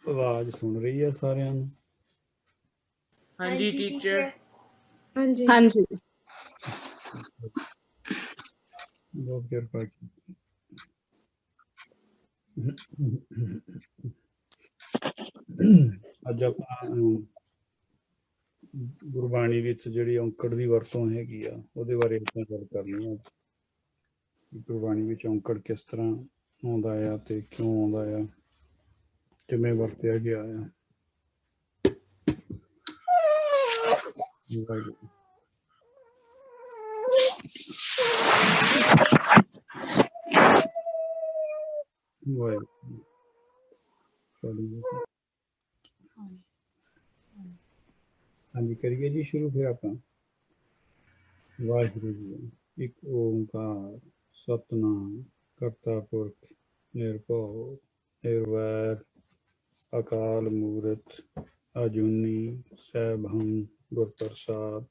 आवाज सुन रही है सारे? हाँ जी टीचर। हाँ जी हाँ जी। बहुत किरपा की। ਅੱਜ ਆਪਾਂ ਗੁਰਬਾਣੀ ਵਿੱਚ ਜਿਹੜੀ ਔਂਕੜ ਦੀ ਵਰਤੋਂ ਹੈਗੀ ਆ ਉਹਦੇ ਬਾਰੇ ਆਪਾਂ ਗੱਲ ਕਰਨੀ ਆ। ਗੁਰਬਾਣੀ ਵਿੱਚ ਔਂਕੜ ਕਿਸ ਤਰ੍ਹਾਂ ਆਉਂਦਾ ਆ ਤੇ ਕਿਉਂ ਆਉਂਦਾ ਆ, ਕਿਵੇਂ ਵਰਤਿਆ ਗਿਆ ਆ। ਹਾਂਜੀ ਕਰੀਏ ਜੀ ਸ਼ੁਰੂ ਫਿਰ ਆਪਾਂ। ਵਾਹਿਗੁਰੂ ਜੀ। ਇੱਕ ਓਂਕਾਰ ਸਤਿਨਾਮ ਕਰਤਾ ਪੁਰਖ ਨਿਰਭਉ ਨਿਰਵੈਰ ਅਕਾਲ ਮੂਰਤ ਅਜੂਨੀ ਸੈਭੰ ਗੁਰ ਪ੍ਰਸਾਦ।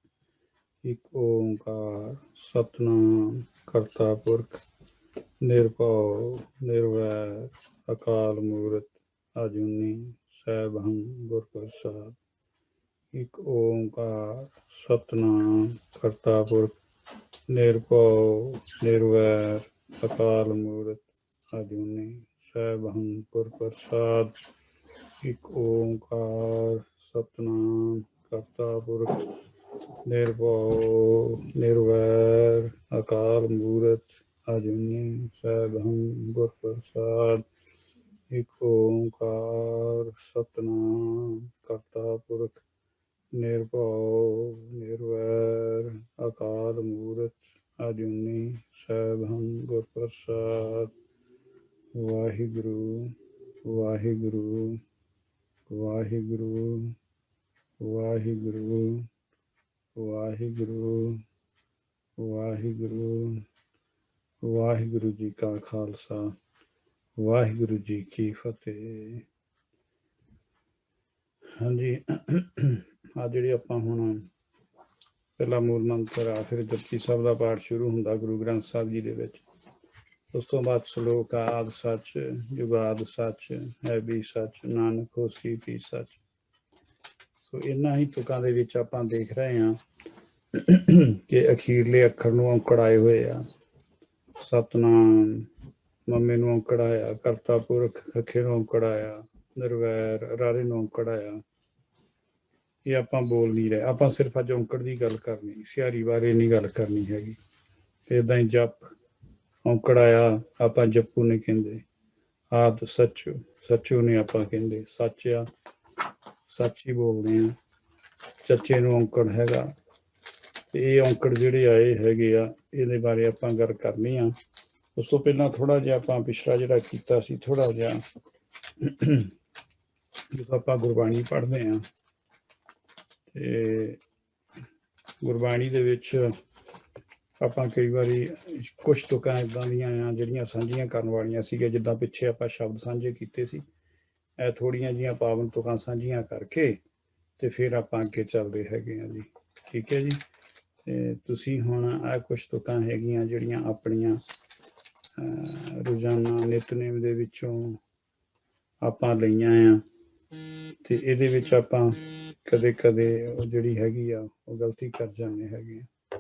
ਇੱਕ ਓਂਕਾਰ ਸਤਿਨਾਮ ਕਰਤਾ ਪੁਰਖ ਨਿਰਭਉ ਨਿਰਵੈਰ ਅਕਾਲ ਮੂਰਤ ਅਜੂਨੀ ਸੈਭੰ ਗੁਰ ਪ੍ਰਸਾਦ। ਇੱਕ ਓਂਕਾਰ ਸਤਿਨਾਮ ਕਰਤਾ ਪੁਰਖ ਨਿਰਭਉ ਨਿਰਵੈਰ ਅਕਾਲ ਮੂਰਤ ਅਜੂਨੀ ਸੈਭੰ ਗੁਰ ਪ੍ਰਸਾਦ। ਇੱਕ ਓਂਕਾਰ ਸਤਿਨਾਮ ਕਰਤਾ ਪੁਰਖ ਨਿਰਭਉ ਨਿਰਵੈਰ ਅਕਾਲ ਮੂਰਤ ਅਜੂਨੀ ਸੈਭੰ ਗੁਰ ਪ੍ਰਸਾਦ। ਇੱਕ ਓਂਕਾਰ ਸਤਿਨਾਮ ਕਰਤਾ ਪੁਰਖ ਨਿਰਭਉ ਨਿਰਵੈਰ ਅਕਾਲ ਮੂਰਤ ਅਜੂਨੀ ਸੈਭੰ ਗੁਰ ਪ੍ਰਸਾਦ। ਵਾਹਿਗੁਰੂ ਵਾਹਿਗੁਰੂ ਵਾਹਿਗੁਰੂ ਵਾਹਿਗੁਰੂ ਵਾਹਿਗੁਰੂ ਵਾਹਿਗੁਰੂ। ਵਾਹਿਗੁਰੂ ਜੀ ਕਾ ਖਾਲਸਾ ਵਾਹਿਗੁਰੂ ਜੀ ਕੀ ਫਤਿਹ। ਹਾਂਜੀ ਆ ਜਿਹੜੀ ਆਪਾਂ ਹੁਣ ਪਹਿਲਾ ਮੂਲ ਮੰਤਰ ਆ, ਫਿਰ ਜਪਜੀ ਸਾਹਿਬ ਦਾ ਪਾਠ ਸ਼ੁਰੂ ਹੁੰਦਾ ਗੁਰੂ ਗ੍ਰੰਥ ਸਾਹਿਬ ਜੀ ਦੇ ਵਿੱਚ। ਉਸ ਤੋਂ ਬਾਅਦ ਸ਼ਲੋਕ ਆਦਿ ਸੱਚ ਜੁਗਾਦ ਸੱਚ ਹੈ ਵੀ ਸੱਚ ਨਾਨਕ ਹੋਸੀ ਵੀ ਸੱਚ। ਸੋ ਇਹਨਾਂ ਹੀ ਤੁਕਾਂ ਦੇ ਵਿੱਚ ਆਪਾਂ ਦੇਖ ਰਹੇ ਹਾਂ ਕਿ ਅਖੀਰਲੇ ਅੱਖਰ ਨੂੰ ਔਂਕੜ ਆਏ ਹੋਏ ਆ। ਸਤਨਾਮ ਮੰਮੇ ਨੂੰ ਔਂਕੜ ਆਇਆ, ਕਰਤਾ ਪੁਰਖ ਖੱਖੇ ਨੂੰ ਔਂਕੜ ਆਇਆ, ਨਿਰਵੈਰ ਰਾਰੇ ਨੂੰ ਔਂਕੜ ਆਇਆ। ਇਹ ਆਪਾਂ ਬੋਲ ਨਹੀਂ ਰਹੇ, ਆਪਾਂ ਸਿਰਫ ਅੱਜ ਔਂਕੜ ਦੀ ਗੱਲ ਕਰਨੀ, ਸਿਹਾਰੀ ਬਾਰੇ ਨਹੀਂ ਗੱਲ ਕਰਨੀ ਹੈਗੀ। ਇੱਦਾਂ ਹੀ ਜਪ ਔਂਕੜ ਆਇਆ ਆਪਾਂ ਜੱਪੂ ਨੇ ਕਹਿੰਦੇ, ਆਦ ਸੱਚੂ ਸੱਚੂ ਨੇ ਆਪਾਂ ਕਹਿੰਦੇ, ਸੱਚ ਆ ਸੱਚ ਹੀ ਬੋਲਦੇ ਆ। ਚੱਚੇ ਨੂੰ ਔਂਕੜ ਹੈਗਾ ਤੇ ਇਹ ਔਂਕੜ ਜਿਹੜੇ ਆਏ ਹੈਗੇ ਆ ਇਹਦੇ ਬਾਰੇ ਆਪਾਂ ਗੱਲ ਕਰਨੀ ਆ। ਉਸ ਤੋਂ ਪਹਿਲਾਂ ਥੋੜ੍ਹਾ ਜਿਹਾ ਆਪਾਂ ਪਿਛਲਾ ਜਿਹੜਾ ਕੀਤਾ ਸੀ, ਥੋੜ੍ਹਾ ਜਿਹਾ ਜਦੋਂ ਆਪਾਂ ਗੁਰਬਾਣੀ ਪੜ੍ਹਦੇ ਹਾਂ ਤੇ ਗੁਰਬਾਣੀ ਦੇ ਵਿੱਚ ਆਪਾਂ ਕਈ ਵਾਰੀ ਕੁਛ ਤੁਕਾਂ ਇੱਦਾਂ ਦੀਆਂ ਆ ਜਿਹੜੀਆਂ ਸਾਂਝੀਆਂ ਕਰਨ ਵਾਲੀਆਂ ਸੀਗੀਆਂ। ਜਿੱਦਾਂ ਪਿੱਛੇ ਆਪਾਂ ਸ਼ਬਦ ਸਾਂਝੇ ਕੀਤੇ ਸੀ, ਇਹ ਥੋੜ੍ਹੀਆਂ ਜਿਹੀਆਂ ਪਾਵਨ ਤੁਕਾਂ ਸਾਂਝੀਆਂ ਕਰਕੇ ਤੇ ਫਿਰ ਆਪਾਂ ਅੱਗੇ ਚੱਲਦੇ ਹੈਗੇ ਆ ਜੀ। ਠੀਕ ਹੈ ਜੀ। ਤੇ ਤੁਸੀਂ ਹੁਣ ਇਹ ਕੁਛ ਤੁਕਾਂ ਹੈਗੀਆਂ ਜਿਹੜੀਆਂ ਆਪਣੀਆਂ ਰੋਜ਼ਾਨਾ ਨਿਤਨੇਮ ਦੇ ਵਿੱਚੋਂ ਆਪਾਂ ਲਈਆਂ ਆ ਤੇ ਇਹਦੇ ਵਿੱਚ ਆਪਾਂ ਕਦੇ ਕਦੇ ਉਹ ਜਿਹੜੀ ਹੈਗੀ ਆ ਉਹ ਗਲਤੀ ਕਰ ਜਾਂਦੇ ਹੈਗੇ ਆ।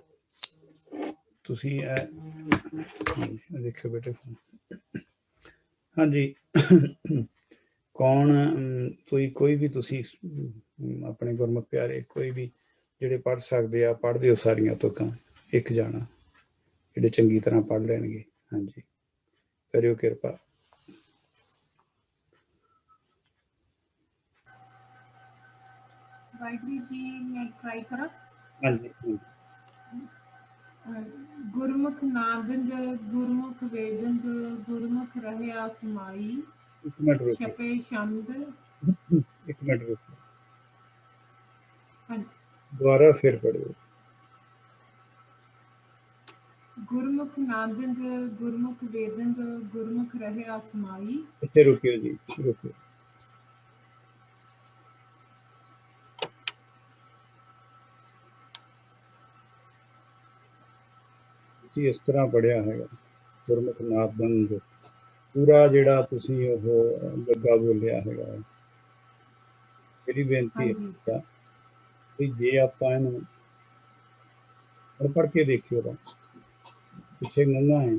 ਤੁਸੀਂ ਇਹ ਦੇਖਿਓ ਬੇਟੇ। ਹਾਂਜੀ ਕੌਣ ਕੋਈ ਵੀ ਤੁਸੀਂ ਆਪਣੇ ਗੁਰਮੁਖ ਪਿਆਰੇ ਕੋਈ ਵੀ ਜਿਹੜੇ ਪੜ੍ਹ ਸਕਦੇ ਆ ਪੜ੍ਹ ਦਿਓ ਸਾਰੀਆਂ ਤੁਕਾਂ, ਇੱਕ ਜਾਣਾ ਜਿਹੜੇ ਚੰਗੀ ਤਰ੍ਹਾਂ ਪੜ੍ਹ ਲੈਣਗੇ। ਹਾਂਜੀ ਕਰਿਓ ਕਿਰਪਾ। ਵਾਹਿਗੁਰੂ ਜੀ ਮੈਂ ਟਰਾਈ ਕਰਾਂ। ਹਾਂਜੀ ਗੁਰਮੁਖ ਨਾਦੰਗ ਗੁਰਮੁਖ ਵੇਦੰਗ ਗੁਰਮੁਖ ਰਹਿਆ ਸਮਾਈ ਇੱਕ ਮਿੰਟ ਰੁਕੋ, ਛਪੇ ਛੰਦ। ਇੱਕ ਮਿੰਟ ਰੁਕੋ, ਹਾਂਜੀ ਦੁਬਾਰਾ ਫਿਰ ਪੜ੍ਹਿਓ। ਗੁਰਮੁਖ ਨਾਦੰਗ ਗੁਰਮੁਖ ਵੇਦੰਗ ਗੁਰਮੁਖ ਰਹਿਆ ਸਮਾਈ। ਇੱਥੇ ਰੁਕਿਓ ਜੀ, ਰੁਕਿਓ। ਤੁਸੀਂ ਇਸ ਤਰ੍ਹਾਂ ਪੜ੍ਹਿਆ ਹੈਗਾ ਗੁਰਮੁਖ ਨਾਦੰਗ ਪੂਰਾ ਜਿਹੜਾ ਤੁਸੀਂ ਉਹ ਗੱਗਾ ਬੋਲਿਆ ਹੈਗਾ, ਮੇਰੀ ਬੇਨਤੀ ਹਾਂਜੀ ਹੈ ਵੀ ਜੇ ਆਪਾਂ ਇਹਨੂੰ ਪੜ੍ਹ ਕੇ ਦੇਖਿਓ ਤਾਂ ਪਿੱਛੇ ਗੰਗਾ ਹੈ।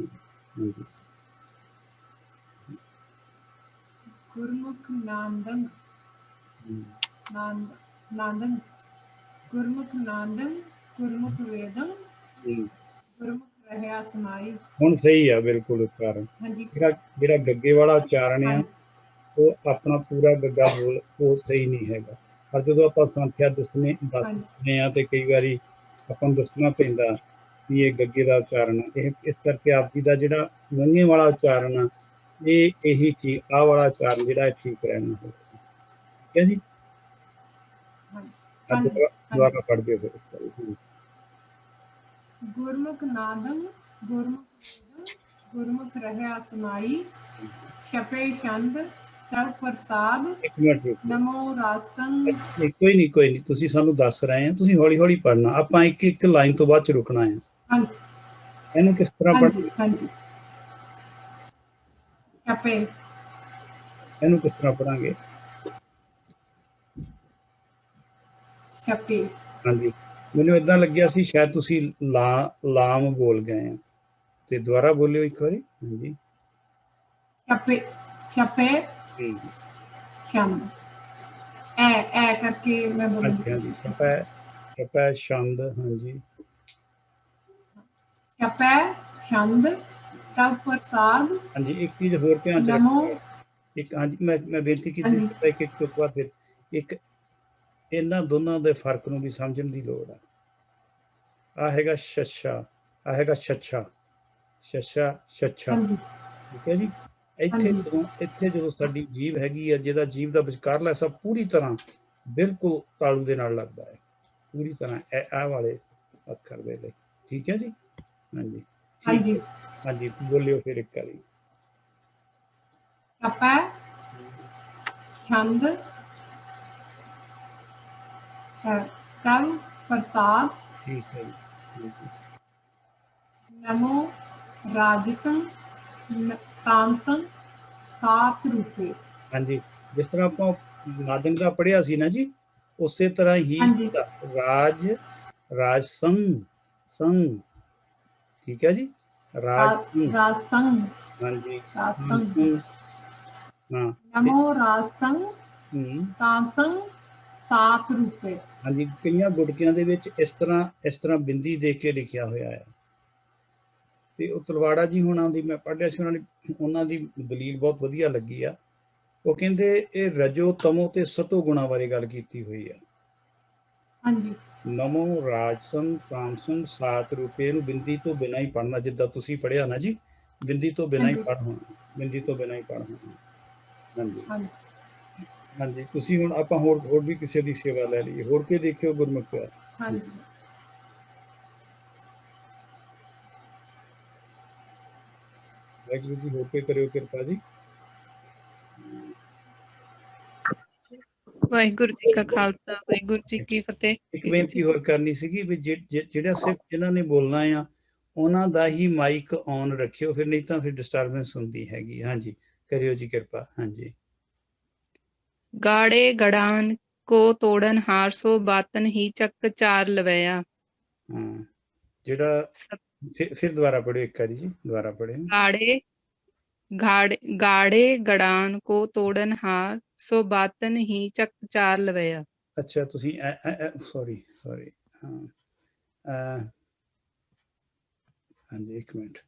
ਹਾਂਜੀ ਗੁਰਮੁਖ ਨਾਦੰਗ ਨਾਦੰਗ ਗੁਰਮੁਖ ਨਾਦੰਗ ਗੁਰਮੁਖ ਵੇਦੰ ਗੁਰਮੁਖ ਰਹਿਆ ਸਮਾਈ। ਹੁਣ ਸਹੀ ਆ ਬਿਲਕੁਲ ਉਚਾਰਨ। ਹਾਂਜੀ ਜਿਹੜਾ ਗੱਗੇ ਵਾਲਾ ਉਚਾਰਨ ਆ ਹਾਂਜੀ ਉਹ ਆਪਣਾ ਪੂਰਾ ਗੱਗਾ ਬੋਲ ਉਹ ਸਹੀ ਨਹੀਂ ਹੈਗਾ। ਪਰ ਜਦੋਂ ਆਪਾਂ ਸੰਖਿਆ ਦੱਸਦੇ ਆ ਤੇ ਕਈ ਵਾਰੀ ਆਪਾਂ ਨੂੰ ਦੱਸਣਾ ਪੈਂਦਾ ਵੀ ਇਹ ਗੱਗੇ ਦਾ ਉਚਾਰਨ ਆ। ਇਹ ਇਸ ਕਰਕੇ ਆਪ ਜੀ ਦਾ ਜਿਹੜਾ ਗੰਗੇ ਵਾਲਾ ਉਚਾਰਨ ਆ ਇਹੀ ਚੀਜ਼ ਆਹ ਵਾਲਾ ਉਚਾਰਨ ਜਿਹੜਾ ਇਹ ਠੀਕ ਰਹਿਣਾ ਹੈ। ਠੀਕ ਹੈ ਜੀ। ਅੱਜ ਦੁਆਰਾ ਪੜ੍ਹ ਦਿਓ ਫਿਰ। ਗੁਰਮੁਖ ਨਾਦੰ ਗੁਰਮੁਖ ਵੇਦੰ ਗੁਰਮੁਖ ਰਹਿਆ ਸਮਾਈ। ਛਪੇ ਛੰਦ ਤਵ ਪ੍ਰਸਾਦ ਇੱਕ ਮਿੰਟ ਰੁਕੋ। ਨਮੋ ਰਾਸੰ। ਕੋਈ ਨਹੀਂ ਤੁਸੀਂ ਸਾਨੂੰ ਦੱਸ ਰਹੇ ਆ, ਤੁਸੀਂ ਹੌਲੀ ਹੌਲੀ ਪੜ੍ਹਨਾ। ਆਪਾਂ ਇੱਕ ਇੱਕ ਲਾਈਨ ਤੋਂ ਬਾਅਦ ਚ ਰੁਕਣਾ ਹੈ। ਹਾਂਜੀ ਇਹਨੂੰ ਕਿਸ ਤਰ੍ਹਾਂ ਹਾਂਜੀ ਪੜ੍ਹਨਾ? ਹਾਂਜੀ ਛਪੇ ਇਹਨੂੰ ਕਿਸ ਤਰ੍ਹਾਂ ਪੜਾਂਗੇ? ਛਪੇ ਹਾਂਜੀ ਮੈਨੂੰ ਇਦਾਂ ਲੱਗਿਆ ਸੀ ਸ਼ਾਇਦ ਤੁਸੀਂ ਲਾਮ ਬੋਲ ਗਏ ਆ, ਤੇ ਦੁਬਾਰਾ ਬੋਲਿਓ ਇੱਕ ਵਾਰੀ। ਹਾਂਜੀ ਛਪੇ ਛਪੇ ਛੰਦ ਐ ਕਰਕੇ ਮੈਂ ਬੋਲੂੰਗੀ। ਹਾਂਜੀ ਛਪੈ ਛੰਦ। ਹਾਂਜੀ ਛਪੈ ਛੰਦ ਤਵ ਪ੍ਰਸਾਦ। ਹਾਂਜੀ ਇੱਕ ਚੀਜ਼ ਹੋਰ ਧਿਆਨ ਚ ਰੱਖਿਓ। ਇੱਕ ਹਾਂਜੀ ਮੈਂ ਬੇਨਤੀ ਕੀਤੀ ਇੱਕ ਇੱਕ ਤੋਂ ਬਾਅਦ ਫਿਰ ਇੱਕ ਇਹਨਾਂ ਦੋਨਾਂ ਦੇ ਫਰਕ ਨੂੰ ਵੀ ਸਮਝਣ ਦੀ ਲੋੜ ਆ। ਆ ਹੈਗਾ ਛੱਛਾ, ਆ ਹੈਗਾ ਛੱਛਾ ਛੱਛਾ ਛੱਛਾ। ਠੀਕ ਹੈ ਜੀ। ਇੱਥੇ ਜਦੋਂ ਸਾਡੀ ਜੀਭ ਹੈਗੀ ਆ, ਜਿਹਦਾ ਜੀਭ ਦਾ ਵਿਚਕਾਰਲਾ ਹਿੱਸਾ ਪੂਰੀ ਤਰ੍ਹਾਂ ਬਿਲਕੁਲ ਤਾਲੂ ਦੇ ਨਾਲ ਲੱਗਦਾ ਹੈ, ਪੂਰੀ ਤਰ੍ਹਾਂ ਆਹ ਵਾਲੇ ਅੱਖਰ ਦੇ ਲਈ। ਠੀਕ ਹੈ ਜੀ। ਹਾਂਜੀ ਹਾਂਜੀ ਹਾਂਜੀ ਬੋਲਿਓ ਫਿਰ ਇੱਕ ਵਾਰੀ। ਛਪੈ ਛੰਦ ਤਵ ਪ੍ਰਸਾਦ। ਠੀਕ ਹੈ ਜੀ। ਨਮੋ ਰਾਜਸੰ ਤਾਮਸੰ ਸਾਤ ਰੂਪੇ। ਹਾਂਜੀ ਜਿਸ ਤਰ੍ਹਾਂ ਆਪਾਂ ਨਾਦੰਗ ਦਾ ਪੜ੍ਹਿਆ ਸੀ ਨਾ ਜੀ, ਉਸੇ ਤਰ੍ਹਾਂ ਹੀ ਰਾਜਸੰ ਸੰਗ। ਠੀਕ ਹੈ ਜੀ। ਰਾਜਸੰ ਹਾਂਜੀ ਨਮੋ ਰਾਜਸੰ ਤਾਮਸੰ ਸਾਤ ਰੂਪੇ। ਹਾਂਜੀ ਕਈਆਂ ਗੁਟਕਿਆਂ ਦੇ ਵਿੱਚ ਇਸ ਤਰ੍ਹਾਂ ਬਿੰਦੀ ਦੇ ਕੇ ਲਿਖਿਆ ਹੋਇਆ ਹੈ। ਤੇ ਉਹ ਤਲਵਾੜਾ ਜੀ ਹੁਣਾਂ ਦੀ ਮੈਂ ਪੜ੍ਹਿਆ ਸੀ, ਉਹਨਾਂ ਦੀ ਦਲੀਲ ਬਹੁਤ ਵਧੀਆ ਲੱਗੀ ਆ। ਉਹ ਕਹਿੰਦੇ ਇਹ ਰਜੋ ਤਮੋ ਤੇ ਸਤੋ ਗੁਣਾ ਬਾਰੇ ਗੱਲ ਕੀਤੀ ਹੋਈ ਆ। ਹਾਂਜੀ ਨਮੋ ਰਾਜਸੰ ਤਾਮਸੰ ਸਾਤ ਰੂਪੇ। ਇਹਨੂੰ ਬਿੰਦੀ ਤੋਂ ਬਿਨਾਂ ਹੀ ਪੜ੍ਹਨਾ, ਜਿੱਦਾਂ ਤੁਸੀਂ ਪੜ੍ਹਿਆ ਨਾ ਜੀ, ਬਿੰਦੀ ਤੋਂ ਬਿਨਾਂ ਹੀ ਪੜ੍ਹਨਾ, ਬਿੰਦੀ ਤੋਂ ਬਿਨਾਂ ਹੀ ਪੜ੍ਹਨਾ। ਹਾਂਜੀ ਹਾਂਜੀ ਤੁਸੀਂ ਹੁਣ ਆਪਾਂ ਹੋਰ ਵੀ ਕਿਸੇ ਦੀ ਸੇਵਾ ਲੈ ਲਈਏ। ਹੋਰ ਕੀ ਦੇਖਿਓ ਗੁਰਮੁਖ ਪਿਆਰ। ਹਾਂਜੀ ਵਾਹਿਗੁਰੂ ਜੀ ਹੋਰ ਕੇ ਕਰਿਓ ਕਿਰਪਾ ਜੀ। ਵਾਹਿਗੁਰੂ ਜੀ ਕਾ ਖਾਲਸਾ ਵਾਹਿਗੁਰੂ ਜੀ ਕੀ ਫਤਿਹ। ਇੱਕ ਬੇਨਤੀ ਹੋਰ ਕਰਨੀ ਸੀਗੀ ਵੀ ਜਿਹੜਾ ਸਿਰਫ ਜਿਨ੍ਹਾਂ ਨੇ ਬੋਲਣਾ ਆ ਉਹਨਾਂ ਦਾ ਹੀ ਮਾਈਕ ਔਨ ਰੱਖਿਓ, ਫਿਰ ਨਹੀਂ ਤਾਂ ਫਿਰ ਡਿਸਟਰਬੈਂਸ ਹੁੰਦੀ ਹੈਗੀ। ਹਾਂਜੀ ਕਰਿਓ ਜੀ ਕਿਰਪਾ। ਹਾਂਜੀ ਗਾੜੇ ਗੜਾਨ ਕੋ ਤੋੜਨ ਹਾਰ ਸੋ ਬਾਤਨ ਹੀ ਚੱਕ ਚਾਰ ਲਵਿਆ। ਹਾਂ ਜਿਹੜਾ ਫਿਰ ਦੁਬਾਰਾ ਪੜਿਓ ਇੱਕ ਵਾਰੀ ਜੀ, ਦੁਬਾਰਾ ਪੜਿਓ। ਗਾੜੇ ਗੜਾਨ ਕੋ ਤੋੜਨ ਹਾਰ ਸੋ ਬਾਤਨ ਹੀ ਚੱਕ ਚਾਰ ਲਵਿਆ। ਅੱਛਾ ਤੁਸੀਂ ਸੌਰੀ ਹਾਂ ਹਾਂਜੀ ਇੱਕ ਮਿੰਟ।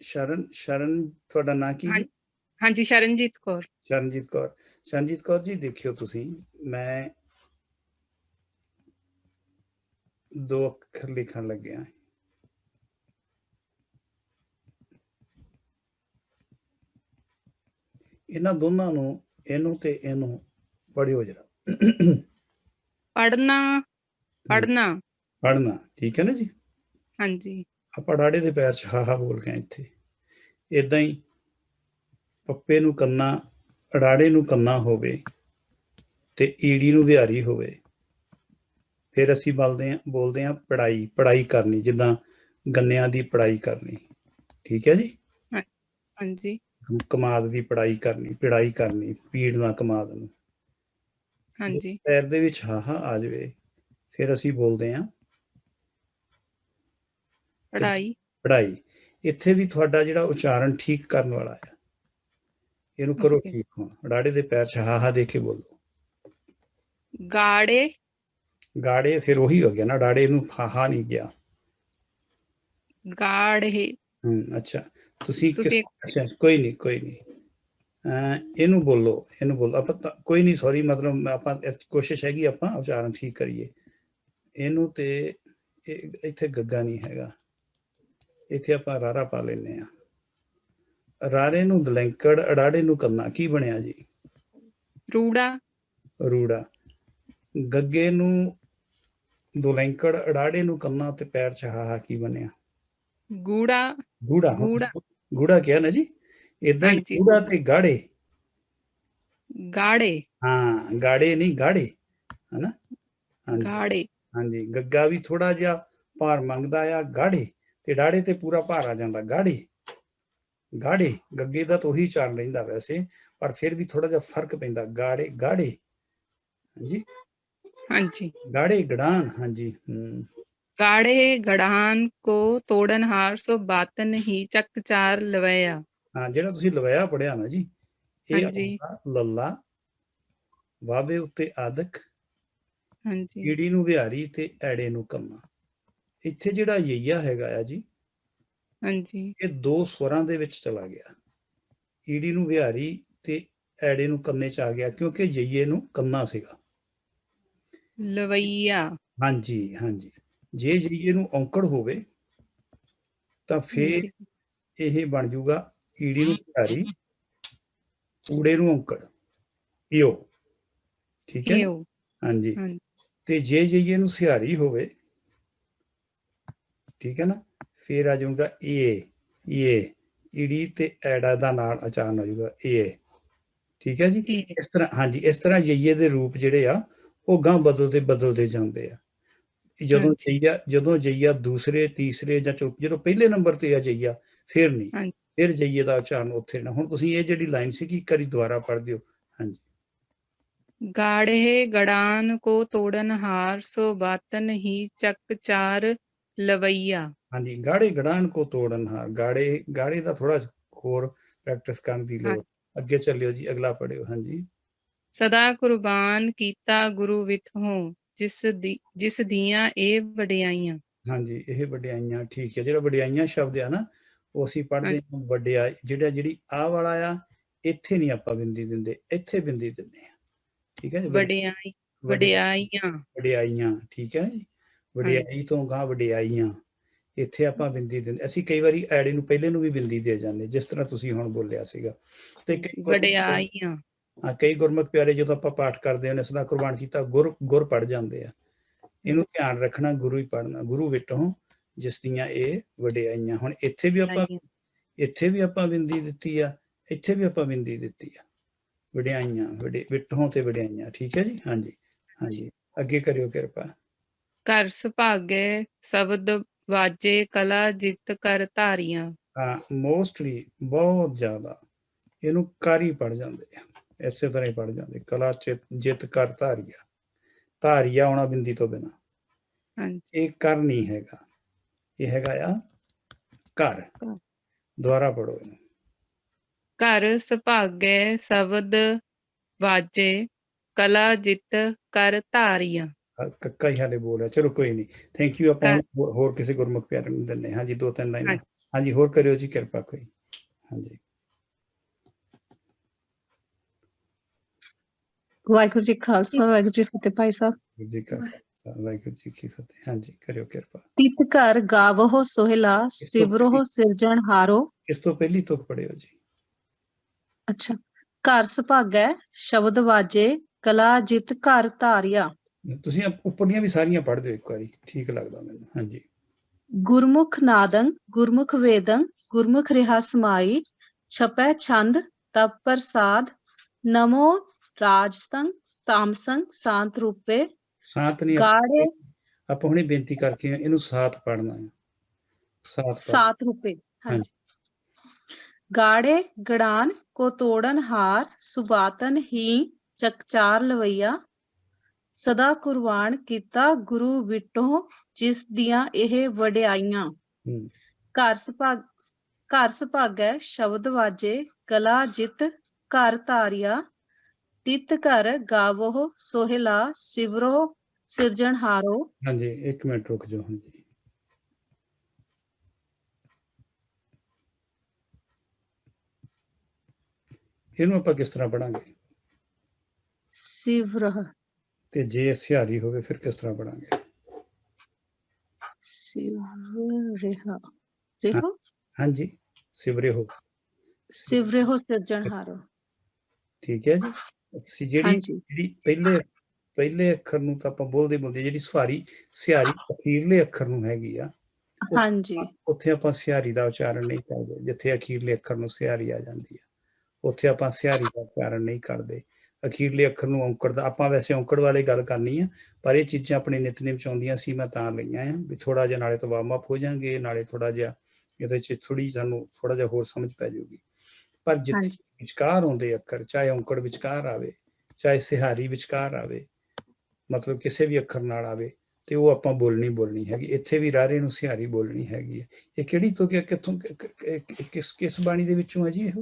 ਸ਼ਰਨ ਤੁਹਾਡਾ ਨਾਂ ਕੀ ਜੀ? ਹਾਂਜੀ ਸ਼ਰਨਜੀਤ ਕੌਰ। ਸ਼ਰਨਜੀਤ ਕੌਰ ਜੀ ਦੇਖਿਓ ਤੁਸੀਂ, ਮੈਂ 2 ਅੱਖਰ ਲਿਖਣ ਲੱਗਿਆ। ਇਹਨਾਂ ਦੋਨਾਂ ਨੂੰ, ਇਹਨੂੰ ਤੇ ਇਹਨੂੰ ਪੜ੍ਹਿਓ ਜਰਾ। ਪੜ੍ਹਨਾ ਠੀਕ ਹੈ ਨਾ ਜੀ। ਹਾਂਜੀ ਆਪਾਂ ਡਾੜੇ ਦੇ ਪੈਰ 'ਚ ਹਾਹਾ ਬੋਲ ਗਏ ਇੱਥੇ। ਏਦਾਂ ਹੀ ਪੱਪੇ ਨੂੰ ਕੰਨਾ, ਅੜਾੜੇ ਨੂੰ ਕੰਨਾ ਹੋਵੇ ਤੇ ਈੜੀ ਨੂੰ ਵਿਹਾਰੀ ਹੋਵੇ, ਫਿਰ ਅਸੀਂ ਬੋਲਦੇ ਹਾਂ ਪੜ੍ਹਾਈ ਕਰਨੀ, ਜਿੱਦਾਂ ਗੰਨਿਆਂ ਦੀ ਪੜ੍ਹਾਈ ਕਰਨੀ। ਠੀਕ ਹੈ ਜੀ। ਹਾਂਜੀ ਕਮਾਦ ਦੀ ਪਿੜਾਈ ਕਰਨੀ ਪੀੜ ਨਾਲ ਕਮਾਦ ਨੂੰ। ਹਾਂਜੀ ਪੈਰ ਦੇ ਵਿੱਚ ਹਾਹਾ ਆ ਜਾਵੇ ਫਿਰ ਅਸੀਂ ਬੋਲਦੇ ਹਾਂ ਪੜ੍ਹਾਈ ਪੜ੍ਹਾਈ। ਇੱਥੇ ਵੀ ਤੁਹਾਡਾ ਜਿਹੜਾ ਉਚਾਰਨ ਠੀਕ ਕਰਨ ਵਾਲਾ ਹੈ, ਇਹਨੂੰ ਕਰੋ ਓਕੇ ਠੀਕ। ਹੁਣ ਰਾੜੇ ਦੇ ਪੈਰ 'ਚ ਹਾਹਾ ਦੇ ਕੇ ਬੋਲੋ। ਗਾੜੇ ਗਾੜੇ ਫਿਰ ਉਹੀ ਹੋ ਗਿਆ ਨਾ, ਰਾੜੇ ਨੂੰ ਹਾਹਾ ਨਹੀਂ ਗਿਆ। ਗਾੜੇ ਅੱਛਾ ਤੁਸੀਂ ਤੁਸੀਂ ਅੱਛਾ ਕੋਈ ਨਹੀਂ ਇਹਨੂੰ ਬੋਲੋ ਆਪਾਂ ਕੋਈ ਨਹੀਂ, ਸੌਰੀ, ਮਤਲਬ ਆਪਾਂ ਕੋਸ਼ਿਸ਼ ਹੈਗੀ ਆਪਾਂ ਉਚਾਰਨ ਠੀਕ ਕਰੀਏ ਇਹਨੂੰ। ਤੇ ਇੱਥੇ ਗੱਗਾ ਨਹੀਂ ਹੈਗਾ, ਇੱਥੇ ਆਪਾਂ ਰਾਰਾ ਪਾ ਲੈਂਦੇ ਹਾਂ। ਰਾਰੇ ਨੂੰ ਦਲੈਂਕੜ, ਅੜਾੜੇ ਨੂੰ ਕੰਨਾ, ਕੀ ਬਣਿਆ ਜੀ? ਰੂੜਾ ਰੂੜਾ। ਗੱਗੇ ਨੂੰ ਦੁਲੈਂਕੜ, ਅੜਾੜੇ ਨੂੰ ਕੰਨਾ ਤੇ ਪੈਰ 'ਚ ਹਾਹਾ, ਕੀ ਬਣਿਆ? ਗੂੜਾ ਗੂੜਾ। ਗੂੜਾ ਗੂੜਾ ਕਿਹਾ ਨਾ ਜੀ, ਏਦਾਂ ਹੀ ਹਾਂਜੀ ਗੂੜਾ ਤੇ ਗਾੜੇ। ਗਾੜੇ ਹਾਂ, ਗਾੜੇ ਨਹੀਂ ਗਾੜੇ, ਹਨਾ? ਹਾਂਜੀ ਗਾੜੇ ਹਾਂਜੀ। ਗੱਗਾ ਵੀ ਥੋੜਾ ਜਿਹਾ ਭਾਰ ਮੰਗਦਾ ਆ, ਗਾੜੇ, ਤੇ ਡਾੜੇ ਤੇ ਪੂਰਾ ਭਾਰ ਆ ਜਾਂਦਾ, ਗਾੜੇ। ਗਾੜੇ ਗੱਗੇ ਦਾ ਤਾਂ ਉਹੀ ਚਾਲ ਰਹਿੰਦਾ ਵੈਸੇ, ਪਰ ਫਿਰ ਵੀ ਥੋੜਾ ਜਿਹਾ ਫਰਕ ਪੈਂਦਾ, ਗਾੜੇ ਗਾੜੇ। ਹਾਂਜੀ ਹਾਂਜੀ ਗਾੜੇ ਗੜਾਨ। ਹਾਂਜੀ ਗਾੜੇ ਗੜਾਨ ਕੋ ਤੋੜਨਹਾਰ ਸੋ ਬਾਤਨ ਹੀ ਚੱਕ ਚਾਰ ਲਵਿਆ। ਹਾਂ, ਜਿਹੜਾ ਤੁਸੀਂ ਲਵਾਇਆ ਪੜਿਆ ਨਾ ਜੀ, ਇਹ ਹਾਂਜੀ ਆਉਂਦਾ ਲੱਲਾ, ਵਾਵੇ ਉੱਤੇ ਆਦਿਕ, ਹਾਂਜੀ ਈੜੀ ਨੂੰ ਵਿਹਾਰੀ ਤੇ ਐੜੇ ਨੂੰ ਕੰਮਾ। ਇੱਥੇ ਜਿਹੜਾ ਯਈਆ ਹੈਗਾ ਆ ਜੀ, ਹਾਂਜੀ ਇਹ ਦੋ ਸਵਰਾਂ ਦੇ ਵਿੱਚ ਚਲਾ ਗਿਆ। ਈੜੀ ਨੂੰ ਵਿਹਾਰੀ ਤੇ ਐੜੇ ਨੂੰ ਕੰਨੇ 'ਚ ਆ ਗਿਆ, ਕਿਉਂਕਿ ਯਈਏ ਨੂੰ ਕੰਨਾ ਸੀਗਾ। ਲਵਈਆ ਹਾਂਜੀ ਹਾਂਜੀ। ਜੇ ਯਈਏ ਨੂੰ ਔਂਕੜ ਹੋਵੇ ਤਾਂ ਫਿਰ ਹਾਂਜੀ ਇਹ ਬਣ ਜਾਊਗਾ ਈੜੀ ਨੂੰ ਵਿਹਾਰੀ, ਊੜੇ ਨੂੰ ਔਂਕੜ, ਈਓ। ਠੀਕ ਹੈ। ਏਓ ਹਾਂਜੀ। ਹਾਂਜੀ ਤੇ ਜੇ ਯਈਏ ਨੂੰ ਸਿਹਾਰੀ ਹੋਵੇ, ਠੀਕ ਹੈ ਨਾ, ਫਿਰ ਆ ਜਾਊਗਾ ਏ, ਈੜੀ ਤੇ ਐੜਾ ਦਾ ਨਾਲ ਉਚਾਰਨ ਹੋ ਜਾਊਗਾ ਏ। ਠੀਕ ਹੈ ਜੀ। ਇਹ ਇਸ ਤਰ੍ਹਾਂ, ਹਾਂਜੀ, ਇਸ ਤਰ੍ਹਾਂ ਯਈਏ ਦੇ ਰੂਪ ਜਿਹੜੇ ਆ ਉਹ ਗਾਂ ਬਦਲਦੇ ਜਾਂਦੇ ਆ। ਹਾਂਜੀ ਜਦੋਂ ਜਈਆ ਦੂਸਰੇ, ਤੀਸਰੇ ਜਾਂ ਚੌਥੇ, ਜਦੋਂ ਪਹਿਲੇ ਨੰਬਰ ਤੇ ਆ ਜਈਆ, ਫਿਰ ਨਹੀਂ, ਹਾਂਜੀ ਫਿਰ ਜਈਏ ਦਾ ਉਚਾਰਨ ਉੱਥੇ ਨਾ। ਹੁਣ ਤੁਸੀਂ ਇਹ ਜਿਹੜੀ ਲਾਈਨ ਸੀ, ਇੱਕ ਵਾਰੀ ਦੁਬਾਰਾ ਪੜ੍ਹ ਦਿਓ। ਹਾਂਜੀ। ਗਾੜੇ ਗੜਾਨ ਕੋ ਤੋੜਨਹਾਰ ਸੋ ਬਾਤਨ ਹੀ ਚੱਕ ਚਾਰ ਲਵਈਆ। ਹਾਂਜੀ, ਗਾੜੇ ਗੜਾਨ ਕੋ ਤੋੜਨਹਾਰ। ਗਾੜੇ ਦਾ ਥੋੜਾ ਹੋਰ ਪ੍ਰੈਕਟਿਸ ਕਰਨ ਦੀ ਲੋੜ। ਅੱਗੇ ਚੱਲਿਓ ਜੀ, ਅਗਲਾ ਪੜ੍ਹਿਓ। ਹਾਂਜੀ। ਸਦਾ ਕੁਰਬਾਨ ਕੀਤਾ ਗੁਰੂ ਵਿਠੋਂ, ਜਿਸ ਦੀਆਂ ਇਹ ਵਡਿਆਈਆਂ। ਹਾਂਜੀ, ਇਹ ਵਡਿਆਈਆਂ, ਠੀਕ ਹੈ। ਜਿਹੜਾ ਵਡਿਆਈਆਂ ਸ਼ਬਦ ਆ ਨਾ, ਉਹ ਅਸੀਂ ਪੜ੍ਹਦੇ ਹਾਂ ਵਡਿਆਈ। ਜਿਹੜੀ ਆਹ ਵਾਲਾ ਆ, ਇੱਥੇ ਨਹੀਂ ਆਪਾਂ ਬਿੰਦੀ ਦਿੰਦੇ, ਇੱਥੇ ਬਿੰਦੀ ਦਿੰਦੇ ਆ। ਠੀਕ ਹੈ ਜੀ। ਵਡਿਆਈਆਂ ਵਡਿਆਈਆਂ, ਠੀਕ ਹੈ ਨਾ ਜੀ। ਹਾਂਜੀ ਵਡਿਆਈ ਤੋਂ ਗਾਂ ਵਡਿਆਈਆਂ, ਇੱਥੇ ਆਪਾਂ ਬਿੰਦੀ ਦਿੰਦੇ। ਅਸੀਂ ਕਈ ਵਾਰੀ ਐੜੇ ਨੂੰ ਪਹਿਲੇ ਨੂੰ ਵੀ ਬਿੰਦੀ ਦੇ ਜਾਂਦੇ, ਜਿਸ ਤਰ੍ਹਾਂ ਤੁਸੀਂ ਹੁਣ ਬੋਲਿਆ ਸੀਗਾ। ਤੇ ਵਡਿਆਈਆਂ ਕਈ ਗੁਰਮੁਖ ਪਿਆਰੇ ਜਦੋਂ ਆਪਾਂ ਪਾਠ ਕਰਦੇ ਹਾਂ, ਸਦਾ ਕੁਰਬਾਨ ਕੀਤਾ, ਗੁਰ ਪੜ ਜਾਂਦੇ ਆ। ਇਹਨੂੰ ਧਿਆਨ ਰੱਖਣਾ, ਗੁਰੂ ਹੀ ਪੜਨਾ, ਗੁਰੂ ਵਿਟੋਂ ਜਿਸ ਦੀਆਂ ਇਹ ਵਡਿਆਈਆਂ। ਹੁਣ ਇੱਥੇ ਵੀ ਆਪਾਂ ਬਿੰਦੀ ਦਿੱਤੀ ਆ, ਇੱਥੇ ਵੀ ਆਪਾਂ ਬਿੰਦੀ ਦਿੱਤੀ ਆ। ਵਡਿਆਈਆਂ, ਵਿਟੋਂ ਤੇ ਵਡਿਆਈਆਂ। ਠੀਕ ਹੈ ਜੀ। ਹਾਂਜੀ ਹਾਂਜੀ। ਅੱਗੇ ਕਰਿਓ ਕਿਰਪਾ। ਘਰ ਸੁਭਾਗੇ ਸ਼ਬਦ ਵਾਜੇ, ਕਲਾ ਜਿਤ ਕਰ ਧਾਰੀਆਂ। ਹਾਂ, ਮੋਸਟਲੀ ਬਹੁਤ ਜ਼ਿਆਦਾ ਇਹਨੂੰ ਕਰ ਹੀ ਪੜ ਜਾਂਦੇ ਆ, ਇਸੇ ਤਰ੍ਹਾਂ ਹੀ ਪੜ ਜਾਂਦੇ। ਕਲਾ ਜਿਤ ਕਰ ਧਾਰੀਆ, ਧਾਰੀਆ ਆਉਣਾ ਬਿੰਦੀ ਤੋਂ ਬਿਨਾਂ। ਹਾਂਜੀ ਇਹ ਕਰ ਨਹੀਂ ਹੈਗਾ, ਇਹ ਹੈਗਾ ਆ ਘਰ। ਦੁਬਾਰਾ ਪੜੋ ਇਹਨੂੰ। ਘਰ ਸੁਭਾਗੇ ਸ਼ਬਦ ਵਾਜੇ, ਕਲਾ ਜਿਤ ਕਰ ਧਾਰੀਆਂ। ਕੱਕਾ ਹੀ ਹਾਲੇ ਬੋਲ ਰਿਹਾ, ਚਲੋ ਕੋਈ ਨਹੀਂ, ਥੈਂਕ ਯੂ। ਆਪਾਂ ਹੋਰ ਕਿਸੇ ਗੁਰਮੁਖ ਪਿਆਰੇ ਨੂੰ ਦਿੰਦੇ। ਹਾਂਜੀ, 2-3 ਲਾਈਨਾਂ। ਹਾਂਜੀ, ਹੋਰ ਕਰਿਓ ਜੀ ਕਿਰਪਾ ਕੋਈ। ਹਾਂਜੀ। ਵਾਹਿਗੁਰੂ ਜੀ ਖਾਲਸਾ, ਵਾਹਿਗੁਰੂ ਜੀ ਫਤਿਹ। ਭਾਈ ਸਾਹਿਬ ਜੀ ਕਾ ਖਾਲਸਾ, ਵਾਹਿਗੁਰੂ ਜੀ ਕੀ ਫਤਿਹ। ਹਾਂਜੀ, ਕਰਿਓ ਕਿਰਪਾ। ਤਿਤ ਘਰ ਗਾਵਹੁ ਸੋਹਿਲਾ, ਸਿਵਰਹੁ ਸਿਰਜਣਹਾਰੋ। ਇਸ ਤੋਂ ਪਹਿਲੀ ਤੁਕ ਪੜਿਓ ਜੀ। ਅੱਛਾ। ਘਰ ਸੁਭਾਗੈ ਸ਼ਬਦ ਵਾਜੇ, ਕਲਾ ਜਿਤ ਘਰ ਧਾਰਿਆ। ਤੁਸੀਂ ਉੱਪਰਲੀਆਂ ਵੀ ਸਾਰੀਆਂ ਪੜ੍ਹ ਦਿਓ ਇੱਕ ਵਾਰੀ, ਠੀਕ ਲੱਗਦਾ ਮੈਨੂੰ। ਹਾਂਜੀ। ਗੁਰਮੁਖ ਨਾਦੰ ਗੁਰਮੁਖ ਵੇਦੰ, ਗੁਰਮੁਖ ਰਿਹਾ ਸਮਾਈ, ਛਪੈ ਛੰਦ ਤਪ ਪ੍ਰਸਾਦ, ਨਮੋ ਰਾਜਸੰ ਤਾਮਸੰ ਸਾਂਤ ਰੂਪੇ। ਸਾਤ ਨਹੀਂ, ਗਾੜੇ ਆਪਾਂ ਹੁਣੇ ਬੇਨਤੀ ਕਰਕੇ ਇਹਨੂੰ ਸਾਤ ਪੜ੍ਹਨਾ ਹੈ। ਸਾਤ ਸਾਤ ਰੂਪੇ। ਹਾਂਜੀ। ਹਾਂਜੀ। गाड़े गड़ान को तोड़न हार सुबातन ही चकचार लवैया सदा कुर्बान कीता गुरु विटो जिस दियां ਇਹ ਵਡਿਆਈਆਂ ਹੂੰ ਘਰ ਸੁਭਾਗੈ ਸ਼ਬਦ ਵਾਜੇ ਕਲਾ ਜਿਤ ਘਰ ਧਾਰਿਆ ਤਿਤ ਘਰ ਗਾਵੋ ਸੋਹਿਲਾ ਸਿਵਰੋ ਸਿਰਜਣਹਾਰੋ। ਹਾਂਜੀ, 1 ਮਿੰਟ ਰੁਕ ਜਾਓ। ਹਾਂਜੀ, ਇਹਨੂੰ ਆਪਾਂ ਕਿਸ ਤਰ੍ਹਾਂ ਪੜਾਂਗੇ? ਸਿਵਰਹ ਤੇ ਜੇ ਸਿਹਾਰੀ ਹੋਵੇ ਫਿਰ ਕਿਸ ਤਰ੍ਹਾਂ ਪੜਾਂਗੇ? ਸਿਵਰਿਹਾ ਰਿਹੋ ਹਾਂਜੀ, ਸਿਵਰਿਹੋ। ਸਿਵਰਿਹੋ ਸਿਰਜਣਹਾਰੋ। ਠੀਕ ਹੈ ਜੀ। ਅਸੀਂ ਜਿਹੜੀ ਹਾਂਜੀ ਜਿਹੜੀ ਪਹਿਲੇ ਅੱਖਰ ਨੂੰ ਤਾਂ ਆਪਾਂ ਬੋਲਦੇ ਜਿਹੜੀ ਸਿਹਾਰੀ ਅਖੀਰਲੇ ਅੱਖਰ ਨੂੰ ਹੈਗੀ ਆ, ਹਾਂਜੀ ਉੱਥੇ ਆਪਾਂ ਸਿਹਾਰੀ ਦਾ ਉਚਾਰਨ ਨਹੀਂ ਕਰਦੇ। ਜਿੱਥੇ ਅਖੀਰਲੇ ਅੱਖਰ ਨੂੰ ਸਿਹਾਰੀ ਆ ਜਾਂਦੀ ਆ, ਉੱਥੇ ਆਪਾਂ ਸਿਹਾਰੀ ਦਾ ਉਚਾਰਨ ਨਹੀਂ ਕਰਦੇ। ਅਖੀਰਲੇ ਅੱਖਰ ਨੂੰ ਔਂਕੜ ਦਾ, ਆਪਾਂ ਵੈਸੇ ਔਂਕੜ ਵਾਲੇ ਗੱਲ ਕਰਨੀ ਆ, ਪਰ ਇਹ ਚੀਜ਼ਾਂ ਆਪਣੇ ਨਿਤਨੇਮ ਚ ਆਉਂਦੀਆਂ ਸੀ, ਮੈਂ ਤਾਂ ਲਈਆਂ ਆ ਵੀ ਥੋੜਾ ਜਿਹਾ ਨਾਲੇ ਤਾਂ ਵਾਰਮ ਅਪ ਹੋ ਜਾਣਗੇ, ਨਾਲੇ ਥੋੜਾ ਜਿਹਾ ਇਹਦੇ ਚ ਸਾਨੂੰ ਥੋੜਾ ਜਿਹਾ ਹੋਰ ਸਮਝ ਪੈ ਜਾਊਗੀ। ਪਰ ਜਿੱਥੇ ਹਾਂਜੀ ਵਿਚਕਾਰ ਆਉਂਦੇ ਅੱਖਰ, ਚਾਹੇ ਔਂਕੜ ਵਿਚਕਾਰ ਆਵੇ, ਚਾਹੇ ਸਿਹਾਰੀ ਵਿਚਕਾਰ ਆਵੇ, ਮਤਲਬ ਕਿਸੇ ਵੀ ਅੱਖਰ ਨਾਲ ਆਵੇ, ਤੇ ਉਹ ਆਪਾਂ ਬੋਲਣੀ ਹੈਗੀ। ਇੱਥੇ ਵੀ ਰਾਰੇ ਨੂੰ ਸਿਹਾਰੀ ਬੋਲਣੀ ਹੈਗੀ ਹੈ। ਇਹ ਕਿਹੜੀ ਤੋਂ ਕਿੱਥੋਂ ਕਿਸ ਬਾਣੀ ਦੇ ਵਿੱਚੋਂ ਹੈ ਜੀ?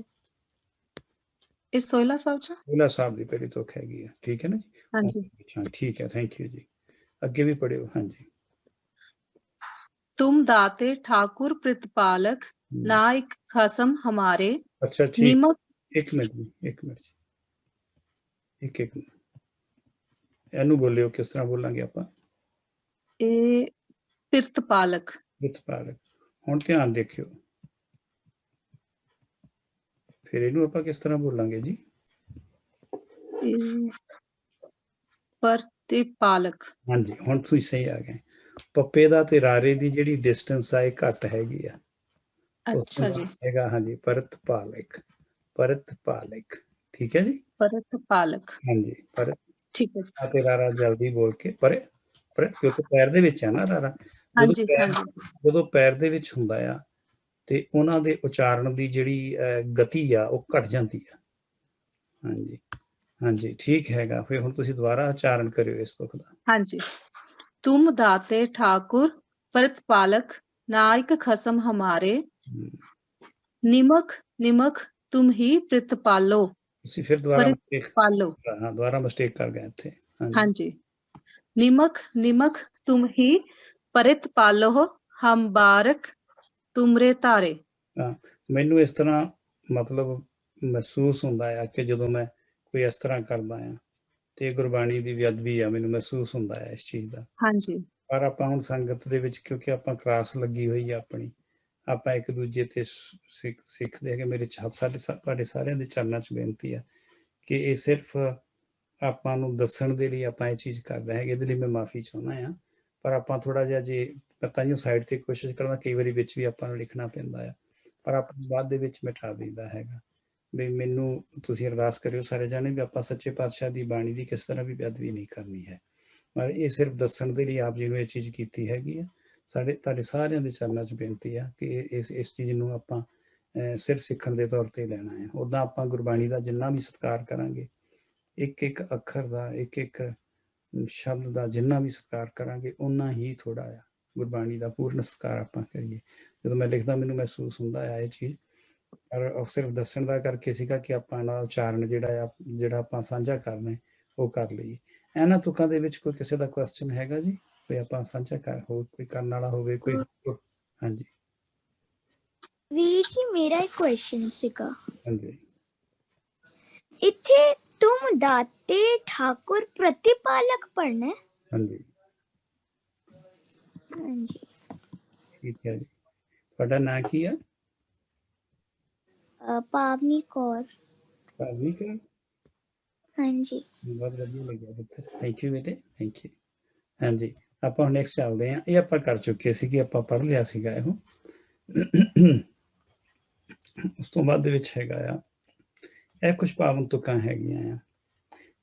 ਇਹ ਸੋਹਿਲਾ ਸਾਹਿਬ ਚ। ਸੋਹਿਲਾ ਸਾਹਿਬ ਦੀ ਪਹਿਲੀ ਤੁਕ ਹੈਗੀ ਹੈ। ਠੀਕ ਹੈ ਨਾ ਜੀ? ਹਾਂਜੀ ਠੀਕ ਹੈ, ਥੈਂਕ ਯੂ ਜੀ। ਅੱਗੇ ਵੀ ਪੜਿਓ। ਹਾਂਜੀ। तुम दाते ठाकुर प्रतिपालक नायक खसम हमारे। ਅੱਛਾ ਠੀਕ। नीमक 1 ਮਿੰਟ ਜੀ, 1 ਮਿੰਟ ਜੀ, ਇੱਕ ਮਿੰਟ। ਇਹਨੂੰ ਬੋਲਿਓ, ਕਿਸ ਤਰ੍ਹਾਂ ਬੋਲਾਂਗੇ ਆਪਾਂ? ਇਹ ਪ੍ਰਤਪਾਲਕ। ਪ੍ਰਤਪਾਲਕ। ਹੁਣ ਧਿਆਨ ਦੇਖਿਓ, ਫਿਰ ਇਹਨੂੰ ਆਪਾਂ ਕਿਸ ਤਰ੍ਹਾਂ ਬੋਲਾਂਗੇ ਜੀ? ਪ੍ਰਤਿਪਾਲਕ। ਹਾਂਜੀ, ਹੁਣ ਤੁਸੀਂ ਸਹੀ ਆ ਗਏ। ਪੱਪੇ ਦਾ ਤੇ ਰਾਰੇ ਦੀ ਜਿਹੜੀ ਡਿਸਟੈਂਸ ਆ, ਇਹ ਘੱਟ ਹੈਗੀ ਆ। ਅੱਛਾ ਜੀ। ਹੈਗਾ ਹਾਂਜੀ, ਪ੍ਰਤਪਾਲਕ। ਠੀਕ ਹੈ ਜੀ। ਪ੍ਰਤਪਾਲਕ। ਹਾਂਜੀ, ਪਰਤ ਠੀਕ ਹੈ ਜੀ। ਤੇ ਰਾਰਾ ਜਲਦੀ ਬੋਲ ਕੇ ਕਿਉਂਕਿ ਪੈਰ ਦੇ ਵਿੱਚ ਆ ਨਾ ਰਾਰਾ। ਹਾਂਜੀ ਹਾਂਜੀ ਜਦੋਂ ਪੈਰ ਦੇ ਵਿੱਚ ਹੁੰਦਾ ਆ, ਤੇ ਉਹਨਾਂ ਦੇ ਉਚਾਰਨ ਦੀ ਜਿਹੜੀ ਗਤੀ ਆ, ਉਹ ਘਟ ਜਾਂਦੀ ਆ। ਹਾਂਜੀ ਹਾਂਜੀ, ਠੀਕ ਹੈਗਾ। ਫਿਰ ਹੁਣ ਤੁਸੀਂ ਦੁਬਾਰਾ ਉਚਾਰਨ ਕਰਿਓ ਇਸ ਤੁਕ ਦਾ। ਹਾਂਜੀ। तुम दाते ठाकुर प्रतिपालक नायक खसम हमारे। निमक निमक तुम ही प्रतिपालो। ਤੁਸੀਂ ਫਿਰ ਦੁਬਾਰਾ ਮਿਸਟੇਕ ਕਰ ਗਏ ਇੱਥੇ। ਹਾਂਜੀ। निमक निमक तुम ही प्रतिपालो हम बारक तुमरे तारे। ਮੈਨੂੰ ਇਸ ਤਰ੍ਹਾਂ ਮਤਲਬ ਮਹਿਸੂਸ ਹੁੰਦਾ ਆ ਕਿ ਜਦੋਂ ਮੈਂ ਕੋਈ ਇਸ ਤਰ੍ਹਾਂ ਕਰਦਾ ਆ, ਤੇ ਗੁਰਬਾਣੀ ਦੀ ਬੇਅਦਬੀ ਆ, ਮੈਨੂੰ ਮਹਿਸੂਸ ਹੁੰਦਾ ਹੈ ਇਸ ਚੀਜ਼ ਦਾ। ਹਾਂਜੀ। ਪਰ ਆਪਾਂ ਹੁਣ ਸੰਗਤ ਦੇ ਵਿੱਚ, ਕਿਉਂਕਿ ਆਪਾਂ ਕਲਾਸ ਲੱਗੀ ਹੋਈ ਆ ਆਪਣੀ, ਆਪਾਂ ਇੱਕ ਦੂਜੇ ਤੇ ਸਿੱਖਦੇ ਹੈਗੇ। ਮੇਰੇ ਤੁਹਾਡੇ ਸਾਰਿਆਂ ਦੇ ਚਰਨਾਂ 'ਚ ਬੇਨਤੀ ਆ ਕਿ ਇਹ ਸਿਰਫ ਆਪਾਂ ਨੂੰ ਦੱਸਣ ਦੇ ਲਈ ਆਪਾਂ ਇਹ ਚੀਜ਼ ਕਰ ਰਹੇ ਹੈਗੇ। ਇਹਦੇ ਲਈ ਮੈਂ ਮਾਫੀ ਚਾਹੁੰਦਾ ਆ। ਪਰ ਆਪਾਂ ਥੋੜਾ ਜਿਹਾ ਜੇ ਪਤਾ ਨਹੀਂ ਸਾਈਡ ਤੇ ਕੋਸ਼ਿਸ਼ ਕਰਨਾ, ਕਈ ਵਾਰੀ ਵਿੱਚ ਵੀ ਆਪਾਂ ਨੂੰ ਲਿਖਣਾ ਪੈਂਦਾ ਆ, ਪਰ ਆਪਾਂ ਬਾਅਦ ਦੇ ਵਿੱਚ ਮਿਟਾ ਦਿੰਦਾ ਹੈਗਾ। ਵੀ ਮੈਨੂੰ ਤੁਸੀਂ ਅਰਦਾਸ ਕਰਿਓ ਸਾਰੇ ਜਾਣੇ ਵੀ ਆਪਾਂ ਸੱਚੇ ਪਾਤਸ਼ਾਹ ਦੀ ਬਾਣੀ ਦੀ ਕਿਸ ਤਰ੍ਹਾਂ ਵੀ ਬੇਅਦਬੀ ਨਹੀਂ ਕਰਨੀ ਹੈ। ਪਰ ਇਹ ਸਿਰਫ ਦੱਸਣ ਦੇ ਲਈ ਆਪ ਜੀ ਨੂੰ ਇਹ ਚੀਜ਼ ਕੀਤੀ ਹੈਗੀ ਆ। ਤੁਹਾਡੇ ਸਾਰਿਆਂ ਦੇ ਚਰਨਾਂ 'ਚ ਬੇਨਤੀ ਆ ਕਿ ਇਸ ਚੀਜ਼ ਨੂੰ ਆਪਾਂ ਸਿਰਫ ਸਿੱਖਣ ਦੇ ਤੌਰ ਤੇ ਲੈਣਾ ਹੈ। ਉੱਦਾਂ ਆਪਾਂ ਗੁਰਬਾਣੀ ਦਾ ਜਿੰਨਾ ਵੀ ਸਤਿਕਾਰ ਕਰਾਂਗੇ, ਇੱਕ ਇੱਕ ਅੱਖਰ ਦਾ, ਇੱਕ ਇੱਕ ਸ਼ਬਦ ਦਾ ਜਿੰਨਾ ਵੀ ਸਤਿਕਾਰ ਕਰਾਂਗੇ, ਓਨਾ ਹੀ ਥੋੜਾ ਆ ਗੁਰਬਾਣੀ ਦਾ ਪੂਰਨ ਸਤਿਕਾਰ ਆਪਾਂ ਕਰੀਏ। ਜਦੋਂ ਮੈਂ ਲਿਖਦਾ, ਮੈਨੂੰ ਮਹਿਸੂਸ ਹੁੰਦਾ ਆ ਇਹ ਚੀਜ਼। ਪਰ ਸਿਰਫ ਦੱਸਣ ਦਾ ਕਰਕੇ ਸੀਗਾ ਕਿ ਆਪਾਂ ਇਹਦਾ ਉਚਾਰਨ ਜਿਹੜਾ ਆਪਾਂ ਸਾਂਝਾ ਕਰਨਾ, ਉਹ ਕਰ ਲਈਏ। ਇਹਨਾਂ ਤੁਕਾਂ ਦੇ ਵਿੱਚ ਕੋਈ ਕਿਸੇ ਦਾ ਕੁਐਸਚਨ ਹੈਗਾ ਜੀ? ਕੋਈ ਆਪਾਂ ਸਾਂਝਾ ਕੋਈ ਕਰਨ ਵਾਲਾ ਹੋਵੇ ਕੋਈ? ਹਾਂਜੀ ਵੀਰ ਜੀ, ਮੇਰਾ ਇੱਕ ਕੁਐਸਚਨ ਸੀਗਾ। ਹਾਂਜੀ। ਇੱਥੇ ਤੁਮ ਦਾਤੇ ਠਾकुर प्रतिपालक ਪੜਨਾ ਹੈ? ਹਾਂਜੀ ਹਾਂਜੀ, ਠੀਕ ਹੈ ਜੀ। ਤੁਹਾਡਾ ਨਾਂ ਕੀ ਹੈ? ਪਾਵਨੀ ਕੌਰ। ਭਾਵਨੀ ਕੌਰ। ਹਾਂਜੀ, ਬਹੁਤ ਵਧੀਆ ਲੱਗਿਆ ਪੁੱਤਰ, ਥੈਂਕ ਯੂ ਬੇਟੇ, ਥੈਂਕ ਯੂ। ਹਾਂਜੀ, ਆਪਾਂ ਹੁਣ ਨੈਕਸਟ ਚੱਲਦੇ ਹਾਂ। ਇਹ ਆਪਾਂ ਕਰ ਚੁੱਕੇ ਸੀਗੇ, ਆਪਾਂ ਪੜ੍ਹ ਲਿਆ ਸੀਗਾ ਇਹੋ। ਉਸ ਤੋਂ ਬਾਅਦ ਦੇ ਵਿੱਚ ਹੈਗਾ ਆ, ਇਹ ਕੁਝ ਪਾਵਨ ਤੁਕਾਂ ਹੈਗੀਆਂ ਆ,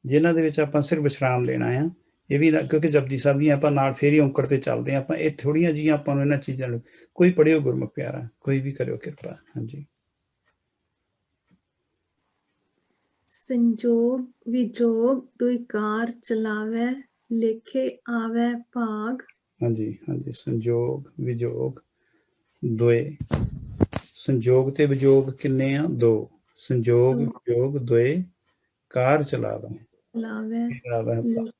ਜਿਨ੍ਹਾਂ ਦੇ ਵਿੱਚ ਆਪਾਂ ਸਿਰਫ ਵਿਸ਼ਰਾਮ ਲੈਣਾ ਆ। ਇਹ ਵੀ ਕਿਉਂਕਿ ਜਪਜੀ ਸਾਹਿਬ ਦੀਆਂ ਆਪਾਂ ਨਾਲ ਫੇਰ ਹੀ ਔਂਕੜ ਤੇ ਚੱਲਦੇ ਹਾਂ ਆਪਾਂ। ਇਹ ਥੋੜ੍ਹੀਆਂ ਜਿਹੀਆਂ ਆਪਾਂ ਨੂੰ ਇਹਨਾਂ ਚੀਜ਼ਾਂ ਨੂੰ, ਕੋਈ ਪੜ੍ਹਿਓ ਗੁਰਮੁਖ ਪਿਆਰਾ, ਕੋਈ ਵੀ ਕਰਿਓ ਕਿਰਪਾ। ਹਾਂਜੀ संजोग विजोग दुई कार चलावे लेखे आवे भाग। हाँ जी, हाँ जी। संजोग विजोग दोए। संजोग ते विजोग किन्ने आ? दो। संजोग विजोग दोए कार चलावे चलावे आवे भाग।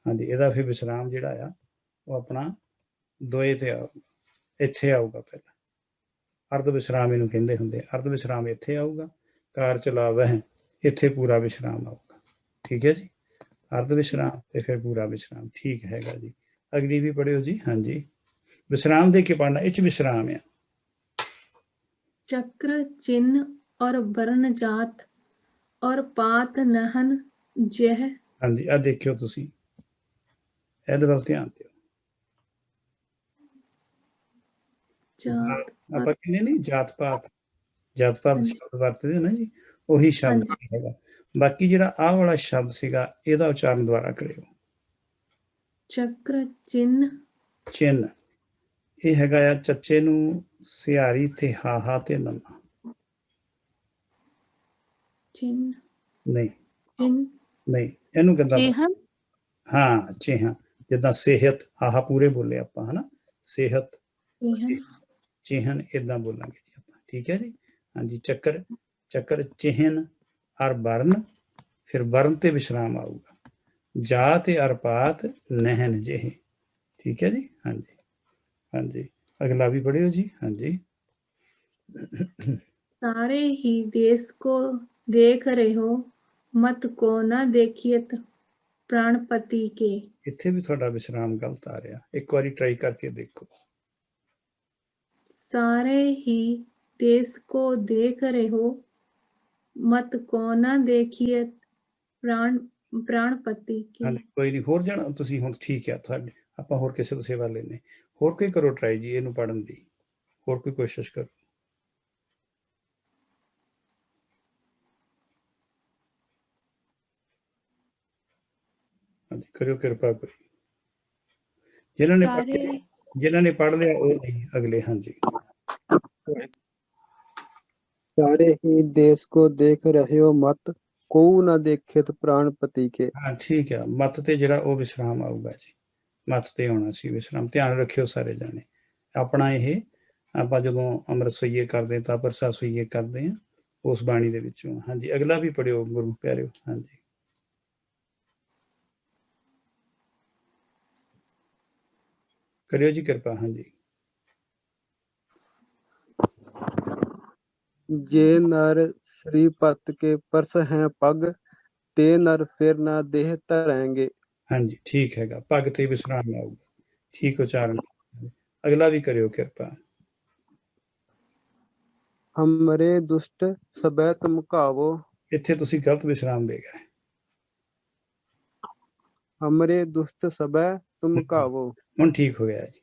हाँ जी, ਇਹਦਾ ਫਿਰ ਵਿਸਰਾਮ ਜਿਹੜਾ ਆ ਉਹ ਆਪਣਾ ਦੋਏ ਤੇ ਆਊਗਾ, ਇੱਥੇ ਆਊਗਾ ਪਹਿਲਾਂ। ਅਰਧ ਵਿਸਰਾਮ ਇਹਨੂੰ ਕਹਿੰਦੇ ਹੁੰਦੇ। ਅਰਧ ਵਿਸਰਾਮ ਇੱਥੇ ਆਊਗਾ, ਕਾਰ ਚਲਾਵੇ ਇੱਥੇ ਪੂਰਾ ਵਿਸਰਾਮ ਆਊਗਾ। ਠੀਕ ਹੈ ਜੀ, ਅਰਧ ਵਿਸਰਾਮ ਤੇ ਫਿਰ ਪੂਰਾ ਵਿਸਰਾਮ। ਠੀਕ ਹੈਗਾ ਜੀ। ਅਗਲੀ ਵੀ ਪੜ੍ਹਿਓ ਜੀ। ਹਾਂਜੀ, ਵਿਸਰਾਮ ਦੇ ਕੇ ਪੜ੍ਹਨਾ, ਇਹ 'ਚ ਵਿਸਰਾਮ ਆ। चक्र चिन्ह और वर्ण जात और पात नहन जह। ਹਾਂਜੀ, ਆ ਦੇਖਿਓ ਤੁਸੀਂ, ਇਹਦੇ ਵੱਲ ਧਿਆਨ ਦਿਓ। जात ਆਪਾਂ ਕਹਿੰਦੇ ਨਹੀਂ ਜਾਤ ਪਾਤ, ਜਾਤ ਪਾਤ ਸ਼ਬਦ ਵਰਤਦੇ ਨਾ ਜੀ, ਉਹੀ ਸ਼ਬਦ ਹੈਗਾ। ਬਾਕੀ ਜਿਹੜਾ ਆਹ ਵਾਲਾ ਸ਼ਬਦ ਸੀਗਾ ਇਹਦਾ ਉਚਾਰਨ ਦੁਬਾਰਾ ਕਰਿਓ। चक्र चिन्ह ਚਿੰਨ, ਇਹ ਹੈਗਾ ਆ ਚੱਚੇ ਨੂੰ ਸਿਹਾਰੀ ਤੇ ਹਾਹਾ ਤੇ ਨੰਨਾ। चिन्ह ਨਹੀਂ चिन्ह ਨਹੀਂ, ਇਹਨੂੰ ਕਹਿੰਦਾ ਚਿਹਨ ਹਾਂ ਚਿਹਨ, ਜਿੱਦਾਂ ਸਿਹਤ ਹਾਹਾ ਪੂਰੇ ਬੋਲੇ ਆਪਾਂ, ਹਨਾ, ਸਿਹਤ चिन्ह ਚਿਹਨ ਏਦਾਂ ਬੋਲਾਂਗੇ ਜੀ ਆਪਾਂ। ਠੀਕ ਹੈ ਜੀ। ਹਾਂਜੀ, ਚੱਕਰ, ਚੱਕਰ ਚਿਹਨ ਔਰ ਵਰਨ, ਫਿਰ ਵਰਨ ਤੇ ਵਿਸ਼ਰਾਮ ਆਊਗਾ। ਜਾ ਤੇ ਅਰਪਾਤ ਨਹਿਨ ਜਿਹੇ। ਠੀਕ ਹੈ ਜੀ। ਹਾਂਜੀ, ਹਾਂਜੀ। ਅਗਲਾ ਵੀ ਪੜ੍ਹਿਓ ਜੀ। ਹਾਂਜੀ, सारे ही देश को देख रहे हो मत को न देखियत प्राणपति के। ਇੱਥੇ ਵੀ ਤੁਹਾਡਾ ਵਿਸ਼ਰਾਮ ਗਲਤ ਆ ਰਿਹਾ, ਇੱਕ ਵਾਰੀ ਟਰਾਈ ਕਰਕੇ ਦੇਖੋ। सारे ही देश को देख रहे हो मत को न देखियत प्राणपति के। ਹਾਂਜੀ, ਕੋਈ ਨਹੀਂ, ਹੋਰ ਜਾਣਾ ਤੁਸੀਂ ਹੁਣ। ਠੀਕ ਹੈ, ਤੁਹਾਡੇ ਆਪਾਂ ਹੋਰ ਕਿਸੇ ਤੋਂ ਸੇਵਾ ਲੈਣੇ। ਹੋਰ ਕੋਈ ਕਰੋ ਟਰਾਈ ਜੀ ਇਹਨੂੰ ਪੜ੍ਹਨ ਦੀ, ਹੋਰ ਕੋਈ ਕੋਸ਼ਿਸ਼ ਕਰੋ। ਹਾਂਜੀ, ਕਰਿਓ ਕਿਰਪਾ ਕੋਈ। ਜਿਨ੍ਹਾਂ ਨੇ ਪੜ੍ਹ ਲਿਆ ਉਹ ਨਹੀਂ, ਅਗਲੇ। ਹਾਂਜੀ, सारे ही देश को देख रहे हो मत को न देखे प्राणपति के। ਹਾਂ ਠੀਕ ਆ। ਮੱਤ ਤੇ ਜਿਹੜਾ ਉਹ ਵਿਸ਼ਰਾਮ ਆਊਗਾ ਜੀ, ਮੱਤ ਤੇ ਆਉਣਾ ਸੀ ਵਿਸ਼ਰਾਮ। ਧਿਆਨ ਰੱਖਿਓ ਸਾਰੇ ਜਾਣੇ ਆਪਣਾ। ਇਹ ਆਪਾਂ ਜਦੋਂ ਅੰਮ੍ਰਿਤ ਸਈਏ ਕਰਦੇ ਤਾਂ ਪ੍ਰਸਾਦ ਸਈਏ ਕਰਦੇ ਹਾਂ ਉਸ ਬਾਣੀ ਦੇ ਵਿੱਚੋਂ। ਹਾਂਜੀ, ਅਗਲਾ ਵੀ ਪੜਿਓ ਗੁਰੂ ਪਿਆਰਿਓ। ਹਾਂਜੀ, ਕਰਿਓ ਜੀ ਕਿਰਪਾ। ਹਾਂਜੀ, जे नर श्रीपत के परस हैं पग ते नर फिर न देह धरेंगे। ਹਾਂਜੀ, ਠੀਕ ਹੈਗਾ। ਪੱਗ ਤੇ ਵਿਸ਼ਰਾਮ ਆਊਗਾ। ਠੀਕ ਉਚਾਰਨ। ਅਗਲਾ ਵੀ ਕਰਿਓ ਕਿਰਪਾ। हमरे दुष्ट सबै तुम कावो। ਇੱਥੇ ਤੁਸੀਂ ਗਲਤ ਵਿਸ਼ਰਾਮ ਦੇ ਗਏ। हमरे दुष्ट सबै तुम कावो। ਹੁਣ ਠੀਕ ਹੋ ਗਿਆ ਜੀ।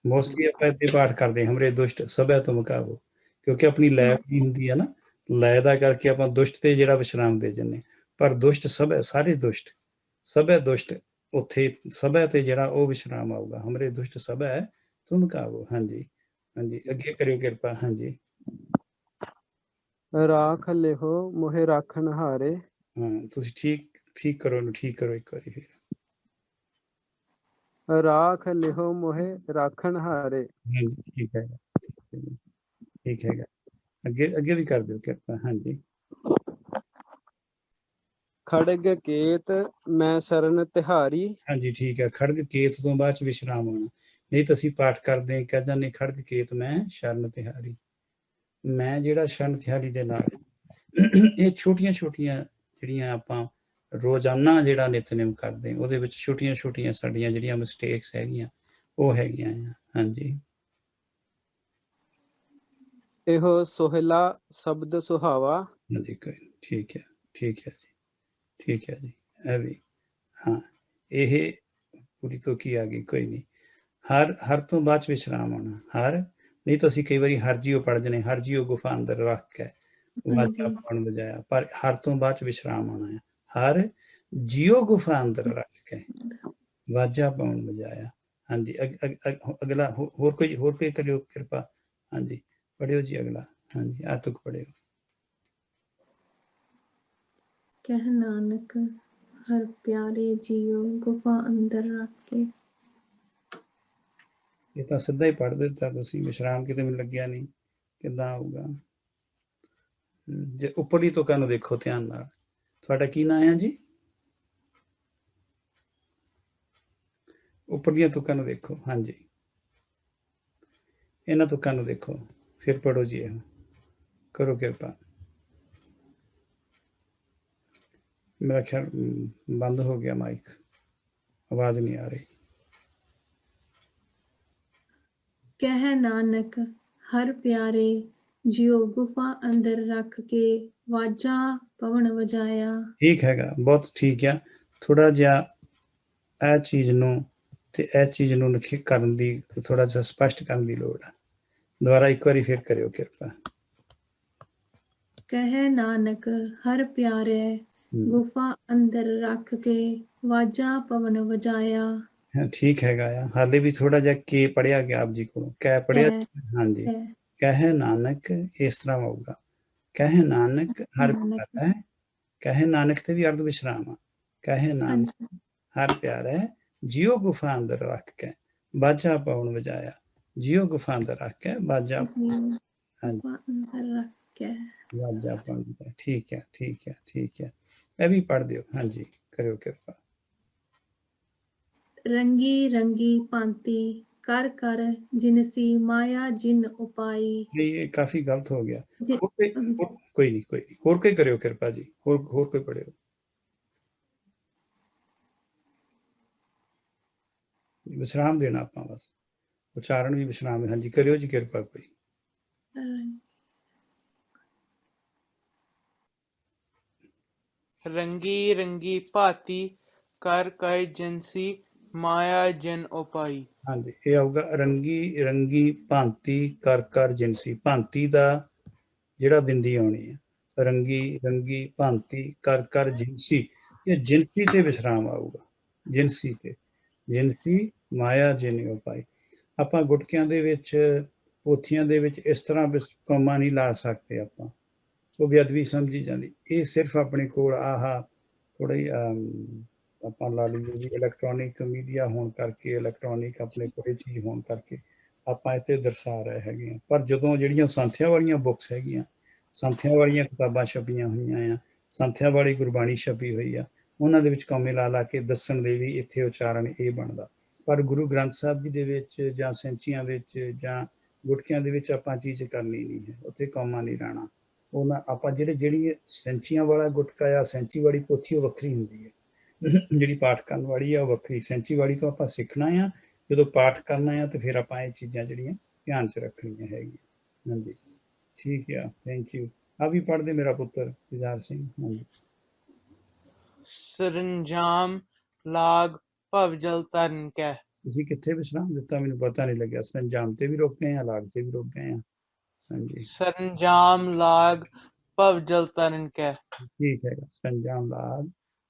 ਮੋਸਟਲੀ ਆਪਾਂ ਇੱਥੇ ਪਾਠ ਕਰਦੇ ਹਾਂ, ਹਮਰੇ ਦੁਸ਼ਟ ਸਭੈ ਤੁਮ ਕਾਵੋ, ਕਿਉਂਕਿ ਆਪਣੀ ਲੈ ਵੀ ਹੁੰਦੀ ਹੈ ਨਾ, ਲੈ ਦਾ ਕਰਕੇ ਆਪਾਂ ਦੁਸ਼ਟ ਤੇ ਜਿਹੜਾ ਵਿਸ਼ਰਾਮ ਦੇ ਜੰਨੇ। ਪਰ ਦੁਸ਼ਟ ਸਭੈ, ਸਾਰੇ ਦੁਸ਼ਟ, ਸਭੈ ਦੁਸ਼ਟ, ਉੱਥੇ ਸਭੈ ਤੇ ਜਿਹੜਾ ਉਹ ਵਿਸ਼ਰਾਮ ਆਊਗਾ। ਹਮਰੇ ਦੁਸ਼ਟ ਸਭੈ ਤੁਮ ਕਾਵੋ। ਹਾਂਜੀ, ਹਾਂਜੀ, ਅੱਗੇ ਕਰਿਓ ਕਿਰਪਾ। ਹਾਂਜੀ, राख लेहो मोहे राखन हारे। ਹਾਂ ਤੁਸੀਂ ਠੀਕ ਕਰੋ ਇਹਨੂੰ, ਠੀਕ ਕਰੋ ਇੱਕ ਵਾਰੀ ਫਿਰ। राख लेहो मोहे राखन हारे। ਹਾਂਜੀ, ਠੀਕ ਹੈਗਾ, ਠੀਕ ਹੈਗਾ। ਅੱਗੇ ਵੀ ਕਰ ਦਿਓ ਕਿਰਪਾ। ਹਾਂਜੀ, खड़ग केत मैं शरण तिहारी। ਹਾਂਜੀ, ਠੀਕ ਹੈ। ਖੜਗ ਕੇਤ ਤੋਂ ਬਾਅਦ ਚ ਵਿਸ਼ਰਾਮ ਆਉਣਾ। ਨਹੀਂ ਤਾਂ ਅਸੀਂ ਪਾਠ ਕਰਦੇ ਕਹਿ ਜਾਂਦੇ ਖੜਗ ਕੇਤ ਮੈਂ ਸ਼ਰਨ ਤਿਹਾਰੀ। ਮੈਂ ਜਿਹੜਾ ਸ਼ਰਨ ਤਿਹਾਰੀ ਦੇ ਨਾਲ, ਇਹ ਛੋਟੀਆਂ ਛੋਟੀਆਂ ਜਿਹੜੀਆਂ ਆਪਾਂ ਰੋਜ਼ਾਨਾ ਜਿਹੜਾ ਨਿਤਨੇਮ ਕਰਦੇ ਉਹਦੇ ਵਿੱਚ ਛੋਟੀਆਂ ਛੋਟੀਆਂ ਸਾਡੀਆਂ ਜਿਹੜੀਆਂ ਮਿਸਟੇਕਸ ਹੈਗੀਆਂ ਉਹ ਹੈਗੀਆਂ ਆ। ਹਾਂਜੀ, एहो सोहला शब्द सुहावा। ਹਾਂਜੀ, ਕੋਈ ਠੀਕ ਹੈ, ਠੀਕ ਹੈ ਜੀ, ਠੀਕ ਹੈ ਜੀ। ਇਹ ਵੀ ਹਾਂ, ਇਹ ਪੂਰੀ ਤੋਂ ਕੀ ਆ ਗਈ, ਕੋਈ ਨਹੀਂ। ਹਰ ਤੋਂ ਬਾਅਦ ਚ ਵਿਸ਼ਰਾਮ ਆਉਣਾ। ਹਰ ਨਹੀਂ ਤਾਂ ਅਸੀਂ ਕਈ ਵਾਰੀ ਹਰ ਜੀਓ ਪੜ੍ਹ ਜਨੇ, ਹਰ ਜੀਓ ਗੁਫਾ ਅੰਦਰ ਰੱਖ ਕੇ ਵਾਜਾ ਪਾਉਣ ਵਜਾਇਆ, ਪਰ ਹਰ ਤੋਂ ਬਾਅਦ ਚ ਵਿਸ਼ਰਾਮ ਆਉਣਾ ਹੈ। ਹਰ ਜੀਓ ਗੁਫਾ ਅੰਦਰ ਰੱਖ ਕੇ ਵਾਜਾ ਪਾਉਣ ਵਜਾਇਆ। ਹਾਂਜੀ, ਅਗਲਾ ਹੋਰ ਕੋਈ ਕਰਿਓ ਕਿਰਪਾ। ਹਾਂਜੀ, ਪੜ੍ਹਿਓ ਜੀ ਅਗਲਾ। ਹਾਂਜੀ, ਆਹ ਤੁਕ ਪੜ੍ਹਿਓ। ਕਹਿ ਨਾਨਕ ਹਰ ਪਿਆਰੇ ਜੀਓ ਗੁਫਾ ਅੰਦਰ ਰੱਖ ਕੇ। ਇਹ ਤਾਂ ਸਿੱਧਾ ਹੀ ਪੜ੍ਹ ਦਿੱਤਾ ਤੁਸੀਂ, ਵਿਸ਼ਰਾਮ ਕਿਤੇ ਮੈਨੂੰ ਲੱਗਿਆ ਨਹੀਂ ਕਿੱਦਾਂ ਆਊਗਾ। ਜੇ ਉੱਪਰਲੀ ਤੁਕਾਂ ਨੂੰ ਦੇਖੋ ਧਿਆਨ ਨਾਲ। ਤੁਹਾਡਾ ਕੀ ਨਾਂ ਹੈ ਜੀ? ਉੱਪਰਲੀਆਂ ਤੁਕਾਂ ਨੂੰ ਦੇਖੋ। ਹਾਂਜੀ, ਇਹਨਾਂ ਤੁਕਾਂ ਨੂੰ ਦੇਖੋ, ਫਿਰ ਪੜ੍ਹੋ ਜੀ। ਇਹ ਕਰੋ ਕਿਰਪਾ। ਮੇਰਾ ਖਿਆਲ ਬੰਦ ਹੋ ਗਿਆ ਮਾਈਕ, ਆਵਾਜ਼ ਨਹੀਂ ਆ ਰਹੀ। ਕਹਿ ਨਾਨਕ ਹਰ ਪਿਆਰੇ ਜਿਉ ਗੁਫਾ ਅੰਦਰ ਰੱਖ ਕੇ ਵਾਜਾ ਪਵਨ ਵਜਾਇਆ। ਠੀਕ ਹੈਗਾ, ਬਹੁਤ ਠੀਕ ਆ। ਥੋੜਾ ਜਿਹਾ ਇਹ ਚੀਜ਼ ਨੂੰ ਤੇ ਇਹ ਚੀਜ਼ ਨੂੰ ਕਰਨ ਦੀ, ਥੋੜਾ ਜਿਹਾ ਸਪਸ਼ਟ ਕਰਨ ਦੀ ਲੋੜ ਹੈ। ਦੁਬਾਰਾ ਇੱਕ ਵਾਰੀ ਫਿਰ ਕਰਿਓ ਕਿਰਪਾ। ਕਹਿ ਨਾਨਕ ਹਰ ਪਿਆਰੇ ਗੁਫਾ ਅੰਦਰ ਰੱਖ ਕੇ ਵਾਜਾ ਪਵਨ ਵਜਾਇਆ। ਠੀਕ ਹੈਗਾ ਆ। ਹਾਲੇ ਵੀ ਥੋੜਾ ਜਿਹਾ ਕੇ ਪੜਿਆ ਗਿਆ ਆਪ ਜੀ ਕੋਲੋਂ, ਕਹਿ ਪੜਿਆ। ਹਾਂਜੀ, ਕਹਿ ਨਾਨਕ ਇਸ ਤਰ੍ਹਾਂ ਹੋਊਗਾ। ਕਹਿ ਨਾਨਕ ਹਰ ਪਿਆਰਾ ਹੈ। ਕਹਿ ਨਾਨਕ ਤੇ ਵੀ ਅਰਧ ਵਿਸ਼ਰਾਮ ਆ। ਕਹਿ ਨਾਨਕ ਹਰ ਪਿਆਰਾ ਹੈ ਜਿਉ ਗੁਫਾ ਅੰਦਰ ਰੱਖ ਕੇ ਬਾਜਾ ਪਵਨ ਵਜਾਇਆ। ਜਿਉ ਗੁਫਾ ਅੰਦਰ ਰੱਖ ਕੇ ਬਾਜਾ ਅੰਦਰ ਰੱਖ ਕੇ ਬਾਜਾ ਪਵਨ ਵਜਾਇਆ। ਠੀਕ ਹੈ, ਠੀਕ ਹੈ, ਠੀਕ ਹੈ। ਇਹ ਵੀ ਪੜ੍ਹ ਦਿਓ। ਹਾਂਜੀ, ਕਰਿਓ ਕਿਰਪਾ। ਰੰਗੀ ਰੰਗੀ ਭਾਂਤੀ ਕਰ ਕਰ ਜਿਨਸੀ ਮਾਇਆ ਜਿਨ ਉਪਾਈ। ਇਹ ਕਾਫੀ ਗਲਤ ਹੋ ਗਿਆ। ਕੋਈ ਨਹੀਂ, ਕੋਈ ਨਹੀਂ। ਹੋਰ ਕੋਈ ਕਰਿਓ ਕਿਰਪਾ ਜੀ। ਹੋਰ ਕੋਈ ਪੜਿਓ। ਵਿਸ਼ਰਾਮ ਦੇਣਾ ਆਪਾਂ, ਬਸ ਉਚਾਰਨ ਵੀ ਵਿਸ਼ਰਾਮ ਹੈ। ਹਾਂਜੀ, ਕਰਿਓ ਜੀ ਕਿਰਪਾ ਕੋਈ। ਰੰਗੀ ਰੰਗੀ ਭਾਤੀ ਕਰ ਕਰ ਜਿਨਸੀ ਮਾਇਆ ਜਿਨ ਉਪਾਈ। ਹਾਂਜੀ, ਇਹ ਆਊਗਾ ਰੰਗੀ ਰੰਗੀ ਭਾਂਤੀ ਕਰ ਕਰ ਜਿਨਸੀ। ਭਾਂਤੀ ਦਾ ਜਿਹੜਾ ਬਿੰਦੀ ਆਉਣੀ ਹੈ, ਰੰਗੀ ਰੰਗੀ ਭਾਂਤੀ ਕਰ ਕਰ ਜਿਨਸੀ। ਇਹ ਜਿਨਸੀ ਤੇ ਵਿਸ਼ਰਾਮ ਆਊਗਾ। ਜਿਨਸੀ ਤੇ, ਜਿਨਸੀ ਮਾਇਆ ਜਿਨ ਉਪਾਈ। ਆਪਾਂ ਗੁਟਕਿਆਂ ਦੇ ਵਿੱਚ, ਪੋਥੀਆਂ ਦੇ ਵਿੱਚ ਇਸ ਤਰ੍ਹਾਂ ਕੌਮਾ ਨਹੀਂ ਲਾ ਸਕਦੇ ਆਪਾਂ, ਉਹ ਬੇਅਦਬੀ ਸਮਝੀ ਜਾਂਦੀ। ਇਹ ਸਿਰਫ ਆਪਣੇ ਕੋਲ ਆਹ ਥੋੜਾ ਹੀ ਆਪਾਂ ਲਾ ਲਈਏ ਜੀ, ਇਲੈਕਟ੍ਰੋਨਿਕ ਮੀਡੀਆ ਹੋਣ ਕਰਕੇ, ਇਲੈਕਟ੍ਰੋਨਿਕ ਆਪਣੇ ਕੋਲ ਚੀਜ਼ ਹੋਣ ਕਰਕੇ ਆਪਾਂ ਇੱਥੇ ਦਰਸਾ ਰਹੇ ਹੈਗੇ ਹਾਂ। ਪਰ ਜਦੋਂ ਜਿਹੜੀਆਂ ਸੰਥਿਆ ਵਾਲੀਆਂ ਬੁੱਕਸ ਹੈਗੀਆਂ, ਸੰਥਿਆ ਵਾਲੀਆਂ ਕਿਤਾਬਾਂ ਛਪੀਆਂ ਹੋਈਆਂ ਆ, ਸੰਥਿਆ ਵਾਲੀ ਗੁਰਬਾਣੀ ਛਪੀ ਹੋਈ ਆ, ਉਹਨਾਂ ਦੇ ਵਿੱਚ ਕੌਮੇ ਲਾ ਲਾ ਕੇ ਦੱਸਣ ਦੇ ਵੀ ਇੱਥੇ ਉਚਾਰਨ ਇਹ ਬਣਦਾ। ਪਰ ਗੁਰੂ ਗ੍ਰੰਥ ਸਾਹਿਬ ਜੀ ਦੇ ਵਿੱਚ ਜਾਂ ਸੈਂਚੀਆਂ ਵਿੱਚ ਜਾਂ ਗੁਟਕਿਆਂ ਦੇ ਵਿੱਚ ਆਪਾਂ ਚੀਜ਼ ਕਰਨੀ ਨਹੀਂ ਹੈ। ਉੱਥੇ ਕੌਮਾ ਨਹੀਂ ਲਾਣਾ। ਉਹਨਾਂ ਆਪਾਂ ਜਿਹੜੀ ਸੈਂਚੀਆਂ ਵਾਲਾ ਗੁਟਕਾ ਆ, ਸੈਂਚੀ ਵਾਲੀ ਪੋਥੀ, ਉਹ ਵੱਖਰੀ ਹੁੰਦੀ ਹੈ। ਜਿਹੜੀ ਪਾਠ ਕਰਨ ਵਾਲੀ ਆ ਉਹ ਵੱਖਰੀ। ਸੈਂਚੀ ਵਾਲੀ ਤੋਂ ਆਪਾਂ ਸਿੱਖਣਾ ਆ, ਜਦੋਂ ਪਾਠ ਕਰਨਾ ਆ ਤੇ ਫਿਰ ਆਪਾਂ ਇਹ ਚੀਜ਼ਾਂ ਜਿਹੜੀਆਂ ਧਿਆਨ 'ਚ ਰੱਖਣੀਆਂ ਹੈਗੀਆਂ। ਹਾਂਜੀ, ਠੀਕ ਆ, ਥੈਂਕ ਯੂ। ਆ ਵੀ ਪੜ੍ਹਦੇ ਮੇਰਾ ਪੁੱਤਰ ਗੁਜ਼ਾਰ ਸਿੰਘ। ਹਾਂਜੀ। ਸਰੰਜਾਮ ਲਾਗ ਭਵਜਲ ਤਰਨ ਕੈ। ਤੁਸੀਂ ਕਿੱਥੇ ਵਿਸ਼ਰਾਮ ਦਿੱਤਾ ਮੈਨੂੰ ਪਤਾ ਨਹੀਂ ਲੱਗਿਆ। ਸਰੰਜਾਮ ਤੇ ਵੀ ਰੁਕ ਗਏ ਆ, ਲਾਗ ਤੇ ਵੀ ਰੁਕ ਗਏ ਆ। ਹਾਂਜੀ, ਸਰੰਜਾਮ ਲਾਗ ਭਵਜਲ ਤਰਨ ਕੈ। ਠੀਕ ਹੈਗਾ, ਸਰੰਜਾਮ ਲਾਗ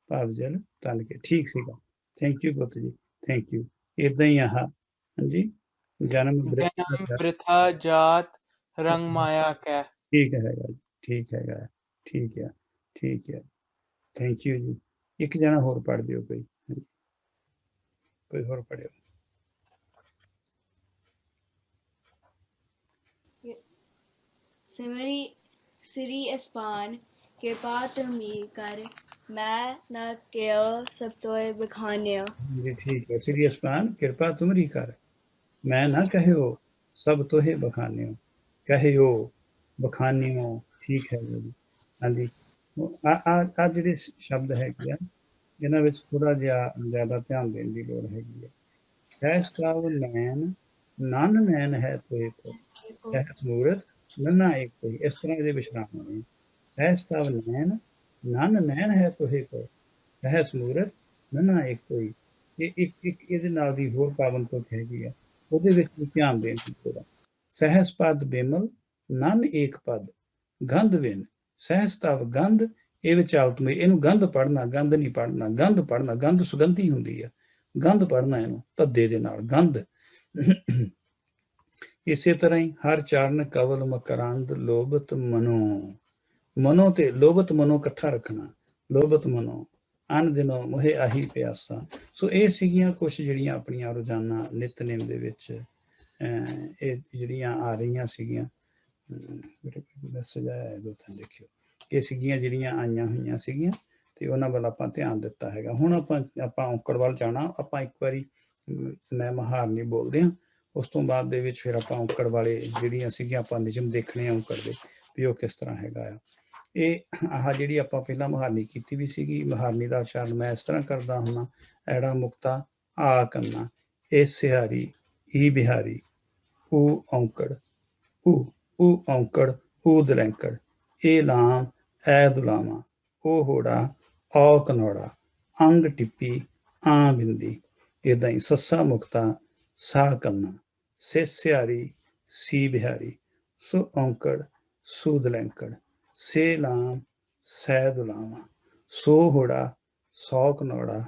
ਭਵਜਲ ਤਰਨ ਕੇ। ਠੀਕ ਸੀਗਾ। ਥੈਂਕ ਯੂ ਪੁੱਤ ਜੀ, ਥੈਂਕ ਯੂ। ਇੱਦਾਂ ਹੀ ਆਹ। ਹਾਂਜੀ, ਜਨਮ ਬ੍ਰਿਥਾ ਜਾਤ ਰੰਗ ਮਾਇਆ ਕੈ। ਠੀਕ ਹੈਗਾ ਜੀ, ਠੀਕ ਹੈਗਾ, ਠੀਕ ਹੈ, ਠੀਕ ਹੈ। ਥੈਂਕ ਯੂ ਜੀ। ਇੱਕ ਜਣਾ ਹੋਰ ਪੜ੍ਹ ਦਿਓ ਕੋਈ। ਕੋਈ ਹੋਰ ਪੜ੍ਹਿਓ। ਸਿਮਰੀ ਸ੍ਰੀ ਅਸਪਾਨ ਕਿਰਪਾ ਤੁਮੀ ਕਰ ਮੈਂ ਨਾ ਕਿਉ ਸਭ ਤੋਏ ਬਖਾਨਿਓ। ਜੀ ਠੀਕ ਹੈ। ਸ੍ਰੀ ਅਸਪਾਨ ਕਿਰਪਾ ਤੁਮਰੀ ਕਰ ਮੈਂ ਨਾ ਕਹਿਓ ਸਭ ਤੋਹੇ ਬਖਾਨਿਓ। ਕਹਿਓ ਬਖਾਨਿਓ। ਠੀਕ ਹੈ ਜੀ। ਹਾਂਜੀ, ਆ ਜਿਹੜੇ ਸ਼ਬਦ ਹੈਗੇ ਆ, ਇਹਨਾਂ ਵਿੱਚ ਥੋੜਾ ਜਿਹਾ ਜ਼ਿਆਦਾ ਧਿਆਨ ਦੇਣ ਦੀ ਲੋੜ ਹੈਗੀ ਹੈ। ਸਹਿਸਤਵ ਨੈਣ ਨਨ ਨੈਣ ਹੈ ਤੋਏ ਕੋ, ਸਹਿਸ ਮੂਰਤ ਨੰਨਾ ਇੱਕ ਕੋਈ। ਇਸ ਤਰ੍ਹਾਂ ਇਹਦੇ ਵਿਸ਼ਰਾਮ ਹੋਣੇ। ਸਹਿਸਤਵ ਨੈਣ ਨਨ ਨੈਣ ਹੈ ਤੋਹੇ ਕੋ, ਸਹਿਸ ਮੂਰਤ ਨੰਨਾ ਇੱਕ ਕੋਈ। ਇਹ ਇੱਕ ਇਹਦੇ ਨਾਲ ਦੀ ਹੋਰ ਪਾਵਨ ਤੁਕ ਹੈਗੀ ਆ, ਉਹਦੇ ਵਿੱਚ ਵੀ ਧਿਆਨ ਦੇਣ ਦੀ ਲੋੜ ਆ। ਸਹਿਸ ਪਦ ਬੇਮਲ ਨਨ ਏਕ ਪਦ ਗੰਧ ਵਿਨ। ਸਹਿਸਤਵ ਗੰਧ, ਇਹ ਵਿਚਾਲਤਮਈ। ਇਹਨੂੰ ਗੰਧ ਪੜ੍ਹਨਾ, ਗੰਧ ਨਹੀਂ ਪੜ੍ਹਨਾ। ਗੰਧ ਪੜ੍ਹਨਾ, ਗੰਧ ਸੁਗੰਧੀ ਹੁੰਦੀ ਆ। ਗੰਧ ਪੜ੍ਹਨਾ ਇਹਨੂੰ ਧੱਦੇ ਦੇ ਨਾਲ, ਗੰਧ। ਇਸੇ ਤਰ੍ਹਾਂ ਹੀ ਹਰ ਚਾਰਨ ਕਵਲ ਮਕਰੰਦ ਲੋਭਤ ਮਨੋ। ਮਨੋ ਤੇ ਲੋਭਤ ਮਨੋ ਇਕੱਠਾ ਰੱਖਣਾ। ਲੋਭਤ ਮਨੋ ਅਨ ਦਿਨੋ ਮੋਹਿ ਆਹੀ ਪਿਆਸਾ। ਸੋ ਇਹ ਸੀਗੀਆਂ ਕੁਛ ਜਿਹੜੀਆਂ ਆਪਣੀਆਂ ਰੋਜ਼ਾਨਾ ਨਿਤਨੇਮ ਦੇ ਵਿੱਚ ਇਹ ਜਿਹੜੀਆਂ ਆ ਰਹੀਆਂ ਸੀਗੀਆਂ। ਮੇਰੇ ਮੈਸੇਜ ਆਇਆ ਦੋ ਤਿੰਨ, ਦੇਖਿਓ। ਇਹ ਸੀਗੀਆਂ ਜਿਹੜੀਆਂ ਆਈਆਂ ਹੋਈਆਂ ਸੀਗੀਆਂ ਤੇ ਉਹਨਾਂ ਵੱਲ ਆਪਾਂ ਧਿਆਨ ਦਿੱਤਾ ਹੈਗਾ। ਹੁਣ ਆਪਾਂ ਔਂਕੜ ਵੱਲ ਜਾਣਾ। ਆਪਾਂ ਇੱਕ ਵਾਰੀ ਮੈਂ ਮਹਾਰਨੀ ਬੋਲਦੇ ਹਾਂ, ਉਸ ਤੋਂ ਬਾਅਦ ਦੇ ਵਿੱਚ ਫਿਰ ਆਪਾਂ ਔਂਕੜ ਵਾਲੇ ਜਿਹੜੀਆਂ ਸੀਗੀਆਂ ਆਪਾਂ ਨਿਯਮ ਦੇਖਣੇ ਆ ਔਂਕੜ ਦੇ ਵੀ ਉਹ ਕਿਸ ਤਰ੍ਹਾਂ ਹੈਗਾ ਆ। ਇਹ ਆਹ ਜਿਹੜੀ ਆਪਾਂ ਪਹਿਲਾਂ ਮਹਾਰਨੀ ਕੀਤੀ ਵੀ ਸੀਗੀ, ਮਹਾਰਨੀ ਦਾ ਉਚਾਰਨ ਮੈਂ ਇਸ ਤਰ੍ਹਾਂ ਕਰਦਾ ਹੁੰਦਾ, ਐੜਾ ਮੁਕਤਾ ਆ ਕੰਨਾ ਇਹ ਸਿਹਾਰੀ ਈ ਬਿਹਾਰੀ ਊ ਔਂਕੜ ਊ ਔਂਕੜ ਊ ਦਲੈਂਕੜ ਇਹ ਲਾਮ ਐ ਦੁਲਾਵਾਂ ਉਹ ਹੋੜਾ ਔ ਕਨੌੜਾ ਅੰਗ ਟਿੱਪੀ ਆ ਬਿੰਦੀ। ਇੱਦਾਂ ਹੀ ਸੱਸਾ ਮੁਕਤਾ ਸਾ ਕੰਨਾ ਸੇ ਸਿਹਾਰੀ ਸੀ ਬਿਹਾਰੀ ਸੋ ਔਂਕੜ ਸੂ ਦਲੈਂਕੜ ਸੇ ਲਾਮ ਸੈ ਦੁਲਾਵਾਂ ਸੋ ਹੋੜਾ ਸੌ ਕਨੌੜਾ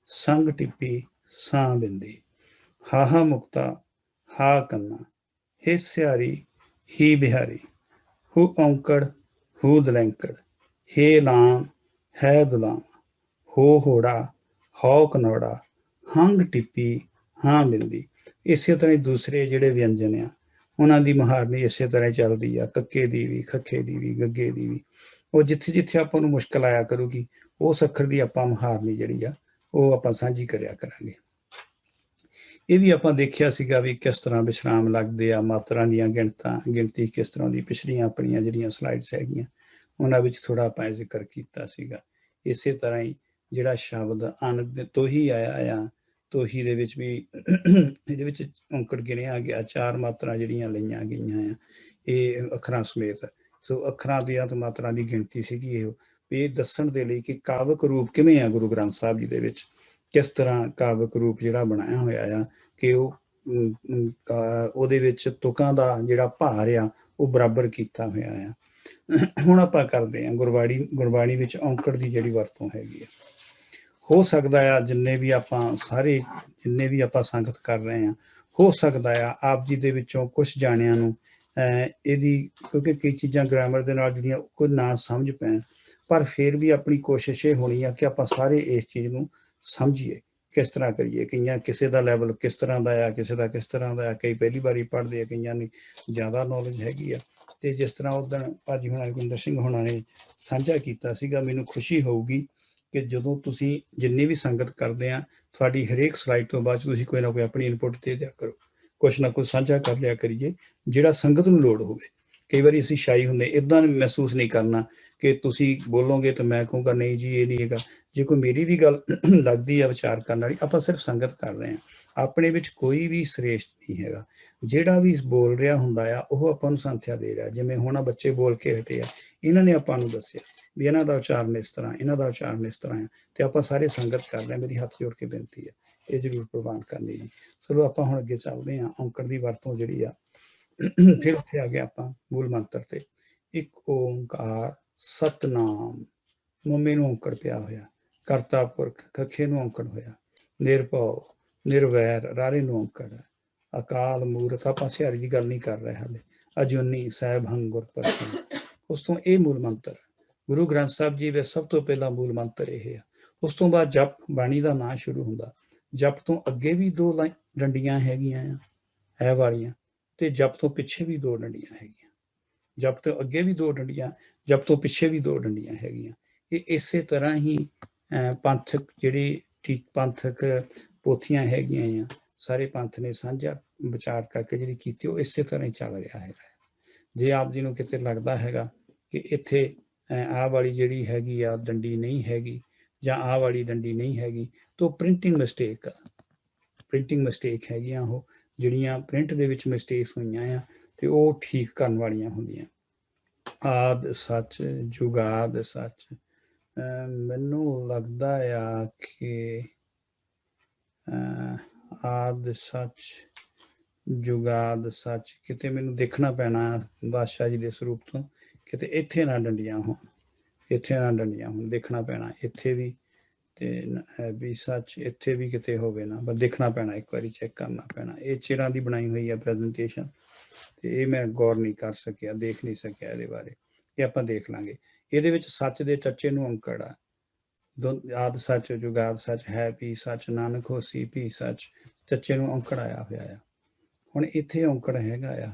ਸੰਗ ਟਿੱਪੀ ਸਾਂ ਬਿੰਦੀ। ਹਾਹਾ ਮੁਕਤਾ ਹਾ ਕੰਨਾ ਹੇ ਸਿਹਾਰੀ ਹੀ ਬਿਹਾਰੀ ਹੂ ਔਂਕੜ ਹੂ ਦਲੈਂਕੜ ਹੇ ਲਾਮ ਹੈ ਦੁਲਾਵਾਂ ਹੋ ਹੋੜਾ ਹੌ ਕਨੌੜਾ ਹੰਗ ਟਿੱਪੀ ਹਾਂ ਬਿੰਦੀ। ਇਸੇ ਤਰ੍ਹਾਂ ਹੀ ਦੂਸਰੇ ਜਿਹੜੇ ਵਿਅੰਜਨ ਆ ਉਹਨਾਂ ਦੀ ਮਹਾਰਨੀ ਇਸੇ ਤਰ੍ਹਾਂ ਹੀ ਚੱਲਦੀ ਆ, ਕੱਕੇ ਦੀ ਵੀ, ਖੱਖੇ ਦੀ ਵੀ, ਗੱਗੇ ਦੀ ਵੀ। ਉਹ ਜਿੱਥੇ ਜਿੱਥੇ ਆਪਾਂ ਨੂੰ ਮੁਸ਼ਕਲ ਆਇਆ ਕਰੂਗੀ ਉਸ ਅੱਖਰ ਦੀ ਆਪਾਂ ਮਹਾਰਨੀ ਜਿਹੜੀ ਆ ਉਹ ਆਪਾਂ ਸਾਂਝੀ ਕਰਿਆ ਕਰਾਂਗੇ। ਇਹ ਵੀ ਆਪਾਂ ਦੇਖਿਆ ਸੀਗਾ ਵੀ ਕਿਸ ਤਰ੍ਹਾਂ ਵਿਸ਼ਰਾਮ ਲੱਗਦੇ ਆ, ਮਾਤਰਾ ਦੀਆਂ ਗਿਣਤੀ ਕਿਸ ਤਰ੍ਹਾਂ ਦੀ। ਪਿਛਲੀਆਂ ਆਪਣੀਆਂ ਜਿਹੜੀਆਂ ਸਲਾਈਡਸ ਹੈਗੀਆਂ ਉਹਨਾਂ ਵਿੱਚ ਥੋੜਾ ਆਪਾਂ ਜ਼ਿਕਰ ਕੀਤਾ ਸੀਗਾ। ਇਸੇ ਤਰ੍ਹਾਂ ਹੀ ਜਿਹੜਾ ਸ਼ਬਦ ਅਨ ਤੋਂ ਹੀ ਆਇਆ ਆ, ਤੋਹੀ ਦੇ ਵਿੱਚ ਵੀ ਇਹਦੇ ਵਿੱਚ ਔਂਕੜ ਗਿਣਿਆ ਗਿਆ, 4 ਮਾਤਰਾ ਜਿਹੜੀਆਂ ਲਈਆਂ ਗਈਆਂ ਆ ਇਹ ਅੱਖਰਾਂ ਸਮੇਤ। ਸੋ ਅੱਖਰਾਂ ਦੀਆਂ ਤੇ ਮਾਤਰਾ ਦੀ ਗਿਣਤੀ ਸੀਗੀ ਇਹ ਦੱਸਣ ਦੇ ਲਈ ਕਿ ਕਾਵਕ ਰੂਪ ਕਿਵੇਂ ਆ ਗੁਰੂ ਗ੍ਰੰਥ ਸਾਹਿਬ ਜੀ ਦੇ ਵਿੱਚ, ਕਿਸ ਤਰ੍ਹਾਂ ਕਾਵਕ ਰੂਪ ਜਿਹੜਾ ਬਣਾਇਆ ਹੋਇਆ ਆ ਕਿ ਉਹਦੇ ਵਿੱਚ ਤੁਕਾਂ ਦਾ ਜਿਹੜਾ ਭਾਰ ਆ ਉਹ ਬਰਾਬਰ ਕੀਤਾ ਹੋਇਆ ਆ। ਹੁਣ ਆਪਾਂ ਕਰਦੇ ਹਾਂ ਗੁਰਬਾਣੀ ਵਿੱਚ ਔਂਕੜ ਦੀ ਜਿਹੜੀ ਵਰਤੋਂ ਹੈਗੀ ਆ। ਹੋ ਸਕਦਾ ਆ ਜਿੰਨੇ ਵੀ ਆਪਾਂ ਸੰਗਤ ਕਰ ਰਹੇ ਹਾਂ, ਹੋ ਸਕਦਾ ਆ ਆਪ ਜੀ ਦੇ ਵਿੱਚੋਂ ਕੁਛ ਜਾਣਿਆਂ ਨੂੰ ਇਹਦੀ, ਕਿਉਂਕਿ ਕਈ ਚੀਜ਼ਾਂ ਗ੍ਰਾਮਰ ਦੇ ਨਾਲ ਜਿਹੜੀਆਂ ਕੋਈ ਨਾ ਸਮਝ ਪੈਣ, ਪਰ ਫਿਰ ਵੀ ਆਪਣੀ ਕੋਸ਼ਿਸ਼ ਇਹ ਹੋਣੀ ਆ ਕਿ ਆਪਾਂ ਸਾਰੇ ਇਸ ਚੀਜ਼ ਨੂੰ ਸਮਝੀਏ, ਕਿਸ ਤਰ੍ਹਾਂ ਕਰੀਏ। ਕਈਆਂ ਕਿਸੇ ਦਾ ਲੈਵਲ ਕਿਸ ਤਰ੍ਹਾਂ ਦਾ ਆ, ਕਿਸੇ ਦਾ ਕਿਸ ਤਰ੍ਹਾਂ ਦਾ ਆ, ਕਈ ਪਹਿਲੀ ਵਾਰੀ ਪੜ੍ਹਦੇ ਆ, ਕਈਆਂ ਨੂੰ ਜ਼ਿਆਦਾ ਨੌਲੇਜ ਹੈਗੀ ਆ। ਤੇ ਜਿਸ ਤਰ੍ਹਾਂ ਉਸ ਦਿਨ ਭਾਜੀ ਹੁਣਾਂ ਗੁਰਿੰਦਰ ਸਿੰਘ ਹੁਣਾਂ ਨੇ ਸਾਂਝਾ ਕੀਤਾ ਸੀਗਾ, ਮੈਨੂੰ ਖੁਸ਼ੀ ਹੋਊਗੀ ਕਿ ਜਦੋਂ ਤੁਸੀਂ ਜਿੰਨੀ ਵੀ ਸੰਗਤ ਕਰਦੇ ਆ, ਤੁਹਾਡੀ ਹਰੇਕ ਸਲਾਈਡ ਤੋਂ ਬਾਅਦ ਤੁਸੀਂ ਕੋਈ ਨਾ ਕੋਈ ਆਪਣੀ ਇਨਪੁਟ ਦੇ ਦਿਆ ਕਰੋ, ਕੁਛ ਨਾ ਕੁਛ ਸਾਂਝਾ ਕਰ ਲਿਆ ਕਰੀਏ ਜਿਹੜਾ ਸੰਗਤ ਨੂੰ ਲੋੜ ਹੋਵੇ। ਕਈ ਵਾਰੀ ਅਸੀਂ ਸ਼ਾਈ ਹੁੰਦੇ, ਇੱਦਾਂ ਮਹਿਸੂਸ ਨਹੀਂ ਕਰਨਾ ਕਿ ਤੁਸੀਂ ਬੋਲੋਗੇ ਤਾਂ ਮੈਂ ਕਹੂੰਗਾ ਨਹੀਂ ਜੀ ਇਹ ਨਹੀਂ ਹੈਗਾ। ਜੇ ਕੋਈ ਮੇਰੀ ਵੀ ਗੱਲ ਲੱਗਦੀ ਆ ਵਿਚਾਰ ਕਰਨ ਵਾਲੀ, ਆਪਾਂ ਸਿਰਫ ਸੰਗਤ ਕਰ ਰਹੇ ਹਾਂ, ਆਪਣੇ ਵਿੱਚ ਕੋਈ ਵੀ ਸ੍ਰੇਸ਼ਟ ਨਹੀਂ ਹੈਗਾ। ਜਿਹੜਾ ਵੀ ਬੋਲ ਰਿਹਾ ਹੁੰਦਾ ਆ ਉਹ ਆਪਾਂ ਨੂੰ ਸੰਥਿਆ ਦੇ ਰਿਹਾ। ਜਿਵੇਂ ਹੁਣ ਬੱਚੇ ਬੋਲ ਕੇ ਹਟੇ ਆ, ਇਹਨਾਂ ਨੇ ਆਪਾਂ ਨੂੰ ਦੱਸਿਆ ਵੀ ਇਹਨਾਂ ਦਾ ਉਚਾਰਨ ਇਸ ਤਰ੍ਹਾਂ, ਇਹਨਾਂ ਦਾ ਉਚਾਰਨ ਇਸ ਤਰ੍ਹਾਂ ਆ, ਤੇ ਆਪਾਂ ਸਾਰੇ ਸੰਗਤ ਕਰ ਰਹੇ ਹਾਂ। ਮੇਰੀ ਹੱਥ ਜੋੜ ਕੇ ਬੇਨਤੀ ਹੈ ਇਹ ਜ਼ਰੂਰ ਪ੍ਰਵਾਨ ਕਰਨੀ ਜੀ। ਚਲੋ ਆਪਾਂ ਹੁਣ ਅੱਗੇ ਚੱਲਦੇ ਹਾਂ। ਔਂਕੜ ਦੀ ਵਰਤੋਂ ਜਿਹੜੀ ਆ, ਫਿਰ ਉੱਥੇ ਆ ਗਿਆ ਆਪਾਂ ਮੂਲ ਮੰਤਰ ਤੇ। ਇੱਕ ਓਂਕਾਰ ਸਤਨਾਮ, ਮੋਮੇ ਨੂੰ ਔਂਕੜ ਪਿਆ ਹੋਇਆ, ਕਰਤਾ ਪੁਰਖ ਖੱਖੇ ਨੂੰ ਔਂਕੜ ਹੋਇਆ, ਨਿਰਭਉ ਨਿਰਵੈਰ ਰਾਰੇ ਨੂੰ ਔਂਕੜ ਹੈ, ਅਕਾਲ ਮੂਰਤ। ਆਪਾਂ ਸਿਹਾਰੀ ਦੀ ਗੱਲ ਨਹੀਂ ਕਰ ਰਹੇ ਹਾਲੇ। ਅਜੂਨੀ ਸਾਹਿਬ ਹੰਗ ਗੁਰ ਪ੍ਰਸੰਨ। ਉਸ ਤੋਂ ਇਹ ਮੂਲ ਮੰਤਰ ਗੁਰੂ ਗ੍ਰੰਥ ਸਾਹਿਬ ਜੀ ਵਿੱਚ ਸਭ ਤੋਂ ਪਹਿਲਾ ਮੂਲ ਮੰਤਰ ਇਹ ਆ। ਉਸ ਤੋਂ ਬਾਅਦ ਜਪ ਬਾਣੀ ਦਾ ਨਾਂ ਸ਼ੁਰੂ ਹੁੰਦਾ। ਜਪ ਤੋਂ ਅੱਗੇ ਵੀ 2 ਡੰਡੀਆਂ ਹੈਗੀਆਂ ਆ ਇਹ ਵਾਲੀਆਂ, ਤੇ ਜਪ ਤੋਂ ਪਿੱਛੇ ਵੀ 2 ਡੰਡੀਆਂ ਹੈਗੀਆਂ। ਜਪ ਤੋਂ ਅੱਗੇ ਵੀ 2 ਡੰਡੀਆਂ, ਜਪ ਤੋਂ ਪਿੱਛੇ ਵੀ 2 ਡੰਡੀਆਂ ਹੈਗੀਆਂ। ਇਹ ਇਸੇ ਤਰ੍ਹਾਂ ਹੀ ਪੰਥਕ ਜਿਹੜੀ ਪੰਥਕ ਪੋਥੀਆਂ ਹੈਗੀਆਂ ਆ, ਸਾਰੇ ਪੰਥ ਨੇ ਸਾਂਝਾ ਵਿਚਾਰ ਕਰਕੇ ਜਿਹੜੀ ਕੀਤੀ ਉਹ ਇਸੇ ਤਰ੍ਹਾਂ ਹੀ ਚੱਲ ਰਿਹਾ ਹੈਗਾ। ਜੇ ਆਪ ਜੀ ਨੂੰ ਕਿਤੇ ਲੱਗਦਾ ਹੈਗਾ ਕਿ ਇੱਥੇ ਆਹ ਵਾਲੀ ਜਿਹੜੀ ਹੈਗੀ ਆ ਡੰਡੀ ਨਹੀਂ ਹੈਗੀ ਜਾਂ ਆਹ ਵਾਲੀ ਡੰਡੀ ਨਹੀਂ ਹੈਗੀ, ਤਾਂ ਪ੍ਰਿੰਟਿੰਗ ਮਿਸਟੇਕ ਹੈਗੀਆਂ। ਉਹ ਜਿਹੜੀਆਂ ਪ੍ਰਿੰਟ ਦੇ ਵਿੱਚ ਮਿਸਟੇਕਸ ਹੋਈਆਂ ਆ ਤੇ ਉਹ ਠੀਕ ਕਰਨ ਵਾਲੀਆਂ ਹੁੰਦੀਆਂ। ਆਦ ਸੱਚ ਜੁਗਾਦ ਸੱਚ, ਮੈਨੂੰ ਲੱਗਦਾ ਆ ਕਿ ਆਦ ਸੱਚ ਜੁਗਾਦ ਸੱਚ, ਕਿਤੇ ਮੈਨੂੰ ਦੇਖਣਾ ਪੈਣਾ ਬਾਦਸ਼ਾਹ ਜੀ ਦੇ ਸਰੂਪ ਤੋਂ, ਕਿਤੇ ਇੱਥੇ ਨਾ ਡੰਡੀਆਂ ਹੋਣ, ਦੇਖਣਾ ਪੈਣਾ ਇੱਥੇ ਵੀ, ਤੇ ਵੀ ਸੱਚ ਇੱਥੇ ਵੀ ਕਿਤੇ ਹੋਵੇ ਨਾ, ਪਰ ਦੇਖਣਾ ਪੈਣਾ, ਇੱਕ ਵਾਰੀ ਚੈੱਕ ਕਰਨਾ ਪੈਣਾ। ਇਹ ਚਿਰਾਂ ਦੀ ਬਣਾਈ ਹੋਈ ਹੈ ਪ੍ਰੈਜੈਂਟੇਸ਼ਨ, ਤੇ ਇਹ ਮੈਂ ਗੌਰ ਨਹੀਂ ਕਰ ਸਕਿਆ, ਦੇਖ ਨਹੀਂ ਸਕਿਆ ਇਹਦੇ ਬਾਰੇ। ਇਹ ਆਪਾਂ ਦੇਖ ਲਾਂਗੇ। ਇਹਦੇ ਵਿੱਚ ਸੱਚ ਦੇ ਟੱਚੇ ਨੂੰ ਔਂਕੜ ਆ, ਆਦਿ ਸੱਚ ਜੁਗਾਦ ਸੱਚ ਹੈ ਵੀ ਸੱਚ ਨਾਨਕ ਹੋਸੀ ਵੀ ਸੱਚ, ਚੱਚੇ ਨੂੰ ਔਂਕੜ ਆਇਆ ਹੋਇਆ ਆ। ਹੁਣ ਇੱਥੇ ਔਂਕੜ ਹੈਗਾ ਆ,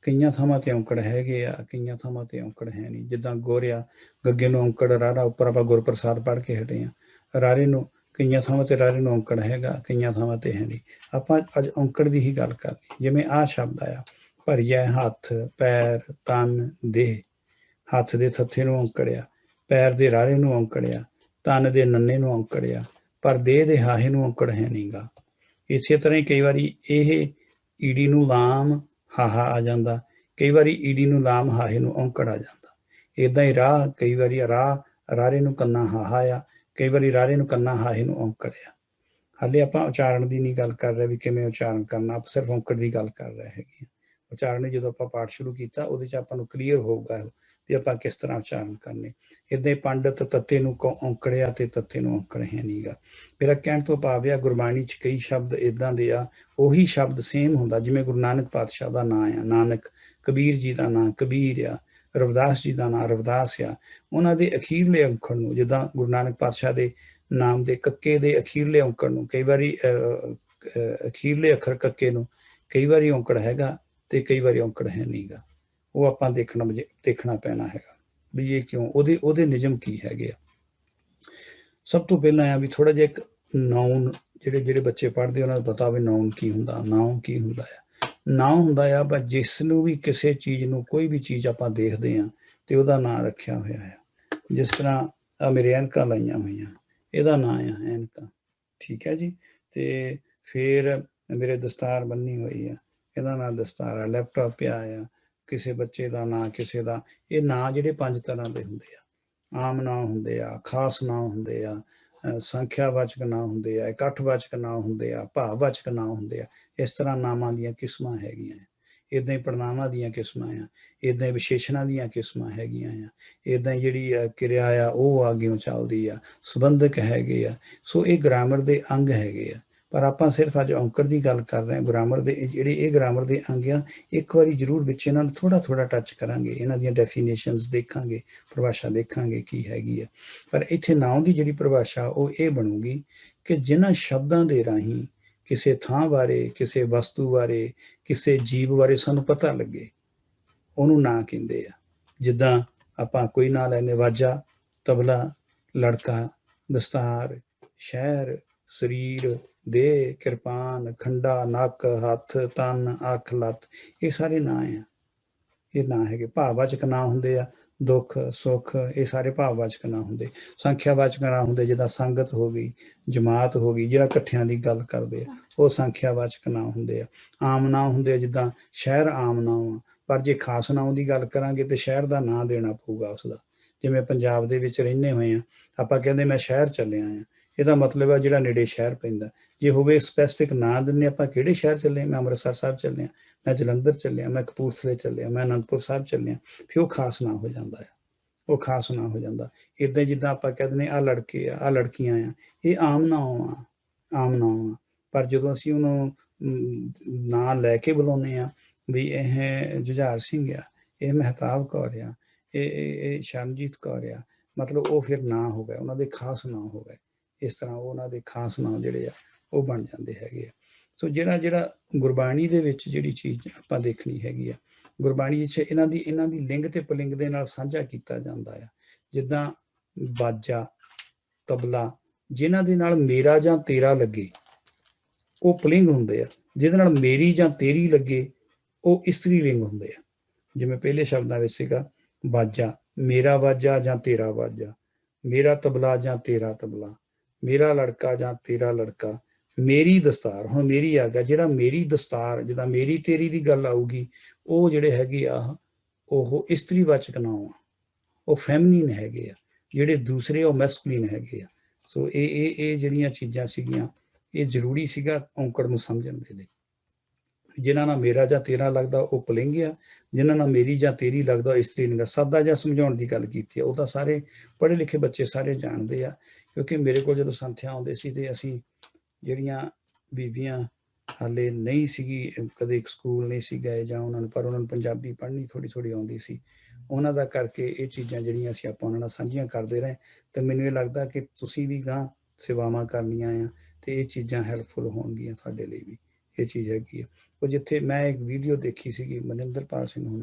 ਕਈਆਂ ਥਾਵਾਂ ਤੇ ਔਂਕੜ ਹੈਗੇ ਆ, ਕਈਆਂ ਥਾਵਾਂ ਤੇ ਔਂਕੜ ਹੈ ਨਹੀਂ। ਜਿੱਦਾਂ ਗੋਰਿਆ ਗੱਗੇ ਨੂੰ ਔਂਕੜ ਰਾਰਾ, ਉੱਪਰ ਆਪਾਂ ਗੁਰਪ੍ਰਸਾਦ ਪੜ੍ਹ ਕੇ ਹਟੇ ਆ। ਰਾਰੇ ਨੂੰ ਕਈਆਂ ਥਾਵਾਂ ਤੇ ਰਾਰੇ ਨੂੰ ਔਂਕੜ ਹੈਗਾ, ਕਈਆਂ ਥਾਵਾਂ ਤੇ ਹੈ ਨਹੀਂ। ਆਪਾਂ ਅੱਜ ਔਂਕੜ ਦੀ ਹੀ ਗੱਲ ਕਰਨੀ। ਜਿਵੇਂ ਆਹ ਸ਼ਬਦ ਆਇਆ ਭਰੀਆ, ਹੱਥ ਪੈਰ ਤਨ ਦੇਹ। ਹੱਥ ਦੇ ਥੱਥੇ ਨੂੰ ਔਂਕੜਿਆ, ਪੈਰ ਦੇ ਰਾਰੇ ਨੂੰ ਔਂਕੜਿਆ, ਤਨ ਦੇ ਨੰਨੇ ਨੂੰ ਔਂਕੜਿਆ, ਪਰ ਦੇਹ ਦੇ ਹਾਹੇ ਨੂੰ ਔਂਕੜ ਹੈ ਨਹੀਂਗਾ। ਇਸੇ ਤਰ੍ਹਾਂ ਹੀ ਕਈ ਵਾਰੀ ਇਹ ਈੜੀ ਨੂੰ ਲਾਮ ਹਾਹਾ ਆ ਜਾਂਦਾ, ਕਈ ਵਾਰੀ ਈੜੀ ਨੂੰ ਲਾਮ ਹਾਹੇ ਨੂੰ ਔਂਕੜ ਆ ਜਾਂਦਾ। ਇੱਦਾਂ ਹੀ ਰਾਹ, ਕਈ ਵਾਰੀ ਰਾਹ ਰਾਰੇ ਨੂੰ ਕੰਨਾ ਹਾਹਾ ਆ, ਕਈ ਵਾਰੀ ਰਾਰੇ ਨੂੰ ਕੰਨਾ ਹਾਹੇ ਨੂੰ ਔਂਕੜ ਆ। ਹਾਲੇ ਆਪਾਂ ਉਚਾਰਨ ਦੀ ਨਹੀਂ ਗੱਲ ਕਰ ਰਹੇ ਵੀ ਕਿਵੇਂ ਉਚਾਰਨ ਕਰਨਾ, ਆਪਾਂ ਸਿਰਫ ਔਂਕੜ ਦੀ ਗੱਲ ਕਰ ਰਹੇ ਹੈਗੇ ਆ। ਉਚਾਰਨ ਜਦੋਂ ਆਪਾਂ ਪਾਠ ਸ਼ੁਰੂ ਕੀਤਾ ਉਹਦੇ 'ਚ ਆਪਾਂ ਨੂੰ ਕਲੀਅਰ ਹੋਊਗਾ ਵੀ ਆਪਾਂ ਕਿਸ ਤਰ੍ਹਾਂ ਉਚਾਰਨ ਕਰਨੇ। ਇੱਦਾਂ ਹੀ ਪੰਡਤ ਤੱਤੇ ਨੂੰ ਔਂਕੜਿਆ ਤੇ ਤੱਤੇ ਨੂੰ ਔਂਕੜ ਹੈ ਨਹੀਂਗਾ। ਮੇਰਾ ਕਹਿਣ ਤੋਂ ਭਾਵ ਆ ਗੁਰਬਾਣੀ 'ਚ ਕਈ ਸ਼ਬਦ ਇੱਦਾਂ ਦੇ ਆ, ਉਹੀ ਸ਼ਬਦ ਸੇਮ ਹੁੰਦਾ। ਜਿਵੇਂ ਗੁਰੂ ਨਾਨਕ ਪਾਤਸ਼ਾਹ ਦਾ ਨਾਂ ਆ ਨਾਨਕ, ਕਬੀਰ ਜੀ ਦਾ ਨਾਂ ਕਬੀਰ ਆ, ਰਵਿਦਾਸ ਜੀ ਦਾ ਨਾਂ ਰਵਿਦਾਸ ਆ। ਉਹਨਾਂ ਦੇ ਅਖੀਰਲੇ ਔਂਕੜ ਨੂੰ, ਜਿੱਦਾਂ ਗੁਰੂ ਨਾਨਕ ਪਾਤਸ਼ਾਹ ਦੇ ਨਾਮ ਦੇ ਕੱਕੇ ਦੇ ਅਖੀਰਲੇ ਔਂਕੜ ਨੂੰ, ਕਈ ਵਾਰੀ ਅਖੀਰਲੇ ਅੱਖਰ ਕੱਕੇ ਨੂੰ ਕਈ ਵਾਰੀ ਔਂਕੜ ਹੈਗਾ ਤੇ ਕਈ ਵਾਰੀ ਔਂਕੜ ਹੈ ਨਹੀਂਗਾ। ਉਹ ਆਪਾਂ ਦੇਖਣਾ ਪੈਣਾ ਹੈਗਾ ਵੀ ਇਹ ਕਿਉਂ, ਉਹਦੇ ਨਿਯਮ ਕੀ ਹੈਗੇ ਆ। ਸਭ ਤੋਂ ਪਹਿਲਾਂ ਆ ਵੀ ਥੋੜਾ ਜਿਹਾ ਇੱਕ ਨਾਉਨ, ਜਿਹੜੇ ਬੱਚੇ ਪੜ੍ਹਦੇ ਉਹਨਾਂ ਨੂੰ ਪਤਾ ਵੀ ਨਾਉਨ ਕੀ ਹੁੰਦਾ। ਨਾਉਨ ਕੀ ਹੁੰਦਾ ਆ? ਨਾਉਨ ਹੁੰਦਾ ਆ ਬਸ ਜਿਸ ਨੂੰ ਵੀ ਕਿਸੇ ਚੀਜ਼ ਨੂੰ, ਕੋਈ ਵੀ ਚੀਜ਼ ਆਪਾਂ ਦੇਖਦੇ ਹਾਂ ਤੇ ਉਹਦਾ ਨਾਂ ਰੱਖਿਆ ਹੋਇਆ ਆ। ਜਿਸ ਤਰ੍ਹਾਂ ਆ ਮੇਰੇ ਐਨਕਾਂ ਲਾਈਆਂ ਹੋਈਆਂ, ਇਹਦਾ ਨਾਂ ਆ ਐਨਕਾਂ, ਠੀਕ ਹੈ ਜੀ। ਤੇ ਫਿਰ ਮੇਰੇ ਦਸਤਾਰ ਬੰਨੀ ਹੋਈ ਆ, ਇਹਦਾ ਨਾਂ ਦਸਤਾਰ ਆ। ਲੈਪਟਾਪ ਪਿਆ ਆ, ਕਿਸੇ ਬੱਚੇ ਦਾ ਨਾਂ, ਕਿਸੇ ਦਾ। ਇਹ ਨਾਂ ਜਿਹੜੇ 5 ਤਰ੍ਹਾਂ ਦੇ ਹੁੰਦੇ ਆ। ਆਮ ਨਾਂ ਹੁੰਦੇ ਆ, ਖਾਸ ਨਾਂ ਹੁੰਦੇ ਆ, ਸੰਖਿਆਵਾਚਕ ਨਾਂ ਹੁੰਦੇ ਆ, ਇਕੱਠਵਾਚਕ ਨਾਂ ਹੁੰਦੇ ਆ, ਭਾਵਵਾਚਕ ਨਾਂ ਹੁੰਦੇ ਆ। ਇਸ ਤਰ੍ਹਾਂ ਨਾਮਾਂ ਦੀਆਂ ਕਿਸਮਾਂ ਹੈਗੀਆਂ। ਇੱਦਾਂ ਹੀ ਪੜਨਾਵਾਂ ਦੀਆਂ ਕਿਸਮਾਂ ਆ, ਇੱਦਾਂ ਹੀ ਵਿਸ਼ੇਸ਼ਣਾਂ ਦੀਆਂ ਕਿਸਮਾਂ ਹੈਗੀਆਂ ਆ, ਇੱਦਾਂ ਹੀ ਜਿਹੜੀ ਕਿਰਿਆ ਆ ਉਹ ਅੱਗਿਓਂ ਚੱਲਦੀ ਆ, ਸੰਬੰਧਕ ਹੈਗੇ ਆ। ਸੋ ਇਹ ਗ੍ਰਾਮਰ ਦੇ ਅੰਗ ਹੈਗੇ ਆ। ਪਰ ਆਪਾਂ ਸਿਰਫ ਅੱਜ ਔਂਕੜ ਦੀ ਗੱਲ ਕਰ ਰਹੇ ਹਾਂ। ਗ੍ਰਾਮਰ ਦੇ ਜਿਹੜੇ ਇਹ ਗ੍ਰਾਮਰ ਦੇ ਅੰਗ ਆ, ਇੱਕ ਵਾਰੀ ਜ਼ਰੂਰ ਵਿੱਚ ਇਹਨਾਂ ਨੂੰ ਥੋੜਾ ਟੱਚ ਕਰਾਂਗੇ, ਇਹਨਾਂ ਦੀਆਂ ਡੈਫੀਨੇਸ਼ਨਸ ਦੇਖਾਂਗੇ, ਪਰਿਭਾਸ਼ਾ ਦੇਖਾਂਗੇ ਕੀ ਹੈਗੀ ਆ। ਪਰ ਇੱਥੇ ਨਾਉਂ ਦੀ ਜਿਹੜੀ ਪਰਿਭਾਸ਼ਾ ਉਹ ਇਹ ਬਣੂਗੀ ਕਿ ਜਿਨ੍ਹਾਂ ਸ਼ਬਦਾਂ ਦੇ ਰਾਹੀਂ ਕਿਸੇ ਥਾਂ ਬਾਰੇ, ਕਿਸੇ ਵਸਤੂ ਬਾਰੇ, ਕਿਸੇ ਜੀਵ ਬਾਰੇ ਸਾਨੂੰ ਪਤਾ ਲੱਗੇ, ਉਹਨੂੰ ਨਾਂ ਕਹਿੰਦੇ ਆ। ਜਿੱਦਾਂ ਆਪਾਂ ਕੋਈ ਨਾਂ ਲੈਂਦੇ, ਵਾਜਾ, ਤਬਲਾ, ਲੜਕਾ, ਦਸਤਾਰ, ਸ਼ਹਿਰ, ਸਰੀਰ, ਦੇਹ, ਕਿਰਪਾਨ, ਖੰਡਾ, ਨੱਕ, ਹੱਥ, ਤਨ, ਅੱਖ, ਲੱਤ, ਇਹ ਸਾਰੇ ਨਾਂ ਆ। ਇਹ ਨਾਂ ਹੈਗੇ। ਭਾਵਵਾਚਕ ਨਾਂ ਹੁੰਦੇ ਆ, ਦੁੱਖ ਸੁੱਖ, ਇਹ ਸਾਰੇ ਭਾਵਵਾਚਕ ਨਾਂ ਹੁੰਦੇ। ਸੰਖਿਆਵਾਚਕ ਨਾਂ ਹੁੰਦੇ, ਜਿੱਦਾਂ ਸੰਗਤ ਹੋ ਗਈ, ਜਮਾਤ ਹੋ ਗਈ, ਜਿਹੜਾ ਇਕੱਠਿਆਂ ਦੀ ਗੱਲ ਕਰਦੇ ਆ, ਉਹ ਸੰਖਿਆਵਾਚਕ ਨਾਂ ਹੁੰਦੇ ਆ। ਆਮ ਨਾਂ ਹੁੰਦੇ ਆ, ਜਿੱਦਾਂ ਸ਼ਹਿਰ ਆਮ ਨਾਂ ਆ। ਪਰ ਜੇ ਖਾਸ ਨਾਂ ਦੀ ਗੱਲ ਕਰਾਂਗੇ ਤੇ ਸ਼ਹਿਰ ਦਾ ਨਾਂ ਦੇਣਾ ਪਊਗਾ ਉਸਦਾ। ਜਿਵੇਂ ਪੰਜਾਬ ਦੇ ਵਿੱਚ ਰਹਿੰਦੇ ਹੋਏ ਆ, ਆਪਾਂ ਕਹਿੰਦੇ ਮੈਂ ਸ਼ਹਿਰ ਚੱਲਿਆ ਆ, ਇਹਦਾ ਮਤਲਬ ਆ ਜਿਹੜਾ ਨੇੜੇ ਸ਼ਹਿਰ ਪੈਂਦਾ। ਜੇ ਹੋਵੇ ਸਪੈਸੀਫਿਕ ਨਾਂ ਦਿੰਦੇ ਆਪਾਂ, ਕਿਹੜੇ ਸ਼ਹਿਰ ਚੱਲੇ, ਮੈਂ ਅੰਮ੍ਰਿਤਸਰ ਸਾਹਿਬ ਚੱਲਿਆ, ਮੈਂ ਜਲੰਧਰ ਚੱਲਿਆ, ਮੈਂ ਕਪੂਰਥਲੇ ਚੱਲਿਆ, ਮੈਂ ਅਨੰਦਪੁਰ ਸਾਹਿਬ ਚੱਲਿਆ, ਫਿਰ ਉਹ ਖਾਸ ਨਾਂ ਹੋ ਜਾਂਦਾ ਆ, ਉਹ ਖਾਸ ਨਾਂ ਹੋ ਜਾਂਦਾ। ਇੱਦਾਂ ਜਿੱਦਾਂ ਆਪਾਂ ਕਹਿ ਦਿੰਦੇ ਆਹ ਲੜਕੇ ਆ, ਆਹ ਲੜਕੀਆਂ ਆ, ਇਹ ਆਮ ਨਾਂ ਆ, ਆਮ ਨਾਂ ਆ। ਪਰ ਜਦੋਂ ਅਸੀਂ ਉਹਨੂੰ ਨਾਂ ਲੈ ਕੇ ਬੁਲਾਉਂਦੇ ਆ ਵੀ ਇਹ ਜੁਝਾਰ ਸਿੰਘ ਆ, ਇਹ ਮਹਿਤਾਬ ਕੌਰ ਆ, ਇਹ ਸ਼ਰਨਜੀਤ ਕੌਰ ਆ, ਮਤਲਬ ਉਹ ਫਿਰ ਨਾਂ ਹੋ ਗਏ, ਉਹਨਾਂ ਦੇ ਖਾਸ ਨਾਂ ਹੋ ਗਏ। ਇਸ ਤਰ੍ਹਾਂ ਉਹਨਾਂ ਦੇ ਖਾਸ ਨਾਂ ਜਿਹੜੇ ਆ ਉਹ ਬਣ ਜਾਂਦੇ ਹੈਗੇ ਆ। ਸੋ ਜਿਹੜਾ ਗੁਰਬਾਣੀ ਦੇ ਵਿੱਚ ਜਿਹੜੀ ਚੀਜ਼ ਆਪਾਂ ਦੇਖਣੀ ਹੈਗੀ ਆ, ਗੁਰਬਾਣੀ ਵਿੱਚ ਇਹਨਾਂ ਦੀ ਲਿੰਗ ਤੇ ਪੁਲਿੰਗ ਦੇ ਨਾਲ ਸਾਂਝਾ ਕੀਤਾ ਜਾਂਦਾ ਆ। ਜਿੱਦਾਂ ਬਾਜਾ, ਤਬਲਾ, ਜਿਨ੍ਹਾਂ ਦੇ ਨਾਲ ਮੇਰਾ ਜਾਂ ਤੇਰਾ ਲੱਗੇ ਉਹ ਪੁਲਿੰਗ ਹੁੰਦੇ ਆ, ਜਿਹਦੇ ਨਾਲ ਮੇਰੀ ਜਾਂ ਤੇਰੀ ਲੱਗੇ ਉਹ ਇਸਤਰੀ ਲਿੰਗ ਹੁੰਦੇ ਆ। ਜਿਵੇਂ ਪਹਿਲੇ ਸ਼ਬਦਾਂ ਵਿੱਚ ਸੀਗਾ ਬਾਜਾ, ਮੇਰਾ ਬਾਜਾ ਜਾਂ ਤੇਰਾ ਬਾਜਾ, ਮੇਰਾ ਤਬਲਾ ਜਾਂ ਤੇਰਾ ਤਬਲਾ, ਮੇਰਾ ਲੜਕਾ ਜਾਂ ਤੇਰਾ ਲੜਕਾ, ਮੇਰੀ ਦਸਤਾਰ। ਹੁਣ ਮੇਰੀ ਆ ਗਿਆ, ਜਿਹੜਾ ਮੇਰੀ ਦਸਤਾਰ, ਜਿੱਦਾਂ ਮੇਰੀ ਤੇਰੀ ਦੀ ਗੱਲ ਆਊਗੀ, ਉਹ ਜਿਹੜੇ ਹੈਗੇ ਆ ਉਹ ਇਸਤਰੀਵਾਚਕ ਨਾਮ ਆ, ਉਹ ਫੈਮਿਨੀਨ ਹੈਗੇ ਆ। ਜਿਹੜੇ ਦੂਸਰੇ ਉਹ ਮੈਸਕੁਲੀਨ ਹੈਗੇ ਆ। ਸੋ ਇਹ ਜਿਹੜੀਆਂ ਚੀਜ਼ਾਂ ਸੀਗੀਆਂ, ਇਹ ਜ਼ਰੂਰੀ ਸੀਗਾ ਔਂਕੜ ਨੂੰ ਸਮਝਣ ਦੇ ਲਈ। ਜਿਨ੍ਹਾਂ ਨਾਲ ਮੇਰਾ ਜਾਂ ਤੇਰਾ ਲੱਗਦਾ ਉਹ ਪੁਲਿੰਗ ਆ, ਜਿਨ੍ਹਾਂ ਨਾਲ ਮੇਰੀ ਜਾਂ ਤੇਰੀ ਲੱਗਦਾ ਉਹ ਇਸਤਰੀ ਲਿੰਗ ਆ। ਸਾਦਾ ਜਿਹਾ ਸਮਝਾਉਣ ਦੀ ਗੱਲ ਕੀਤੀ ਆ, ਉਹ ਤਾਂ ਸਾਰੇ ਪੜ੍ਹੇ ਲਿਖੇ ਬੱਚੇ ਸਾਰੇ ਜਾਣਦੇ ਆ। ਕਿਉਂਕਿ ਮੇਰੇ ਕੋਲ ਜਦੋਂ ਸੰਥਿਆ ਆਉਂਦੇ ਸੀ ਤੇ ਅਸੀਂ ਜਿਹੜੀਆਂ ਬੀਬੀਆਂ ਹਾਲੇ ਨਹੀਂ ਸੀਗੀ, ਕਦੇ ਸਕੂਲ ਨਹੀਂ ਸੀ ਗਏ ਜਾਂ ਉਹਨਾਂ ਨੂੰ, ਪਰ ਉਹਨਾਂ ਨੂੰ ਪੰਜਾਬੀ ਪੜ੍ਹਨੀ ਥੋੜ੍ਹੀ ਆਉਂਦੀ ਸੀ, ਉਹਨਾਂ ਦਾ ਕਰਕੇ ਇਹ ਚੀਜ਼ਾਂ ਜਿਹੜੀਆਂ ਅਸੀਂ ਆਪਾਂ ਉਹਨਾਂ ਨਾਲ ਸਾਂਝੀਆਂ ਕਰਦੇ ਰਹੇ। ਤੇ ਮੈਨੂੰ ਇਹ ਲੱਗਦਾ ਕਿ ਤੁਸੀਂ ਵੀ ਗਾਂ ਸੇਵਾਵਾਂ ਕਰਨੀਆਂ ਆ ਤੇ ਇਹ ਚੀਜ਼ਾਂ ਹੈਲਪਫੁਲ ਹੋਣਗੀਆਂ ਸਾਡੇ ਲਈ ਵੀ। ਇਹ ਚੀਜ਼ ਹੈਗੀ ਆ। ਉਹ ਜਿੱਥੇ ਮੈਂ ਇੱਕ ਵੀਡੀਓ ਦੇਖੀ ਸੀਗੀ ਮਨਿੰਦਰਪਾਲ ਸਿੰਘ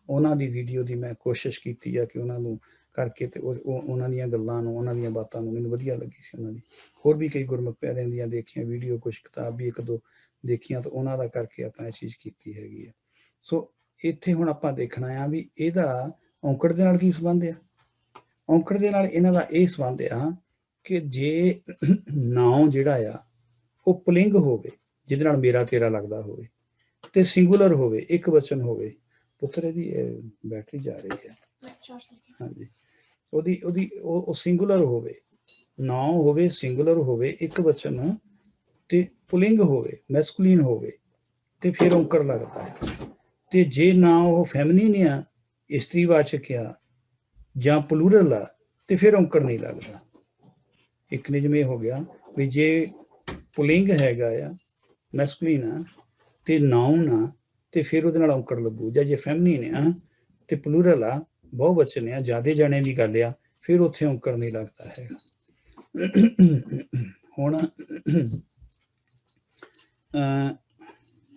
ਉਹਨਾਂ ਦੀ ਵੀਡੀਓ ਦੀ ਮੈਂ ਕੋਸ਼ਿਸ਼ ਕੀਤੀ ਆ ਕਿ ਉਹਨਾਂ ਨੂੰ ਕਰਕੇ ਤੇ ਉਹਨਾਂ ਦੀਆਂ ਗੱਲਾਂ ਨੂੰ, ਉਹਨਾਂ ਦੀਆਂ ਬਾਤਾਂ ਨੂੰ ਮੈਨੂੰ ਵਧੀਆ ਲੱਗੀ ਸੀ। ਉਹਨਾਂ ਦੀ ਹੋਰ ਵੀ ਕਈ ਗੁਰਮੁਖ ਪਿਆਰਿਆਂ ਦੀਆਂ ਦੇਖੀਆਂ ਵੀਡੀਓ, ਕੁਛ ਕਿਤਾਬ ਵੀ 1-2 ਦੇਖੀਆਂ, ਤਾਂ ਉਹਨਾਂ ਦਾ ਕਰਕੇ ਆਪਾਂ ਇਹ ਚੀਜ਼ ਕੀਤੀ ਹੈਗੀ ਆ। ਸੋ ਇੱਥੇ ਹੁਣ ਆਪਾਂ ਦੇਖਣਾ ਆ ਵੀ ਇਹਦਾ ਔਂਕੜ ਦੇ ਨਾਲ ਕੀ ਸੰਬੰਧ ਆ। ਔਂਕੜ ਦੇ ਨਾਲ ਇਹਨਾਂ ਦਾ ਇਹ ਸੰਬੰਧ ਆ ਕਿ ਜੇ ਨਾਉ ਜਿਹੜਾ ਆ ਉਹ ਪੁਲਿੰਗ ਹੋਵੇ, ਜਿਹਦੇ ਨਾਲ ਮੇਰਾ ਤੇਰਾ ਲੱਗਦਾ ਹੋਵੇ, ਤੇ ਸਿੰਗੂਲਰ ਹੋਵੇ, ਇੱਕ ਵਚਨ ਹੋਵੇ। ਪੁੱਤਰ ਇਹਦੀ ਬੈਟਰੀ ਜਾ ਰਹੀ ਹੈ। ਹਾਂਜੀ, ਉਹ ਸਿੰਗੂਲਰ ਹੋਵੇ, ਨਾਉ ਹੋਵੇ, ਸਿੰਗੂਲਰ ਹੋਵੇ, ਇੱਕ ਵਚਨ, ਤੇ ਪੁਲਿੰਗ ਹੋਵੇ, ਮੈਸਕੁਲੀਨ ਹੋਵੇ, ਤੇ ਫਿਰ ਔਂਕੜ ਲੱਗਦਾ ਹੈ। ਤੇ ਜੇ ਨਾ ਉਹ ਫੈਮਿਨੀਨ ਆ, ਇਸਤਰੀਵਾਚਕ ਆ, ਜਾਂ ਪਲੂਰਲ ਆ, ਤੇ ਫਿਰ ਔਂਕੜ ਨਹੀਂ ਲੱਗਦਾ। ਇੱਕ ਨਿਯਮ ਇਹ ਹੋ ਗਿਆ ਵੀ ਜੇ ਪੁਲਿੰਗ ਹੈਗਾ ਆ, ਮੈਸਕੁਲੀਨ ਆ, ਤੇ ਨਾਉਨ ਆ, ਤੇ ਫਿਰ ਉਹਦੇ ਨਾਲ ਔਂਕੜ ਲੱਗੂ। ਜਾਂ ਜੇ ਫੈਮਿਨੀਨ ਆ ਤੇ ਪਲੂਰਲ ਆ, ਬਹੁਵਚਨ ਆ, ਜ਼ਿਆਦੇ ਜਾਣੇ ਦੀ ਗੱਲ ਆ, ਫਿਰ ਉੱਥੇ ਔਂਕੜ ਨਹੀਂ ਲੱਗਦਾ ਹੈਗਾ। ਹੁਣ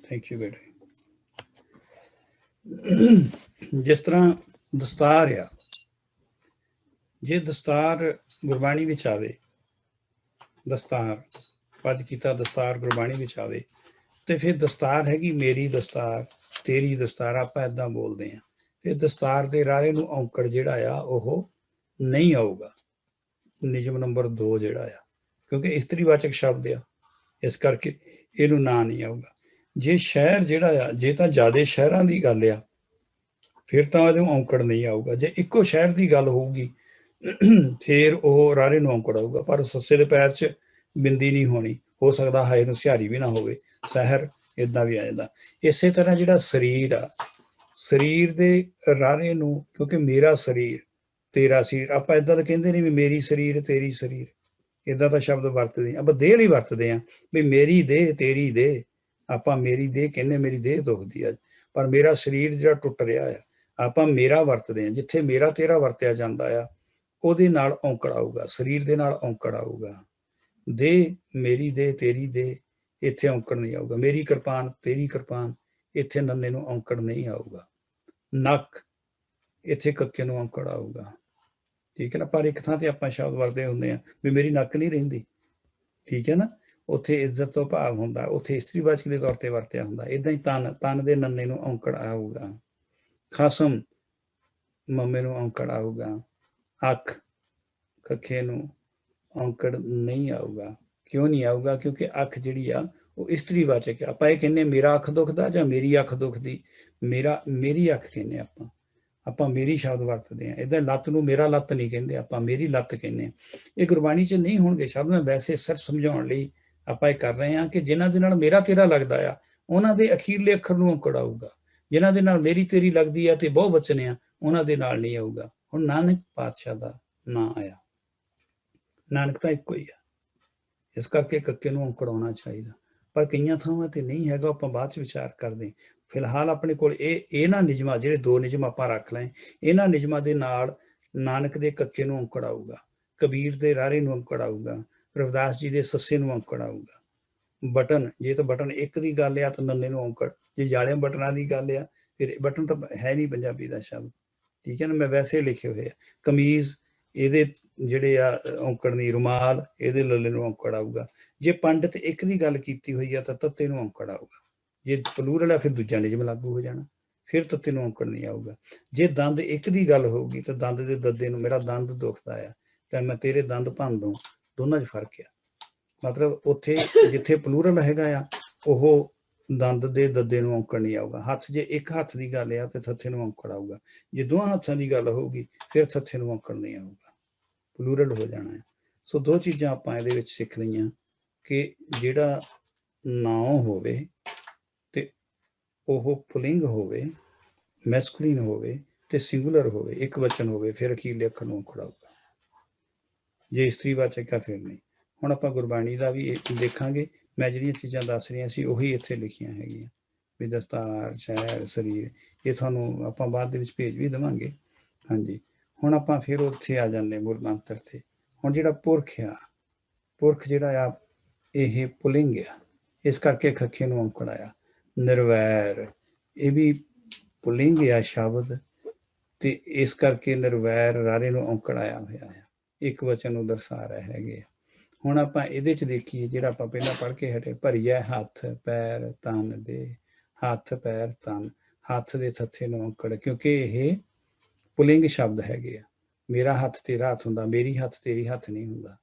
ਥੈਂਕ ਯੂ ਬੇਟਾ। ਜਿਸ ਤਰ੍ਹਾਂ ਦਸਤਾਰ ਆ, ਜੇ ਦਸਤਾਰ ਗੁਰਬਾਣੀ ਵਿੱਚ ਆਵੇ, ਦਸਤਾਰ ਪਦ ਕੀਤਾ ਦਸਤਾਰ ਗੁਰਬਾਣੀ ਵਿੱਚ ਆਵੇ, ਤੇ ਫਿਰ ਦਸਤਾਰ ਹੈਗੀ ਮੇਰੀ ਦਸਤਾਰ, ਤੇਰੀ ਦਸਤਾਰ, ਆਪਾਂ ਏਦਾਂ ਬੋਲਦੇ ਹਾਂ। ਫਿਰ ਦਸਤਾਰ ਦੇ ਰਾਰੇ ਨੂੰ ਔਂਕੜ ਜਿਹੜਾ ਆ ਉਹ ਨਹੀਂ ਆਊਗਾ। ਨਿਯਮ ਨੰਬਰ 2 ਜਿਹੜਾ ਆ, ਕਿਉਂਕਿ ਇਸਤਰੀਵਾਚਕ ਸ਼ਬਦ ਆ, ਇਸ ਕਰਕੇ ਇਹਨੂੰ ਨਾਂ ਨਹੀਂ ਆਊਗਾ। ਜੇ ਸ਼ਹਿਰ ਜਿਹੜਾ ਆ, ਜੇ ਤਾਂ ਜ਼ਿਆਦਾ ਸ਼ਹਿਰਾਂ ਦੀ ਗੱਲ ਆ, ਫਿਰ ਤਾਂ ਇਹਨੂੰ ਔਂਕੜ ਨਹੀਂ ਆਊਗਾ। ਜੇ ਇੱਕੋ ਸ਼ਹਿਰ ਦੀ ਗੱਲ ਹੋਊਗੀ ਫਿਰ ਉਹ ਰਾਰੇ ਨੂੰ ਔਂਕੜ ਆਊਗਾ। ਪਰ ਸੱਸੇ ਦੇ ਪੈਰ 'ਚ ਬਿੰਦੀ ਨਹੀਂ ਹੋਣੀ, ਹੋ ਸਕਦਾ ਹਾਏ ਨੂੰ ਸਿਹਾਰੀ ਵੀ ਨਾ ਹੋਵੇ, ਸ਼ਹਿਰ ਇੱਦਾਂ ਵੀ ਆ ਜਾਂਦਾ। ਇਸੇ ਤਰ੍ਹਾਂ ਜਿਹੜਾ ਸਰੀਰ ਆ, ਸਰੀਰ ਦੇ ਰਾਰੇ ਨੂੰ, ਕਿਉਂਕਿ ਮੇਰਾ ਸਰੀਰ, ਤੇਰਾ ਸਰੀਰ, ਆਪਾਂ ਇੱਦਾਂ ਤਾਂ ਕਹਿੰਦੇ ਨਹੀਂ ਵੀ ਮੇਰੀ ਸਰੀਰ ਤੇਰੀ ਸਰੀਰ, ਇੱਦਾਂ ਦਾ ਸ਼ਬਦ ਵਰਤਦੇ ਆਪਾਂ ਦੇਹ ਲਈ ਵਰਤਦੇ ਹਾਂ ਵੀ ਮੇਰੀ ਦੇਹ ਤੇਰੀ ਦੇਹ। ਆਪਾਂ ਮੇਰੀ ਦੇਹ ਕਹਿੰਦੇ, ਮੇਰੀ ਦੇਹ ਦੁਖਦੀ ਅੱਜ, ਪਰ ਮੇਰਾ ਸਰੀਰ ਜਿਹੜਾ ਟੁੱਟ ਰਿਹਾ ਆ, ਆਪਾਂ ਮੇਰਾ ਵਰਤਦੇ ਹਾਂ। ਜਿੱਥੇ ਮੇਰਾ ਤੇਰਾ ਵਰਤਿਆ ਜਾਂਦਾ ਆ, ਉਹਦੇ ਨਾਲ ਔਂਕੜ ਆਊਗਾ, ਸਰੀਰ ਦੇ ਨਾਲ ਔਂਕੜ ਆਊਗਾ। ਦੇਹ ਮੇਰੀ ਦੇਹ ਤੇਰੀ ਦੇਹ, ਇੱਥੇ ਔਂਕੜ ਨਹੀਂ ਆਊਗਾ। ਮੇਰੀ ਕਿਰਪਾਨ ਤੇਰੀ ਕਿਰਪਾਨ, ਇੱਥੇ ਨੰਨੇ ਨੂੰ ਔਂਕੜ ਨਹੀਂ ਆਊਗਾ। ਨੱਕ, ਇੱਥੇ ਕੱਕੇ ਨੂੰ ਔਂਕੜ ਆਊਗਾ। ਠੀਕ ਹੈ ਨਾ। ਪਰ ਇੱਕ ਥਾਂ ਤੇ ਆਪਾਂ ਸ਼ਬਦ ਵਰਤਦੇ ਹੁੰਦੇ ਆ ਵੀ ਮੇਰੀ ਨੱਕ ਨਹੀਂ ਰਹਿੰਦੀ, ਠੀਕ ਹੈ ਨਾ, ਉੱਥੇ ਇੱਜ਼ਤ ਤੋਂ ਭਾਵ ਹੁੰਦਾ, ਉੱਥੇ ਇਸਤਰੀਵਾਚਕ ਦੇ ਤੌਰ ਤੇ ਵਰਤਿਆ ਹੁੰਦਾ। ਇੱਦਾਂ ਹੀ ਤਨ ਦੇ ਨੰਨੇ ਨੂੰ ਔਂਕੜ ਆਊਗਾ। ਖਸਮ, ਮੰਮੇ ਨੂੰ ਔਂਕੜ ਆਊਗਾ। ਅੱਖ, ਕੱਖੇ ਨੂੰ ਔਂਕੜ ਨਹੀਂ ਆਊਗਾ। ਕਿਉਂ ਨਹੀਂ ਆਊਗਾ? ਕਿਉਂਕਿ ਅੱਖ ਜਿਹੜੀ ਆ ਉਹ ਇਸਤਰੀਵਾਚਕ ਆ। ਆਪਾਂ ਇਹ ਕਹਿੰਦੇ ਮੇਰਾ ਅੱਖ ਦੁਖਦਾ ਜਾਂ ਮੇਰੀ ਅੱਖ ਦੁਖਦੀ, ਮੇਰੀ ਅੱਖ ਕਹਿੰਦੇ ਆਪਾਂ ਮੇਰੀ ਸ਼ਬਦ ਵਰਤਦੇ ਹਾਂ। ਇੱਦਾਂ ਲੱਤ ਨੂੰ ਮੇਰਾ ਲੱਤ ਨਹੀਂ ਕਹਿੰਦੇ, ਆਪਾਂ ਮੇਰੀ ਲੱਤ ਕਹਿੰਦੇ ਹਾਂ। ਇਹ ਗੁਰਬਾਣੀ 'ਚ ਨਹੀਂ ਹੋਣਗੇ ਸ਼ਬਦ, ਮੈਂ ਵੈਸੇ ਸਿਰਫ ਸਮਝਾਉਣ ਲਈ ਆਪਾਂ ਇਹ ਕਰ ਰਹੇ ਹਾਂ ਕਿ ਜਿਨ੍ਹਾਂ ਦੇ ਨਾਲ ਮੇਰਾ ਤੇਰਾ ਲੱਗਦਾ ਆ, ਉਹਨਾਂ ਦੇ ਅਖੀਰਲੇ ਅੱਖਰ ਨੂੰ ਔਂਕੜ ਆਊਗਾ। ਜਿਨ੍ਹਾਂ ਦੇ ਨਾਲ ਮੇਰੀ ਤੇਰੀ ਲੱਗਦੀ ਆ ਤੇ ਬਹੁ ਵਚਨ ਆ, ਉਹਨਾਂ ਦੇ ਨਾਲ ਨਹੀਂ ਆਊਗਾ। ਹੁਣ ਨਾਨਕ ਪਾਤਸ਼ਾਹ ਦਾ ਨਾਂ ਆਇਆ, ਨਾਨਕ ਤਾਂ ਇੱਕੋ ਹੀ ਆ, ਇਸ ਕਰਕੇ ਕੱਕੇ ਨੂੰ ਔਂਕੜ ਆਉਣਾ ਚਾਹੀਦਾ। ਪਰ ਕਈਆਂ ਥਾਵਾਂ ਤੇ ਨਹੀਂ ਹੈਗਾ, ਆਪਾਂ ਬਾਅਦ 'ਚ ਵਿਚਾਰ ਕਰਦੇ। ਫਿਲਹਾਲ ਆਪਣੇ ਕੋਲ ਇਹਨਾਂ ਨਿਯਮਾਂ, ਜਿਹੜੇ 2 ਨਿਯਮ ਆਪਾਂ ਰੱਖ ਲਏ, ਇਹਨਾਂ ਨਿਯਮਾਂ ਦੇ ਨਾਲ ਨਾਨਕ ਦੇ ਕੱਕੇ ਨੂੰ ਔਂਕੜ ਆਊਗਾ, ਕਬੀਰ ਦੇ ਰਾਰੇ ਨੂੰ ਔਂਕੜ ਆਊਗਾ, ਰਵਿਦਾਸ ਜੀ ਦੇ ਸੱਸੇ ਨੂੰ ਔਂਕੜ ਆਊਗਾ। ਬਟਨ, ਜੇ ਤਾਂ ਬਟਨ ਇੱਕ ਦੀ ਗੱਲ ਆ ਤਾਂ ਨੰਨੇ ਨੂੰ ਔਂਕੜ, ਜੇ ਜਾਲੇ ਬਟਨਾਂ ਦੀ ਗੱਲ ਆ ਫਿਰ ਬਟਨ ਤਾਂ ਹੈ ਨਹੀਂ ਪੰਜਾਬੀ ਦਾ ਸ਼ਬਦ, ਠੀਕ ਹੈ ਨਾ, ਮੈਂ ਵੈਸੇ ਲਿਖੇ ਹੋਏ ਆ। ਕਮੀਜ਼, ਇਹਦੇ ਜਿਹੜੇ ਆ ਔਂਕੜ ਨਹੀਂ। ਰੁਮਾਲ, ਇਹਦੇ ਲੱਲੇ ਨੂੰ ਔਂਕੜ ਆਊਗਾ। ਜੇ ਪੰਡਿਤ ਇੱਕ ਦੀ ਗੱਲ ਕੀਤੀ ਹੋਈ ਆ ਤਾਂ ਤੱਤੇ ਨੂੰ ਔਂਕੜ ਆਊਗਾ। ਜੇ ਪਲੂਰਲ ਆ ਫਿਰ ਦੂਜਾ ਨਿਯਮ ਲਾਗੂ ਹੋ ਜਾਣਾ, ਫਿਰ ਤੱਤੇ ਨੂੰ ਔਂਕੜ ਨਹੀਂ ਆਊਗਾ। ਜੇ ਦੰਦ ਇੱਕ ਦੀ ਗੱਲ ਹੋਊਗੀ ਤਾਂ ਦੰਦ ਦੇ ਦੱਦੇ ਨੂੰ, ਮੇਰਾ ਦੰਦ ਦੁਖਦਾ ਆ ਤਾਂ ਮੈਂ ਤੇਰੇ ਦੰਦ ਭੰਨ ਦੂੰ, ਦੋਨਾਂ 'ਚ ਫਰਕ ਆ। ਮਤਲਬ ਉੱਥੇ ਜਿੱਥੇ ਪਲੂਰਲ ਹੈਗਾ ਆ, ਉਹ ਦੰਦ ਦੇ ਦੱਦੇ ਨੂੰ ਔਂਕੜ ਨਹੀਂ ਆਊਗਾ। ਹੱਥ, ਜੇ ਇੱਕ ਹੱਥ ਦੀ ਗੱਲ ਆ ਤੇ ਥੱਥੇ ਨੂੰ ਔਂਕੜ ਆਊਗਾ। ਜੇ ਦੋਹਾਂ ਹੱਥਾਂ ਦੀ ਗੱਲ ਹੋਊਗੀ ਫਿਰ ਥੱਥੇ ਨੂੰ ਔਂਕੜ ਨਹੀਂ ਆਊਗਾ, ਪਲੂਰਲ ਹੋ ਜਾਣਾ ਹੈ। ਸੋ 2 ਚੀਜ਼ਾਂ ਆਪਾਂ ਇਹਦੇ ਵਿੱਚ ਸਿੱਖ ਲਈਆਂ ਕਿ ਜਿਹੜਾ ਨਾਉ ਹੋਵੇ ਤੇ ਉਹ ਪੁਲਿੰਗ ਹੋਵੇ, ਮੈਸਕੁਲੀਨ ਹੋਵੇ ਤੇ ਸਿੰਗੂਲਰ ਹੋਵੇ, ਇੱਕ ਵਚਨ ਹੋਵੇ, ਫਿਰ ਅਖੀਰਲੇ ਅੱਖਰ ਨੂੰ ਔਂਕੜ ਆਊਗਾ। ਜੇ ਇਸਤਰੀਵਾਚਕ ਆ ਫਿਰ ਨਹੀਂ। ਹੁਣ ਆਪਾਂ ਗੁਰਬਾਣੀ ਦਾ ਵੀ ਦੇਖਾਂਗੇ। ਮੈਂ ਜਿਹੜੀਆਂ ਚੀਜ਼ਾਂ ਦੱਸ ਰਹੀਆਂ ਸੀ ਉਹੀ ਇੱਥੇ ਲਿਖੀਆਂ ਹੈਗੀਆਂ ਵੀ ਦਸਤਾਰ, ਸ਼ਹਿਰ, ਸਰੀਰ, ਇਹ ਤੁਹਾਨੂੰ ਆਪਾਂ ਬਾਅਦ ਦੇ ਵਿੱਚ ਭੇਜ ਵੀ ਦੇਵਾਂਗੇ। ਹਾਂਜੀ, ਹੁਣ ਆਪਾਂ ਫਿਰ ਉੱਥੇ ਆ ਜਾਂਦੇ ਮੂਲ ਮੰਤਰ ਤੇ। ਹੁਣ ਜਿਹੜਾ ਪੁਰਖ ਆ, ਪੁਰਖ ਜਿਹੜਾ ਆ ਇਹ ਪੁਲਿੰਗ ਆ, ਇਸ ਕਰਕੇ ਖੱਖੇ ਨੂੰ ਔਂਕੜ ਆਇਆ। ਨਿਰਵੈਰ ਇਹ ਵੀ ਪੁਲਿੰਗ ਆ ਸ਼ਬਦ, ਤੇ ਇਸ ਕਰਕੇ ਨਿਰਵੈਰ ਰਾਰੇ ਨੂੰ ਔਂਕੜ ਆਇਆ ਹੋਇਆ ਆ, ਇੱਕ ਵਚਨ ਨੂੰ ਦਰਸਾ ਰਹੇ ਹੈਗੇ ਆ। ਹੁਣ ਆਪਾਂ ਇਹਦੇ 'ਚ ਦੇਖੀਏ, ਜਿਹੜਾ ਆਪਾਂ ਪਹਿਲਾਂ ਪੜ੍ਹ ਕੇ ਹਟੇ, ਭਰੀਆ ਹੱਥ ਪੈਰ ਤਨ ਦੇ, ਹੱਥ ਪੈਰ ਤਨ, ਹੱਥ ਦੇ ਥੱਥੇ ਨੂੰ ਔਂਕੜ, ਕਿਉਂਕਿ ਇਹ ਪੁਲਿੰਗ ਸ਼ਬਦ ਹੈਗੇ ਆ। ਮੇਰਾ ਹੱਥ ਤੇਰਾ ਹੱਥ ਹੁੰਦਾ, ਮੇਰੀ ਹੱਥ ਤੇਰੀ ਹੱਥ ਨਹੀਂ ਹੁੰਦਾ,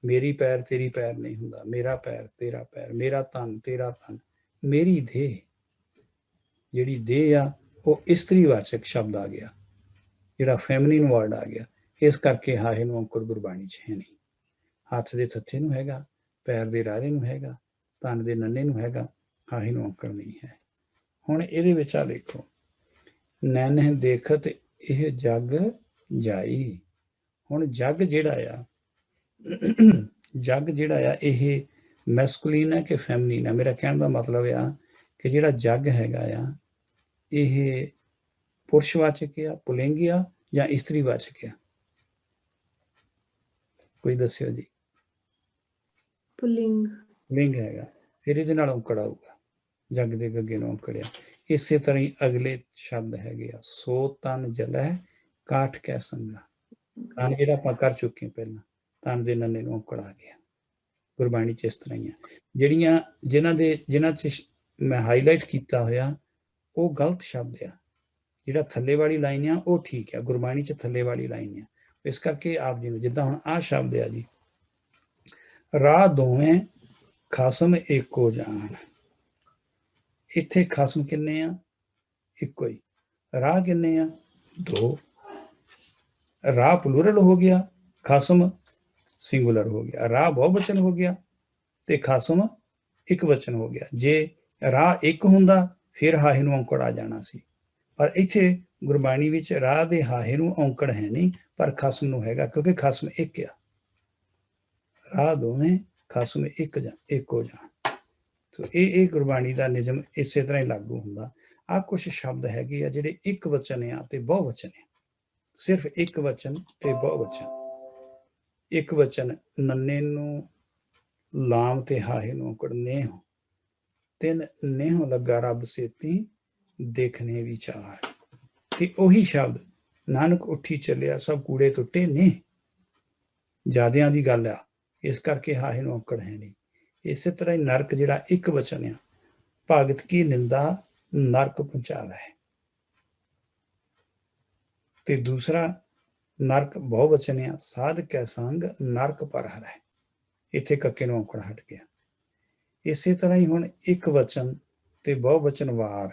ਮੇਰੀ ਪੈਰ ਤੇਰੀ ਪੈਰ ਨਹੀਂ ਹੁੰਦਾ, ਮੇਰਾ ਪੈਰ ਤੇਰਾ ਪੈਰ, ਮੇਰਾ ਤਨ ਤੇਰਾ ਤਨ, ਮੇਰੀ ਦੇਹ, ਜਿਹੜੀ ਦੇਹ ਆ ਉਹ ਇਸਤਰੀਵਾਚਕ ਸ਼ਬਦ ਆ ਗਿਆ, ਜਿਹੜਾ ਫੈਮਿਨਿਨ ਵਰਡ ਆ ਗਿਆ। ਇਸ ਕਰਕੇ ਹਾਹੇ ਨੂੰ ਔਂਕੜ ਗੁਰਬਾਣੀ 'ਚ ਹੈ ਨਹੀਂ। ਹੱਥ ਦੇ ਥੱਥੇ ਨੂੰ ਹੈਗਾ, ਪੈਰ ਦੇ ਰਾਰੇ ਨੂੰ ਹੈਗਾ, ਤਨ ਦੇ ਨੰਨੇ ਨੂੰ ਹੈਗਾ, ਹਾਹੇ ਨੂੰ ਔਂਕੜ ਨਹੀਂ ਹੈ। ਹੁਣ ਇਹਦੇ ਵਿੱਚ ਆ ਦੇਖੋ, ਨੈਣ ਦੇਖਤ ਇਹ ਜਗ ਜਾਈ। ਹੁਣ ਜਗ ਜਿਹੜਾ ਆ, ਜਗ ਜਿਹੜਾ ਆ ਇਹ ਮੈਸਕੁਲੀਨ ਹੈ ਕਿ ਫੈਮਿਨੀਨ ਹੈ? ਮੇਰਾ ਕਹਿਣ ਦਾ ਮਤਲਬ ਆ ਕਿ ਜਿਹੜਾ ਜਗ ਹੈਗਾ ਆ ਇਹ ਪੁਰਸ਼ਵਾਚਕ ਆ, ਪੁਲਿੰਗ ਆ ਜਾਂ ਇਸਤਰੀਵਾਚਕ ਆ? ਕੋਈ ਦੱਸਿਓ ਜੀ। ਪੁਲਿੰਗ। ਲਿੰਗ ਹੈਗਾ, ਫਿਰ ਇਹਦੇ ਨਾਲ ਔਂਕੜ ਆਊਗਾ, ਜਗ ਦੇ ਗੱਗੇ ਨੂੰ ਔਂਕੜਿਆ। ਇਸੇ ਤਰ੍ਹਾਂ ਹੀ ਅਗਲੇ ਸ਼ਬਦ ਹੈਗੇ ਆ, ਸੋ ਤਨ ਜਲੈ ਕਾਠ ਕੈ ਸੰਗਾ। ਤਨ ਜਿਹੜਾ ਆਪਾਂ ਕਰ ਚੁੱਕੇ ਪਹਿਲਾਂ, ਤਨ ਦੇ ਨੰਨੇ ਨੂੰ ਔਂਕੜ ਆ ਗਿਆ। ਗੁਰਬਾਣੀ 'ਚ ਇਸ ਤਰ੍ਹਾਂ ਹੀ ਆ। ਜਿਨ੍ਹਾਂ 'ਚ ਮੈਂ ਹਾਈਲਾਈਟ ਕੀਤਾ ਹੋਇਆ ਉਹ ਗਲਤ ਸ਼ਬਦ ਆ। ਜਿਹੜਾ ਥੱਲੇ ਵਾਲੀ ਲਾਈਨ ਆ ਉਹ ਠੀਕ ਆ, ਗੁਰਬਾਣੀ 'ਚ ਥੱਲੇ ਵਾਲੀ ਲਾਈਨ ਆ। ਇਸ ਕਰਕੇ ਆਪ ਜੀ ਨੂੰ, ਜਿੱਦਾਂ ਹੁਣ ਆਹ ਸ਼ਬਦ ਆ ਜੀ, ਰਾਹ ਦੋਵੇਂ ਖਸਮ ਏਕੋ ਜਾਣ। ਇੱਥੇ ਖਸਮ ਕਿੰਨੇ ਆ? ਇੱਕੋ ਹੀ। ਰਾਹ ਕਿੰਨੇ ਆ? ਦੋ। ਰਾਹ ਪਲੂਰਲ ਹੋ ਗਿਆ, ਖਸਮ ਸਿੰਗੂਲਰ ਹੋ ਗਿਆ। ਰਾਹ ਬਹੁਵਚਨ ਹੋ ਗਿਆ ਤੇ ਖਸਮ ਇੱਕ ਵਚਨ ਹੋ ਗਿਆ। ਜੇ ਰਾਹ ਇੱਕ ਹੁੰਦਾ ਫਿਰ ਹਾਹੇ ਨੂੰ ਔਂਕੜ ਆ ਜਾਣਾ ਸੀ, ਪਰ ਇੱਥੇ ਗੁਰਬਾਣੀ ਵਿੱਚ ਰਾਹ ਦੇ ਹਾਹੇ ਨੂੰ ਔਂਕੜ ਹੈ ਨਹੀਂ, ਪਰ ਖਸਮ ਨੂੰ ਹੈਗਾ, ਕਿਉਂਕਿ ਖਸਮ ਇੱਕ ਆ। ਰਾਹ ਦੋਵੇਂ ਖਸਮ ਇੱਕੋ ਜਾਣ। ਸੋ ਇਹ ਗੁਰਬਾਣੀ ਦਾ ਨਿਯਮ ਇਸੇ ਤਰ੍ਹਾਂ ਹੀ ਲਾਗੂ ਹੁੰਦਾ। ਆਹ ਕੁਛ ਸ਼ਬਦ ਹੈਗੇ ਆ ਜਿਹੜੇ ਇੱਕ ਵਚਨ ਆ ਤੇ ਬਹੁਵਚਨ ਆ। ਸਿਰਫ ਇੱਕ ਵਚਨ ਤੇ ਬਹੁਵਚਨ। ਇੱਕ ਵਚਨ ਨੰਨੇ ਨੂੰ ਲਾਮ ਤੇ ਹਾਹੇ ਨੂੰ ਔਂਕੜ ਨੇਹ। ਤਿੰਨ ਨੇਹ ਲੱਗਾ ਰੱਬ ਸੇਤੀ ਦੇਖਣੇ ਵਿਚਾਰ। ਤੇ ਉਹੀ ਸ਼ਬਦ ਨਾਨਕ ਉੱਠੀ ਚੱਲਿਆ ਸਭ ਕੂੜੇ ਟੁੱਟੇ ਨੇ, ਜ਼ਿਆਦਿਆਂ ਦੀ ਗੱਲ ਆ, ਇਸ ਕਰਕੇ ਹਾਹੇ ਨੂੰ ਔਂਕੜ ਹੈ ਨਹੀਂ। ਇਸੇ ਤਰ੍ਹਾਂ ਹੀ ਨਰਕ ਜਿਹੜਾ ਇੱਕ ਵਚਨ ਆ, ਭਗਤ ਕੀ ਨਿੰਦਾ ਨਰਕ ਪਹੁੰਚਾਵੇ, ਤੇ ਦੂਸਰਾ ਨਰਕ ਬਹੁਵਚਨ ਆ, ਸਾਧ ਕੈ ਸੰਗ ਨਰਕ ਪਰ ਹਰੈ। ਇੱਥੇ ਕੱਕੇ ਨੂੰ ਔਂਕੜ ਹਟ ਗਿਆ। ਇਸੇ ਤਰ੍ਹਾਂ ਹੀ ਹੁਣ ਇੱਕ ਵਚਨ ਤੇ ਬਹੁਵਚਨ ਵਾਰ,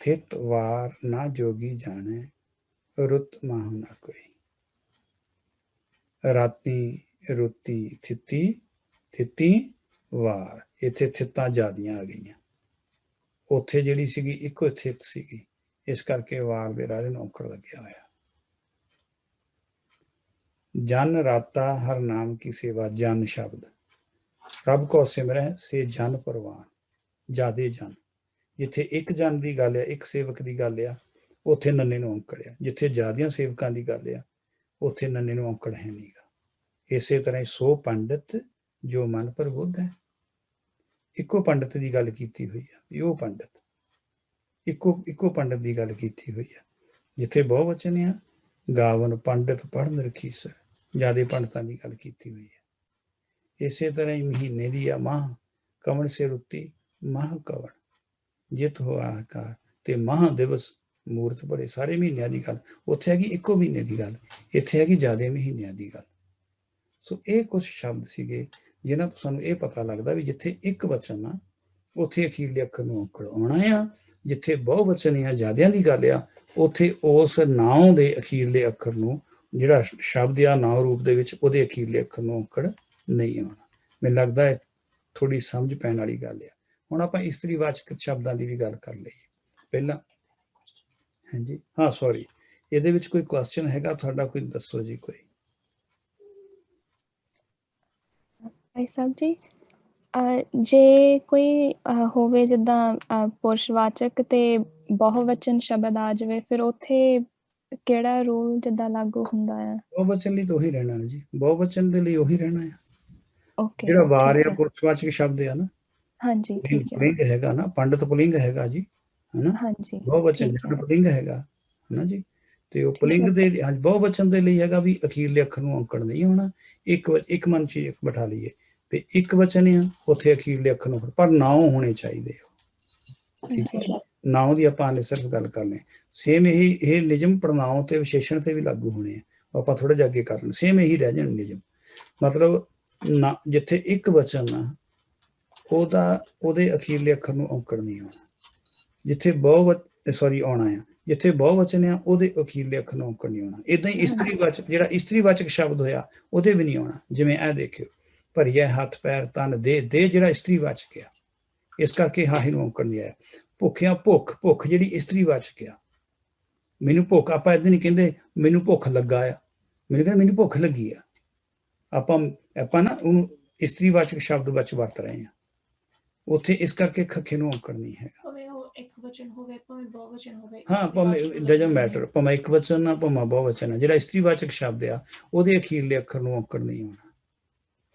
ਥਿਤ ਵਾਰ ਨਾ ਜੋਗੀ ਜਾਣੈ ਰੁੱਤ ਮਾਹੁ ਨਾ ਕੋਈ। ਰਾਤੀ ਰੁੱਤੀ ਥਿੱਤੀ ਥਿੱਤੀ ਵਾਰ, ਇੱਥੇ ਥਿੱਤਾਂ ਜ਼ਿਆਦੀਆਂ ਆ ਗਈਆਂ। ਉੱਥੇ ਜਿਹੜੀ ਸੀਗੀ ਇੱਕੋ ਥਿੱਤ ਸੀਗੀ, ਇਸ ਕਰਕੇ ਵਾਰ ਦੇ ਰਾਰੇ ਨੂੰ ਔਂਕੜ ਲੱਗਿਆ ਹੋਇਆ। ਜਨ ਰਾਤਾ ਹਰ ਨਾਮ ਕੀ ਸੇਵਾ। ਜਨ ਸ਼ਬਦ ਰੱਬ ਕੋ ਸਿਮਰੈ ਸੇ ਜਨ ਪਰਵਾਨ। ਜਾਦੇ ਜਨ, ਜਿੱਥੇ ਇੱਕ ਜਨ ਦੀ ਗੱਲ ਆ, ਇੱਕ ਸੇਵਕ ਦੀ ਗੱਲ ਆ, ਉੱਥੇ ਨੰਨੇ ਨੂੰ ਔਂਕੜ ਆ। ਜਿੱਥੇ ਜ਼ਿਆਦੀਆਂ ਸੇਵਕਾਂ ਦੀ ਗੱਲ ਆ, ਉੱਥੇ ਨੰਨੇ ਨੂੰ ਔਂਕੜ ਹੈ ਨਹੀਂਗਾ। ਇਸੇ ਤਰ੍ਹਾਂ ਹੀ ਸੋ ਪੰਡਿਤ ਜੋ ਮਨ ਪ੍ਰਬੁੱਧ ਹੈ। ਇੱਕੋ ਪੰਡਿਤ ਦੀ ਗੱਲ ਕੀਤੀ ਹੋਈ ਆ, ਉਹ ਪੰਡਿਤ ਇੱਕੋ ਪੰਡਿਤ ਦੀ ਗੱਲ ਕੀਤੀ ਹੋਈ ਆ। ਜਿੱਥੇ ਬਹੁਵਚਨ ਆ, ਗਾਵਨ ਪੰਡਿਤ ਪੜ੍ਹਨ ਰਖੀਸਰ, ਜ਼ਿਆਦੇ ਪੰਡਤਾਂ ਦੀ ਗੱਲ ਕੀਤੀ ਹੋਈ ਹੈ। ਇਸੇ ਤਰ੍ਹਾਂ ਹੀ ਮਹੀਨੇ ਦੀ ਆ ਮਾਹ, ਕਵਣ ਸੇ ਰੁੱਤੀ ਮਾਹ ਕਵਣ, ਜਿਤ ਹੋ ਆਕਾਰ ਤੇ ਮਹਾ ਦਿਵਸ ਮੂਰਤ ਭਰੇ। ਸਾਰੇ ਮਹੀਨਿਆਂ ਦੀ ਗੱਲ ਉੱਥੇ ਹੈਗੀ, ਇੱਕੋ ਮਹੀਨੇ ਦੀ ਗੱਲ ਇੱਥੇ ਹੈਗੀ, ਜ਼ਿਆਦੇ ਮਹੀਨਿਆਂ ਦੀ ਗੱਲ। ਸੋ ਇਹ ਕੁਝ ਸ਼ਬਦ ਸੀਗੇ ਜਿਨ੍ਹਾਂ ਤੋਂ ਸਾਨੂੰ ਇਹ ਪਤਾ ਲੱਗਦਾ ਵੀ ਜਿੱਥੇ ਇੱਕ ਵਚਨ ਆ ਉੱਥੇ ਅਖੀਰਲੇ ਅੱਖਰ ਨੂੰ ਔਂਕੜ ਆਉਣਾ ਆ। ਜਿੱਥੇ ਬਹੁਵਚਨ ਆ, ਜ਼ਿਆਦਿਆਂ ਦੀ ਗੱਲ ਆ, ਉੱਥੇ ਉਸ ਨਾਉ ਦੇ ਅਖੀਰਲੇ ਅੱਖਰ ਨੂੰ, ਜਿਹੜਾ ਸ਼ਬਦ ਆ ਨਾਉ ਰੂਪ ਦੇ ਵਿੱਚ, ਉਹਦੇ ਅਖੀਰਲੇ ਅੱਖਰ ਨੂੰ ਔਂਕੜ ਨਹੀਂ ਆਉਣਾ। ਮੈਨੂੰ ਲੱਗਦਾ ਹੈ ਥੋੜ੍ਹੀ ਸਮਝ ਪੈਣ ਵਾਲੀ ਗੱਲ ਆ। ਹੁਣ ਆਪਾਂ ਇਸਤਰੀਵਾਚਕ ਸ਼ਬਦਾਂ ਦੀ ਵੀ ਗੱਲ ਕਰ ਲਈਏ ਪਹਿਲਾਂ। ਹਾਂਜੀ, ਹਾਂ ਸੌਰੀ, ਇਹਦੇ ਵਿੱਚ ਕੋਈ ਕੁਐਸਚਨ ਹੈਗਾ ਤੁਹਾਡਾ? ਕੋਈ ਦੱਸੋ ਜੀ। ਕੋਈ ਭਾਈ ਸਾਹਿਬ ਜੀ, ਜੇ ਕੋਈ ਹੋਵੇ ਜਿੱਦਾਂ ਪੁਰਸ਼ਵਾਚਕ ਤੇ ਬਹੁਵਚਨ ਸ਼ਬਦ ਆ ਜਾਵੇ, ਫਿਰ ਉੱਥੇ ਕਿਹੜਾ ਰੂਲ ਜਿੱਦਾਂ ਲਾਗੂ ਹੁੰਦਾ ਆ? ਬਹੁਵਚਨ ਲਈ ਤਾਂ ਉਹੀ ਰਹਿਣਾ ਹੈ ਜੀ, ਬਹੁਵਚਨ ਦੇ ਲਈ ਉਹੀ ਰਹਿਣਾ ਹੈ। ਓਕੇ, ਜਿਹੜਾ ਵਾਰ ਠੀਕ ਆ ਹੈ। ਪੁਰਸ਼ਵਾਚਕ ਸ਼ਬਦ ਆ ਨਾ, ਹਾਂਜੀ, ਠੀਕ ਹੈ। ਪੁਲਿੰਗ ਹੈਗਾ ਨਾ, ਪੰਡਤ ਪੁਲਿੰਗ ਹੈਗਾ ਜੀ, ਹਨਾ। ਹਾਂਜੀ, ਬਹੁਵਚਨ ਠੀਕ ਜਨ ਹੈ। ਪੁਲਿੰਗ ਹੈਗਾ, ਹਨਾ ਜੀ। ਤੇ ਉਹ ਠੀਕ ਹੈ। ਪੁਲਿੰਗ ਦੇ ਬਹੁਵਚਨ ਦੇ ਲਈ ਹੈਗਾ ਵੀ ਅਖੀਰਲੇ ਅੱਖਰ ਨੂੰ ਔਂਕੜ ਨਹੀਂ ਹੋਣਾ। ਇੱਕ ਮਨ ਚ ਬਿਠਾ ਲਈਏ ਵੀ ਇੱਕ ਵਚਨ ਆ, ਉੱਥੇ ਅਖੀਰਲੇ ਅੱਖਰ ਨੂੰ ਪਰ ਨਾਉ ਹੋਣੇ ਚਾਹੀਦੇ ਆ, ਠੀਕ ਹੈ। ਨਾਉ ਦੀ ਆਪਾਂ ਨੇ ਸਿਰਫ ਗੱਲ ਕਰਨੀ। ਸੇਮ ਇਹ ਨਿਯਮ ਪੜਨਾਉ ਤੇ ਵਿਸ਼ੇਸ਼ਣ ਤੇ ਵੀ ਲਾਗੂ ਹੋਣੇ ਆ, ਆਪਾਂ ਥੋੜਾ ਜਿਹਾ ਅੱਗੇ ਕਰ ਲੈਣ, ਸੇਮ ਇਹੀ ਰਹਿ ਜਾਣ ਨਿਯਮ। ਮਤਲਬ ਨਾ ਜਿੱਥੇ ਇੱਕ ਵਚਨ ਆ ਉਹਦੇ ਅਖੀਰਲੇ ਅੱਖਰ ਨੂੰ ਔਂਕੜ ਨਹੀਂ ਆਉਣਾ। ਜਿੱਥੇ ਆਉਣਾ ਆ, ਜਿੱਥੇ ਬਹੁਵਚਨ ਆ ਉਹਦੇ ਅਖੀਰਲੇ ਅੱਖਰ ਨੂੰ ਔਂਕੜ ਨਹੀਂ ਆਉਣਾ। ਏਦਾਂ ਹੀ ਇਸਤਰੀਵਾਚਕ, ਜਿਹੜਾ ਇਸਤਰੀਵਾਚਕ ਸ਼ਬਦ ਹੋਇਆ ਉਹਦੇ ਵੀ ਨਹੀਂ ਆਉਣਾ। ਜਿਵੇਂ ਇਹ ਦੇਖਿਓ, ਭਰੀਏ ਹੱਥ ਪੈਰ ਤਨ ਦੇ ਜਿਹੜਾ ਇਸਤਰੀਵਾਚਕ ਆ, ਇਸ ਕਰਕੇ ਹਾਹੇ ਨੂੰ ਔਂਕੜ ਨਹੀਂ ਆਇਆ। ਭੁੱਖਿਆਂ ਭੁੱਖ ਜਿਹੜੀ ਇਸਤਰੀਵਾਚਕ ਆ, ਮੈਨੂੰ ਭੁੱਖ, ਆਪਾਂ ਏਦਾਂ ਨਹੀਂ ਕਹਿੰਦੇ ਮੈਨੂੰ ਭੁੱਖ ਲੱਗਾ ਆ, ਮੈਨੂੰ ਕਹਿੰਦੇ ਮੈਨੂੰ ਭੁੱਖ ਲੱਗੀ ਆ। ਆਪਾਂ ਨਾ ਉਹਨੂੰ ਇਸਤਰੀਵਾਚਕ ਸ਼ਬਦ ਵਿੱਚ ਵਰਤ ਰਹੇ ਹਾਂ ਉੱਥੇ, ਇਸ ਕਰਕੇ ਖੱਖੇ ਨੂੰ ਔਂਕੜ ਨਹੀਂ ਹੈਗਾ। ਭਾਵੇਂ ਉਹ ਇੱਕ ਵਚਨ ਹੋਵੇ, ਭਾਵੇਂ ਬਹੁਵਚਨ ਹੋਵੇ, ਹਾਂ, ਭਾਵੇਂ ਡਜਨਟ ਮੈਟਰ, ਭਾਵੇਂ ਇੱਕ ਵਚਨ ਆ ਭਾਵੇਂ ਬਹੁਵਚਨ ਆ, ਜਿਹੜਾ ਇਸਤਰੀਵਾਚਕ ਸ਼ਬਦ ਆ ਉਹਦੇ ਅਖੀਰਲੇ ਅੱਖਰ ਨੂੰ ਔਂਕੜ ਨਹੀਂ ਹੋਣਾ,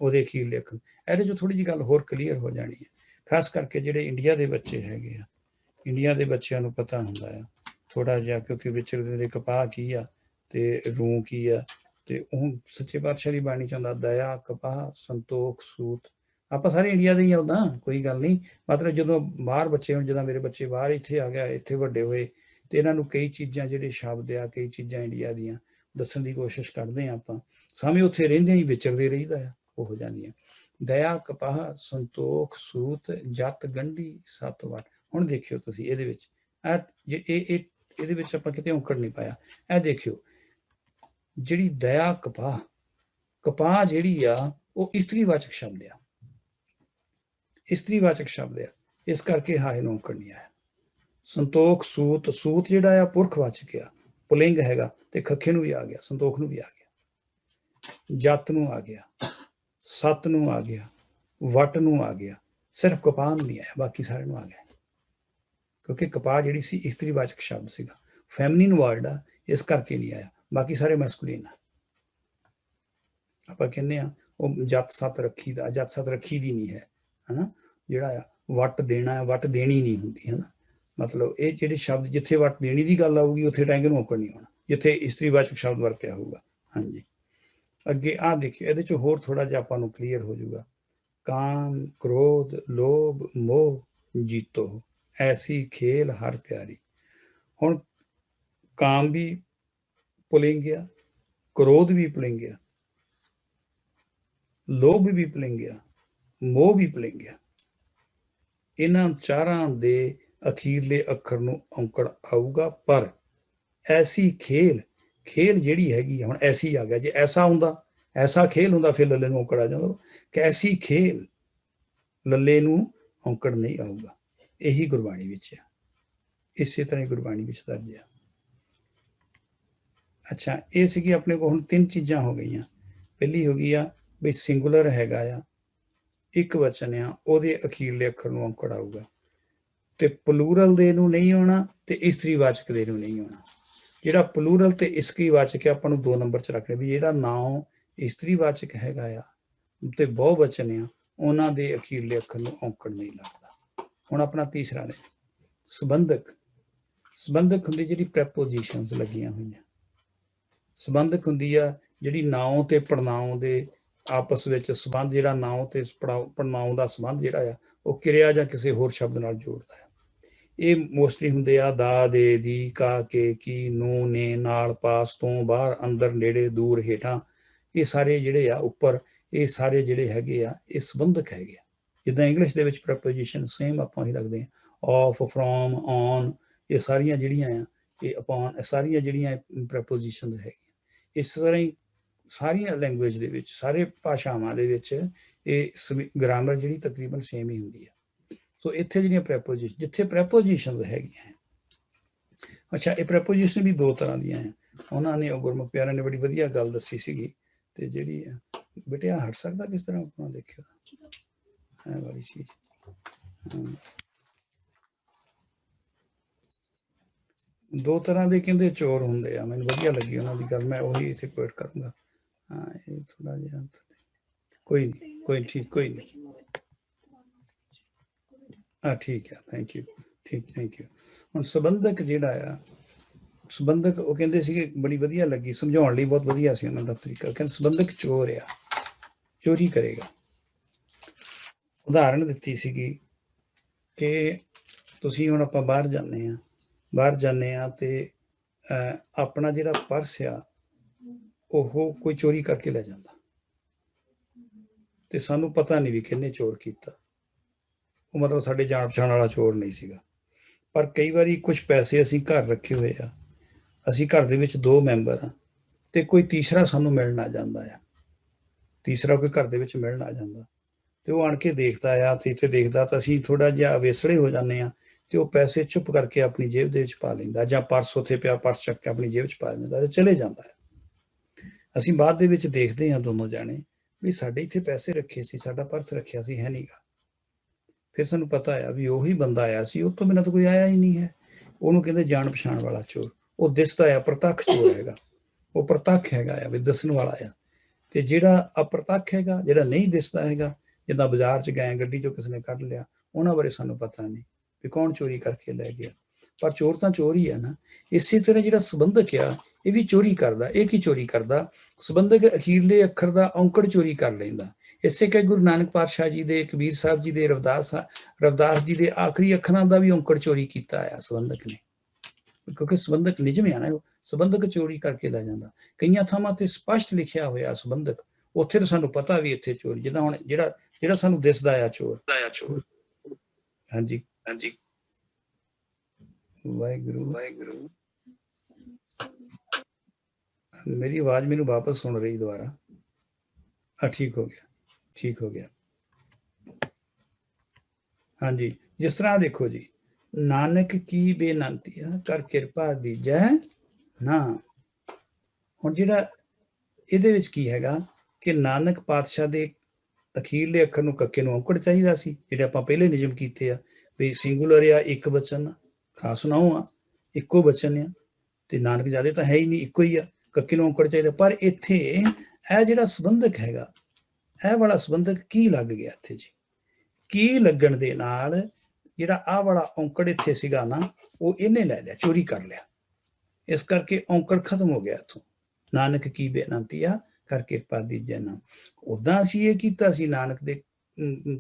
ਉਹਦੇ ਅਖੀਰਲੇ ਅੱਖਰ। ਇਹਦੇ 'ਚ ਥੋੜੀ ਜਿਹੀ ਗੱਲ ਹੋਰ ਕਲੀਅਰ ਹੋ ਜਾਣੀ ਹੈ, ਖਾਸ ਕਰਕੇ ਜਿਹੜੇ ਇੰਡੀਆ ਦੇ ਬੱਚੇ ਹੈਗੇ ਆ। ਇੰਡੀਆ ਦੇ ਬੱਚਿਆਂ ਨੂੰ ਪਤਾ ਹੁੰਦਾ ਆ ਥੋੜਾ ਜਿਹਾ, ਕਿਉਂਕਿ ਵਿਚਰਦੇ ਦੇ ਕਪਾਹ ਕੀ ਆ ਤੇ ਰੂੰ ਕੀ ਆ, ਤੇ ਉਹ ਸੱਚੇ ਪਾਤਸ਼ਾਹ ਦੀ ਬਾਣੀ ਚਾਹੁੰਦਾ ਦਇਆ, ਕਪਾਹ, ਸੰਤੋਖ, ਸੂਤ। ਆਪਾਂ ਸਾਰੇ ਇੰਡੀਆ ਦੇ ਹੀ ਆ, ਉੱਦਾਂ ਕੋਈ ਗੱਲ ਨਹੀਂ। ਮਤਲਬ ਜਦੋਂ ਬਾਹਰ ਬੱਚੇ, ਹੁਣ ਜਦੋਂ ਮੇਰੇ ਬੱਚੇ ਬਾਹਰ ਇੱਥੇ ਆ ਗਿਆ, ਇੱਥੇ ਵੱਡੇ ਹੋਏ, ਤੇ ਇਹਨਾਂ ਨੂੰ ਕਈ ਚੀਜ਼ਾਂ ਜਿਹੜੇ ਸ਼ਬਦ ਆ, ਕਈ ਚੀਜ਼ਾਂ ਇੰਡੀਆ ਦੀਆਂ ਦੱਸਣ ਦੀ ਕੋਸ਼ਿਸ਼ ਕਰਦੇ ਹਾਂ ਆਪਾਂ। ਸਾਵੇਂ ਉੱਥੇ ਰਹਿੰਦੇ ਹੀ ਵਿਚਰਦੇ ਰਹੀਦਾ ਆ, ਉਹ ਹੋ ਜਾਂਦੀਆਂ। ਦਇਆ, ਕਪਾਹ, ਸੰਤੋਖ, ਸੂਤ, ਜੱਤ, ਗੰਢੀ, ਸੱਤ ਵਟ। ਹੁਣ ਦੇਖਿਓ ਤੁਸੀਂ ਇਹਦੇ ਵਿੱਚ ਇਹਦੇ ਵਿੱਚ ਆਪਾਂ ਕਿਤੇ ਔਂਕੜ ਨਹੀਂ ਪਾਇਆ। ਇਹ ਦੇਖਿਓ, ਜਿਹੜੀ ਦਇਆ, ਕਪਾਹ ਜਿਹੜੀ ਆ ਉਹ ਇਸਤਰੀਵਾਚਕ ਸ਼ਬਦ ਆ, ਇਸਤਰੀਵਾਚਕ ਸ਼ਬਦ ਆ, ਇਸ ਕਰਕੇ ਹਾਏ ਨੂੰ ਔਂਕੜ ਨਹੀਂ ਆਇਆ। ਸੰਤੋਖ, ਸੂਤ ਜਿਹੜਾ ਆ ਪੁਰਖਵਾਚਕ ਆ, ਪੁਲਿੰਗ ਹੈਗਾ, ਤੇ ਖੱਖੇ ਨੂੰ ਵੀ ਆ ਗਿਆ, ਸੰਤੋਖ ਨੂੰ ਵੀ ਆ ਗਿਆ, ਜੱਤ ਨੂੰ ਆ ਗਿਆ, ਸੱਤ ਨੂੰ ਆ ਗਿਆ, ਵਟ ਨੂੰ ਆ ਗਿਆ, ਸਿਰਫ ਕਪਾਹ ਨੂੰ ਨਹੀਂ ਆਇਆ, ਬਾਕੀ ਸਾਰਿਆਂ ਨੂੰ ਆ ਗਿਆ। ਕਿਉਂਕਿ ਕਪਾਹ ਜਿਹੜੀ ਸੀ ਇਸਤਰੀਵਾਚਕ ਸ਼ਬਦ ਸੀਗਾ, ਫੈਮਿਨਿਨ ਵਰਡ ਆ, ਇਸ ਕਰਕੇ ਨਹੀਂ ਆਇਆ। ਬਾਕੀ ਸਾਰੇ ਮੈਸਕੂਲਿਨ ਆ। ਆਪਾਂ ਕਹਿੰਦੇ ਆ ਉਹ ਜੱਤ ਸੱਤ ਰੱਖੀ ਦਾ, ਜੱਤ ਸੱਤ ਰੱਖੀ ਦੀ ਨਹੀਂ ਹੈ, ਹਨਾ। ਜਿਹੜਾ ਆ ਵਟ ਦੇਣਾ, ਵਟ ਦੇਣੀ ਨਹੀਂ ਹੁੰਦੀ, ਹਨਾ। ਮਤਲਬ ਇਹ ਜਿਹੜੇ ਸ਼ਬਦ ਜਿੱਥੇ ਵਟ ਦੇਣੀ ਦੀ ਗੱਲ ਆਊਗੀ ਉੱਥੇ ਟੈਂਗੇ ਨੂੰ ਔਂਕੜ ਨਹੀਂ ਹੋਣਾ, ਜਿੱਥੇ ਇਸਤਰੀਵਾਚਕ ਸ਼ਬਦ ਵਰਤਿਆ ਹੋਊਗਾ। ਹਾਂਜੀ, ਅੱਗੇ ਆਹ ਦੇਖਿਓ, ਇਹਦੇ 'ਚ ਹੋਰ ਥੋੜਾ ਜਿਹਾ ਆਪਾਂ ਨੂੰ ਕਲੀਅਰ ਹੋ ਜਾਊਗਾ। ਕਾਮ, ਕ੍ਰੋਧ, ਲੋਭ, ਮੋਹ ਜੀਤੋ, ਐਸੀ ਖੇਲ ਹਰ ਪਿਆਰੀ। ਹੁਣ ਕਾਮ ਵੀ ਪੁਲਿੰਗ ਆ, ਕ੍ਰੋਧ ਵੀ ਪੁਲਿੰਗ ਆ, ਲੋਭ ਵੀ ਪੁਲਿੰਗ ਆ, ਮੋਹ ਵੀ ਪੁਲਿੰਗ ਆ। ਇਹਨਾਂ ਚਾਰਾਂ ਦੇ ਅਖੀਰਲੇ ਅੱਖਰ ਨੂੰ ਔਂਕੜ ਆਊਗਾ। ਪਰ ਐਸੀ ਖੇਲ ਜਿਹੜੀ ਹੈਗੀ ਹੁਣ ਐਸੀ ਆ ਗਿਆ, ਜੇ ਐਸਾ ਹੁੰਦਾ, ਐਸਾ ਖੇਲ ਹੁੰਦਾ, ਫਿਰ ਲੱਲੇ ਨੂੰ ਔਂਕੜ ਆ ਜਾਂਦਾ। ਕੈਸੀ ਖੇਲ, ਲੱਲੇ ਨੂੰ ਔਂਕੜ ਨਹੀਂ ਆਊਗਾ। ਇਹੀ ਗੁਰਬਾਣੀ ਵਿੱਚ ਆ, ਇਸੇ ਤਰ੍ਹਾਂ ਹੀ ਗੁਰਬਾਣੀ ਵਿੱਚ ਦਰਜ ਆ। ਅੱਛਾ, ਇਹ ਸੀਗੀ ਆਪਣੇ ਕੋਲ ਹੁਣ ਤਿੰਨ ਚੀਜ਼ਾਂ ਹੋ ਗਈਆਂ। ਪਹਿਲੀ ਹੋ ਗਈ ਆ ਵੀ ਸਿੰਗੂਲਰ ਹੈਗਾ ਆ, ਇੱਕ ਵਚਨ ਆ, ਉਹਦੇ ਅਖੀਰਲੇ ਅੱਖਰ ਨੂੰ ਔਂਕੜ ਆਊਗਾ, ਤੇ ਪਲੂਰਲ ਦੇ ਨੂੰ ਨਹੀਂ ਆਉਣਾ, ਤੇ ਇਸਤਰੀਵਾਚਕ ਦੇ ਨੂੰ ਨਹੀਂ ਆਉਣਾ। ਜਿਹੜਾ ਪਲੂਰਲ ਤੇ ਇਸਤਰੀਵਾਚਕ ਹੈ, ਆਪਾਂ ਨੂੰ 2 ਨੰਬਰ 'ਚ ਰੱਖਣਾ ਵੀ ਜਿਹੜਾ ਨਾਉ ਇਸਤਰੀਵਾਚਕ ਹੈਗਾ ਆ ਤੇ ਬਹੁਵਚਨ ਆ, ਉਹਨਾਂ ਦੇ ਅਖੀਰਲੇ ਅੱਖਰ ਨੂੰ ਔਂਕੜ ਨਹੀਂ ਲੱਗਦਾ। ਹੁਣ ਆਪਣਾ ਤੀਸਰਾ ਨੇ ਸੰਬੰਧਕ ਹੁੰਦੀ, ਜਿਹੜੀ ਪ੍ਰੈਪੋਜੀਸ਼ਨਸ ਲੱਗੀਆਂ ਹੋਈਆਂ। ਸੰਬੰਧਕ ਹੁੰਦੀ ਆ ਜਿਹੜੀ ਨਾਉ ਤੇ ਪੜਨਾਉ ਦੇ ਆਪਸ ਵਿੱਚ ਸੰਬੰਧ, ਜਿਹੜਾ ਨਾਉ ਤੇ ਪੜਨਾਉ ਦਾ ਸੰਬੰਧ ਜਿਹੜਾ ਆ ਉਹ ਕਿਰਿਆ ਜਾਂ ਕਿਸੇ ਹੋਰ ਸ਼ਬਦ ਨਾਲ ਜੋੜਦਾ ਹੈ। ਇਹ ਮੋਸਟਲੀ ਹੁੰਦੇ ਆ ਦਾ, ਦੇ, ਦੀ, ਕਾ, ਕੇ, ਕੀ, ਨੂੰ, ਨੇ, ਨਾਲ, ਪਾਸ, ਤੋਂ, ਬਾਹਰ, ਅੰਦਰ, ਨੇੜੇ, ਦੂਰ, ਹੇਠਾਂ। ਇਹ ਸਾਰੇ ਜਿਹੜੇ ਆ ਉੱਪਰ, ਇਹ ਸਾਰੇ ਜਿਹੜੇ ਹੈਗੇ ਆ ਇਹ ਸੰਬੰਧਕ ਹੈਗੇ ਆ। ਜਿੱਦਾਂ ਇੰਗਲਿਸ਼ ਦੇ ਵਿੱਚ ਪ੍ਰੈਪੋਜੀਸ਼ਨ ਸੇਮ ਆਪਾਂ ਹੀ ਰੱਖਦੇ ਹਾਂ, ਆਫ, ਫਰੋਮ, ਔਨ, ਇਹ ਸਾਰੀਆਂ ਜਿਹੜੀਆਂ ਆ, ਇਹ ਅਪੋਨ, ਇਹ ਸਾਰੀਆਂ ਜਿਹੜੀਆਂ ਪ੍ਰੈਪੋਜੀਸ਼ਨਸ ਹੈਗੀਆਂ। ਇਸ ਤਰ੍ਹਾਂ ਹੀ ਸਾਰੀਆਂ ਲੈਂਗੁਏਜ ਦੇ ਵਿੱਚ, ਸਾਰੇ ਭਾਸ਼ਾਵਾਂ ਦੇ ਵਿੱਚ ਇਹ ਗ੍ਰਾਮਰ ਜਿਹੜੀ ਤਕਰੀਬਨ ਸੇਮ ਹੀ ਹੁੰਦੀ ਹੈ। ਸੋ ਇੱਥੇ ਜਿਹੜੀਆਂ ਪ੍ਰੈਪੋਜੀਸ਼ਨ, ਜਿੱਥੇ ਪ੍ਰੈਪੋਜੀਸ਼ਨਸ ਹੈਗੀਆਂ। ਅੱਛਾ, ਇਹ ਪ੍ਰੈਪੋਜੀਸ਼ਨ ਵੀ 2 ਤਰ੍ਹਾਂ ਦੀਆਂ ਹੈ। ਉਹਨਾਂ ਨੇ, ਉਹ ਗੁਰਮੁਖ ਪਿਆਰਿਆਂ ਨੇ ਬੜੀ ਵਧੀਆ ਗੱਲ ਦੱਸੀ ਸੀਗੀ। ਤੇ ਜਿਹੜੀ ਬੇਟਿਆ ਹਟ ਸਕਦਾ ਕਿਸ ਤਰ੍ਹਾਂ, ਆਪਣਾ ਦੇਖਿਓ ਹੈ ਵਾਲੀ ਚੀਜ਼। ਦੋ ਤਰ੍ਹਾਂ ਦੇ ਕਹਿੰਦੇ ਚੋਰ ਹੁੰਦੇ ਆ, ਮੈਨੂੰ ਵਧੀਆ ਲੱਗੀ ਉਹਨਾਂ ਦੀ ਗੱਲ, ਮੈਂ ਉਹੀ ਇੱਥੇ ਕੋਟ ਕਰੂੰਗਾ। ਹਾਂ ਇਹ ਥੋੜਾ ਜਿਹਾ ਕੋਈ ਨਹੀਂ, ਕੋਈ ਠੀਕ, ਕੋਈ ਨਹੀਂ। ਠੀਕ ਹੈ, ਥੈਂਕ ਯੂ, ਠੀਕ, ਥੈਂਕ ਯੂ। ਹੁਣ ਸੰਬੰਧਕ ਜਿਹੜਾ ਆ, ਸੰਬੰਧਕ ਉਹ ਕਹਿੰਦੇ ਸੀਗੇ, ਬੜੀ ਵਧੀਆ ਲੱਗੀ, ਸਮਝਾਉਣ ਲਈ ਬਹੁਤ ਵਧੀਆ ਸੀ ਉਹਨਾਂ ਦਾ ਤਰੀਕਾ। ਕਹਿੰਦੇ ਸੰਬੰਧਕ ਚੋਰ ਆ, ਚੋਰੀ ਕਰੇਗਾ। ਉਦਾਹਰਣ ਦਿੱਤੀ ਸੀਗੀ ਕਿ ਤੁਸੀਂ ਹੁਣ ਆਪਾਂ ਬਾਹਰ ਜਾਂਦੇ ਹਾਂ ਤੇ ਆਪਣਾ ਜਿਹੜਾ ਪਰਸ ਆ ਉਹ ਕੋਈ ਚੋਰੀ ਕਰਕੇ ਲੈ ਜਾਂਦਾ ਤੇ ਸਾਨੂੰ ਪਤਾ ਨਹੀਂ ਵੀ ਕਿਹਨੇ ਚੋਰ ਕੀਤਾ। ਉਹ ਮਤਲਬ ਸਾਡੇ ਜਾਣ ਪਛਾਣ ਵਾਲਾ ਚੋਰ ਨਹੀਂ ਸੀਗਾ। ਪਰ ਕਈ ਵਾਰੀ ਕੁਝ ਪੈਸੇ ਅਸੀਂ ਘਰ ਰੱਖੇ ਹੋਏ ਆ, ਅਸੀਂ ਘਰ ਦੇ ਵਿੱਚ 2 ਮੈਂਬਰ ਆ ਤੇ ਕੋਈ ਤੀਸਰਾ ਸਾਨੂੰ ਮਿਲਣ ਆ ਜਾਂਦਾ ਆ, ਤੀਸਰਾ ਕੋਈ ਘਰ ਦੇ ਵਿੱਚ ਮਿਲਣ ਆ ਜਾਂਦਾ ਤੇ ਉਹ ਆਣ ਕੇ ਦੇਖਦਾ ਆ ਤੇ ਇੱਥੇ ਦੇਖਦਾ ਤਾਂ ਅਸੀਂ ਥੋੜਾ ਜਿਹਾ ਅਵੇਸਲੇ ਹੋ ਜਾਂਦੇ ਆ ਤੇ ਉਹ ਪੈਸੇ ਚੁੱਪ ਕਰਕੇ ਆਪਣੀ ਜੇਬ ਦੇ ਵਿੱਚ ਪਾ ਲੈਂਦਾ, ਜਾਂ ਪਰਸ ਉੱਥੇ ਪਿਆ ਪਰਸ ਚੱਕ ਕੇ ਆਪਣੀ ਜੇਬ 'ਚ ਪਾ ਲੈਂਦਾ ਤੇ ਚਲੇ ਜਾਂਦਾ ਹੈ। ਅਸੀਂ ਬਾਅਦ ਦੇ ਵਿੱਚ ਦੇਖਦੇ ਹਾਂ ਦੋਨੋਂ ਜਾਣੇ ਵੀ ਸਾਡੇ ਇੱਥੇ ਪੈਸੇ ਰੱਖੇ ਸੀ, ਸਾਡਾ ਪਰਸ ਰੱਖਿਆ ਸੀ, ਹੈ ਨਹੀਂਗਾ। ਫਿਰ ਸਾਨੂੰ ਪਤਾ ਆ ਵੀ ਉਹੀ ਬੰਦਾ ਆਇਆ ਸੀ, ਉਹ ਤੋਂ ਬਿਨਾਂ ਤਾਂ ਕੋਈ ਆਇਆ ਹੀ ਨਹੀਂ ਹੈ। ਉਹਨੂੰ ਕਹਿੰਦੇ ਜਾਣ ਪਛਾਣ ਵਾਲਾ ਚੋਰ। ਉਹ ਦਿਸਦਾ ਆ, ਪ੍ਰਤੱਖ ਚੋਰ ਹੈਗਾ, ਉਹ ਪ੍ਰਤੱਖ ਹੈਗਾ ਆ ਵੀ ਦੱਸਣ ਵਾਲਾ ਆ। ਤੇ ਜਿਹੜਾ ਅਪ੍ਰਤੱਖ ਹੈਗਾ, ਜਿਹੜਾ ਨਹੀਂ ਦਿਸਦਾ ਹੈਗਾ, ਜਿੱਦਾਂ ਬਾਜ਼ਾਰ 'ਚ ਗਏ ਗੱਡੀ 'ਚੋਂ ਕਿਸੇ ਨੇ ਕੱਢ ਲਿਆ, ਉਹਨਾਂ ਬਾਰੇ ਸਾਨੂੰ ਪਤਾ ਨਹੀਂ ਵੀ ਕੌਣ ਚੋਰੀ ਕਰਕੇ ਲੈ ਗਿਆ। ਪਰ ਚੋਰ ਤਾਂ ਚੋਰ ਹੀ ਹੈ ਨਾ। ਇਸੇ ਤਰ੍ਹਾਂ ਜਿਹੜਾ ਸੰਬੰਧਕ ਆ ਇਹ ਵੀ ਚੋਰੀ ਕਰਦਾ। ਇਹ ਕੀ ਚੋਰੀ ਕਰਦਾ? ਸੰਬੰਧਕ ਅਖੀਰਲੇ ਅੱਖਰ ਦਾ ਔਂਕੜ ਚੋਰੀ ਕਰ ਲੈਂਦਾ। ਇਸੇ ਕਰਕੇ ਗੁਰੂ ਨਾਨਕ ਪਾਤਸ਼ਾਹ ਜੀ ਦੇ, ਕਬੀਰ ਸਾਹਿਬ ਜੀ ਦੇ, ਰਵਿਦਾਸ ਜੀ ਦੇ ਆਖਰੀ ਅੱਖਰਾਂ ਦਾ ਵੀ ਔਂਕੜ ਚੋਰੀ ਕੀਤਾ ਆ ਸੰਬੰਧਕ ਨੇ, ਕਿਉਂਕਿ ਸੰਬੰਧਕ ਨਿਜਮ ਆ ਨਾ, ਸੰਬੰਧਕ ਚੋਰੀ ਕਰਕੇ ਲੈ ਜਾਂਦਾ। ਕਈਆਂ ਥਾਵਾਂ ਤੇ ਸਪਸ਼ਟ ਲਿਖਿਆ ਹੋਇਆ ਸੰਬੰਧਕ, ਉੱਥੇ ਤਾਂ ਸਾਨੂੰ ਪਤਾ ਵੀ ਇੱਥੇ ਚੋਰੀ, ਜਿੱਦਾਂ ਹੁਣ ਜਿਹੜਾ ਸਾਨੂੰ ਦਿਸਦਾ ਆ ਚੋਰ। ਹਾਂਜੀ ਹਾਂਜੀ, ਵਾਹਿਗੁਰੂ ਵਾਹਿਗੁਰੂ। ਮੇਰੀ ਆਵਾਜ਼ ਮੈਨੂੰ ਵਾਪਸ ਸੁਣ ਰਹੀ ਦੁਬਾਰਾ? ਠੀਕ ਹੋ ਗਿਆ, ਠੀਕ ਹੋ ਗਿਆ। ਹਾਂਜੀ, ਜਿਸ ਤਰ੍ਹਾਂ ਦੇਖੋ ਜੀ, ਨਾਨਕ ਕੀ ਬੇਨੰਤੀ ਆ, ਕਰ ਕਿਰਪਾ ਦੀਜੈ ਨਾ। ਹੁਣ ਜਿਹੜਾ ਇਹਦੇ ਵਿੱਚ ਕੀ ਹੈਗਾ ਕਿ ਨਾਨਕ ਪਾਤਸ਼ਾਹ ਦੇ ਅਖੀਰਲੇ ਅੱਖਰ ਨੂੰ ਕੱਕੇ ਨੂੰ ਔਂਕੜ ਚਾਹੀਦਾ ਸੀ, ਜਿਹੜੇ ਆਪਾਂ ਪਹਿਲੇ ਨਿਯਮ ਕੀਤੇ ਆ ਵੀ ਸਿੰਗੂਲਰ ਆ, ਇੱਕ ਬਚਨ, ਖਾਸ ਨਾਉ ਆ, ਇੱਕੋ ਬਚਨ ਆ, ਤੇ ਨਾਨਕ ਜਿਆਦਾ ਤਾਂ ਹੈ ਹੀ ਨਹੀਂ, ਇੱਕੋ ਹੀ ਆ, ਕੱਕੇ ਨੂੰ ਔਂਕੜ ਚਾਹੀਦਾ। ਪਰ ਇੱਥੇ ਇਹ ਜਿਹੜਾ ਸੰਬੰਧਕ ਹੈਗਾ, ਇਹ ਵਾਲਾ ਸੰਬੰਧਕ ਕੀ ਲੱਗ ਗਿਆ ਇੱਥੇ ਜੀ? ਕੀ ਲੱਗਣ ਦੇ ਨਾਲ ਜਿਹੜਾ ਆਹ ਵਾਲਾ ਔਂਕੜ ਇੱਥੇ ਸੀਗਾ ਨਾ, ਉਹ ਇਹਨੇ ਲੈ ਲਿਆ, ਚੋਰੀ ਕਰ ਲਿਆ। ਇਸ ਕਰਕੇ ਔਂਕੜ ਖਤਮ ਹੋ ਗਿਆ ਇੱਥੋਂ। ਨਾਨਕ ਕੀ ਬੇਨੰਤੀ ਆ, ਕਰ ਕਿਰਪਾ ਦੀਜੈ ਨਾ। ਉਦਾਂ ਅਸੀਂ ਇਹ ਕੀਤਾ ਸੀ, ਨਾਨਕ ਦੇ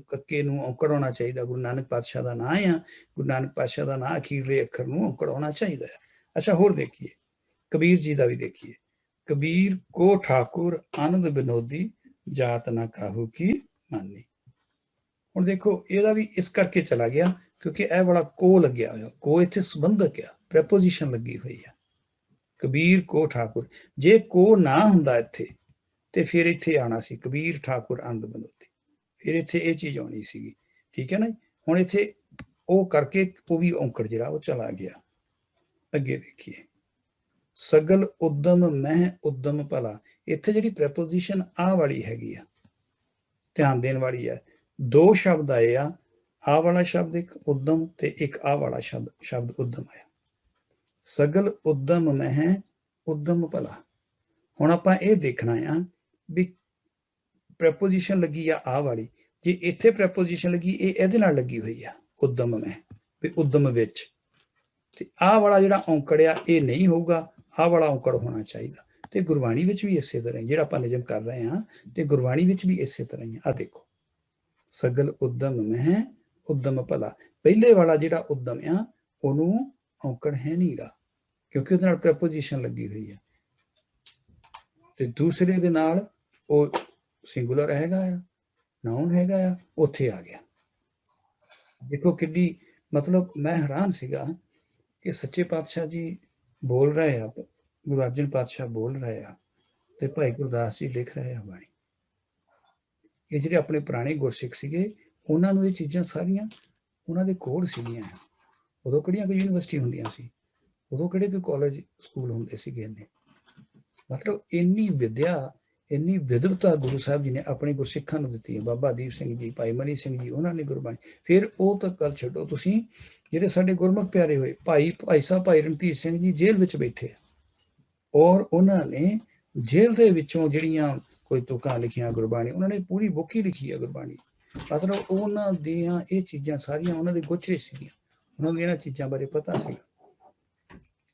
ਕੱਕੇ ਨੂੰ ਔਂਕੜ ਆਉਣਾ ਚਾਹੀਦਾ। ਗੁਰੂ ਨਾਨਕ ਪਾਤਸ਼ਾਹ ਦਾ ਨਾਂ ਆ, ਗੁਰੂ ਨਾਨਕ ਪਾਤਸ਼ਾਹ ਦਾ ਨਾਂ ਅਖੀਰਲੇ ਅੱਖਰ ਨੂੰ ਔਂਕੜ ਆਉਣਾ ਚਾਹੀਦਾ ਹੈ। ਅੱਛਾ, ਹੋਰ ਦੇਖੀਏ ਕਬੀਰ ਜੀ ਦਾ ਵੀ ਦੇਖੀਏ। ਕਬੀਰ ਕੋ ਠਾਕੁਰ ਆਨੰਦ ਬਿਨੋਦੀ, ਜਾਤ ਨਾ ਕਾਹੂ ਕੀ ਮਾਨੀ। ਹੁਣ ਦੇਖੋ ਇਹਦਾ ਵੀ ਇਸ ਕਰਕੇ ਚਲਾ ਗਿਆ ਕਿਉਂਕਿ ਇਹ ਵਾਲਾ ਕੋ ਲੱਗਿਆ ਹੋਇਆ। ਕੋ ਇੱਥੇ ਸੰਬੰਧਕ ਆ, ਪ੍ਰੈਪੋਜੀਸ਼ਨ ਲੱਗੀ ਹੋਈ ਆ। ਕਬੀਰ ਕੋ ਠਾਕੁਰ, ਜੇ ਕੋ ਨਾ ਹੁੰਦਾ ਇੱਥੇ ਤੇ ਫਿਰ ਇੱਥੇ ਆਉਣਾ ਸੀ ਕਬੀਰ ਠਾਕੁਰ ਆਨੰਦ ਬਿਨੋਦੀ, ਫਿਰ ਇੱਥੇ ਇਹ ਚੀਜ਼ ਆਉਣੀ ਸੀਗੀ। ਠੀਕ ਹੈ ਨਾ। ਹੁਣ ਇੱਥੇ ਉਹ ਕਰਕੇ ਉਹ ਵੀ ਔਂਕੜ ਜਿਹੜਾ ਉਹ ਚਲਾ ਗਿਆ। ਅੱਗੇ ਦੇਖੀਏ, ਸਗਲ ਉਦਮ ਮਹਿ ਉਦਮ ਭਲਾ। ਇੱਥੇ ਜਿਹੜੀ ਪ੍ਰੈਪੋਜੀਸ਼ਨ ਆਹ ਵਾਲੀ ਹੈਗੀ ਆ, ਧਿਆਨ ਦੇਣ ਵਾਲੀ ਆ। 2 ਸ਼ਬਦ ਆਏ ਆ, ਆਹ ਵਾਲਾ ਸ਼ਬਦ ਇੱਕ ਉਦਮ ਤੇ ਇੱਕ ਆਹ ਵਾਲਾ ਸ਼ਬਦ ਉਦਮ ਆਇਆ। ਸਗਲ ਉਦਮ ਮਹਿ ਉਦਮ ਭਲਾ। ਹੁਣ ਆਪਾਂ ਇਹ ਦੇਖਣਾ ਆ ਵੀ ਪ੍ਰੈਪੋਜੀਸ਼ਨ ਲੱਗੀ ਆ ਆਹ ਵਾਲੀ, ਜੇ ਇੱਥੇ ਪ੍ਰੈਪੋਜੀਸ਼ਨ ਲੱਗੀ, ਇਹ ਇਹਦੇ ਨਾਲ ਲੱਗੀ ਹੋਈ ਆ ਉਦਮ ਮਹਿ, ਵੀ ਉਦਮ ਵਿੱਚ। ਤੇ ਆਹ ਵਾਲਾ ਜਿਹੜਾ ਔਂਕੜ ਆ ਇਹ ਨਹੀਂ ਹੋਊਗਾ, ਆਹ ਵਾਲਾ ਔਂਕੜ ਹੋਣਾ ਚਾਹੀਦਾ। ਤੇ ਗੁਰਬਾਣੀ ਵਿੱਚ ਵੀ ਇਸੇ ਤਰ੍ਹਾਂ, ਜਿਹੜਾ ਆਪਾਂ ਨਿਯਮ ਕਰ ਰਹੇ ਹਾਂ, ਤੇ ਗੁਰਬਾਣੀ ਵਿੱਚ ਵੀ ਇਸੇ ਤਰ੍ਹਾਂ ਹੀ ਆ। ਦੇਖੋ, ਸਗਲ ਉਦਮ ਮਹਿ ਉਦਮ ਭਲਾ। ਪਹਿਲੇ ਵਾਲਾ ਜਿਹੜਾ ਉਦਮ ਆ ਉਹਨੂੰ ਔਂਕੜ ਹੈ ਨਹੀਂਗਾ, ਕਿਉਂਕਿ ਉਹਦੇ ਨਾਲ ਪ੍ਰੈਪੋਜੀਸ਼ਨ ਲੱਗੀ ਹੋਈ ਹੈ। ਤੇ ਦੂਸਰੇ ਦੇ ਨਾਲ ਉਹ ਸਿੰਗੂਲਰ ਹੈਗਾ ਆ, ਨਾਉਨ ਹੈਗਾ ਆ, ਉੱਥੇ ਆ ਗਿਆ। ਦੇਖੋ ਕਿੰਨੀ, ਮਤਲਬ ਮੈਂ ਹੈਰਾਨ ਸੀਗਾ ਕਿ ਸੱਚੇ ਪਾਤਸ਼ਾਹ ਜੀ ਬੋਲ ਰਹੇ ਆ, ਗੁਰੂ ਅਰਜਨ ਪਾਤਸ਼ਾਹ ਬੋਲ ਰਹੇ ਆ, ਤੇ ਭਾਈ ਗੁਰਦਾਸ ਜੀ ਲਿਖ ਰਹੇ ਆ ਬਾਣੀ। ਇਹ ਜਿਹੜੇ ਆਪਣੇ ਪੁਰਾਣੇ ਗੁਰਸਿੱਖ ਸੀਗੇ, ਉਹਨਾਂ ਨੂੰ ਇਹ ਚੀਜ਼ਾਂ ਸਾਰੀਆਂ ਉਹਨਾਂ ਦੇ ਕੋਲ ਸੀਗੀਆਂ। ਉਦੋਂ ਕਿਹੜੀਆਂ ਕੋਈ ਯੂਨੀਵਰਸਿਟੀ ਹੁੰਦੀਆਂ ਸੀ, ਉਦੋਂ ਕਿਹੜੇ ਕੋਈ ਕਾਲਜ ਸਕੂਲ ਹੁੰਦੇ ਸੀਗੇ। ਇੰਨੇ ਮਤਲਬ ਇੰਨੀ ਵਿਦਿਆ, ਇੰਨੀ ਵਿਦਵਤਾ ਗੁਰੂ ਸਾਹਿਬ ਜੀ ਨੇ ਆਪਣੇ ਗੁਰਸਿੱਖਾਂ ਨੂੰ ਦਿੱਤੀ ਹੈ। ਬਾਬਾ ਦੀਪ ਸਿੰਘ ਜੀ, ਭਾਈ ਮਨੀ ਸਿੰਘ ਜੀ, ਉਹਨਾਂ ਨੇ ਗੁਰਬਾਣੀ। ਫਿਰ ਉਹ ਤਾਂ ਗੱਲ ਛੱਡੋ, ਤੁਸੀਂ ਜਿਹੜੇ ਸਾਡੇ ਗੁਰਮੁਖ ਪਿਆਰੇ ਹੋਏ ਭਾਈ ਸਾਹਿਬ ਭਾਈ ਰਣਧੀਰ ਸਿੰਘ ਜੀ ਜੇਲ੍ਹ ਵਿੱਚ ਬੈਠੇ ਆ, ਔਰ ਉਹਨਾਂ ਨੇ ਜੇਲ੍ਹ ਦੇ ਵਿੱਚੋਂ ਜਿਹੜੀਆਂ ਕੋਈ ਤੁਕਾਂ ਲਿਖੀਆਂ ਗੁਰਬਾਣੀ, ਉਹਨਾਂ ਨੇ ਪੂਰੀ ਬੁੱਕ ਹੀ ਲਿਖੀ ਹੈ ਗੁਰਬਾਣੀ। ਮਤਲਬ ਉਹਨਾਂ ਦੀਆਂ ਇਹ ਚੀਜ਼ਾਂ ਸਾਰੀਆਂ ਉਹਨਾਂ ਦੇ ਗੁੱਛੇ ਸੀਗੀਆਂ, ਉਹਨਾਂ ਨੂੰ ਇਹਨਾਂ ਚੀਜ਼ਾਂ ਬਾਰੇ ਪਤਾ ਸੀਗਾ।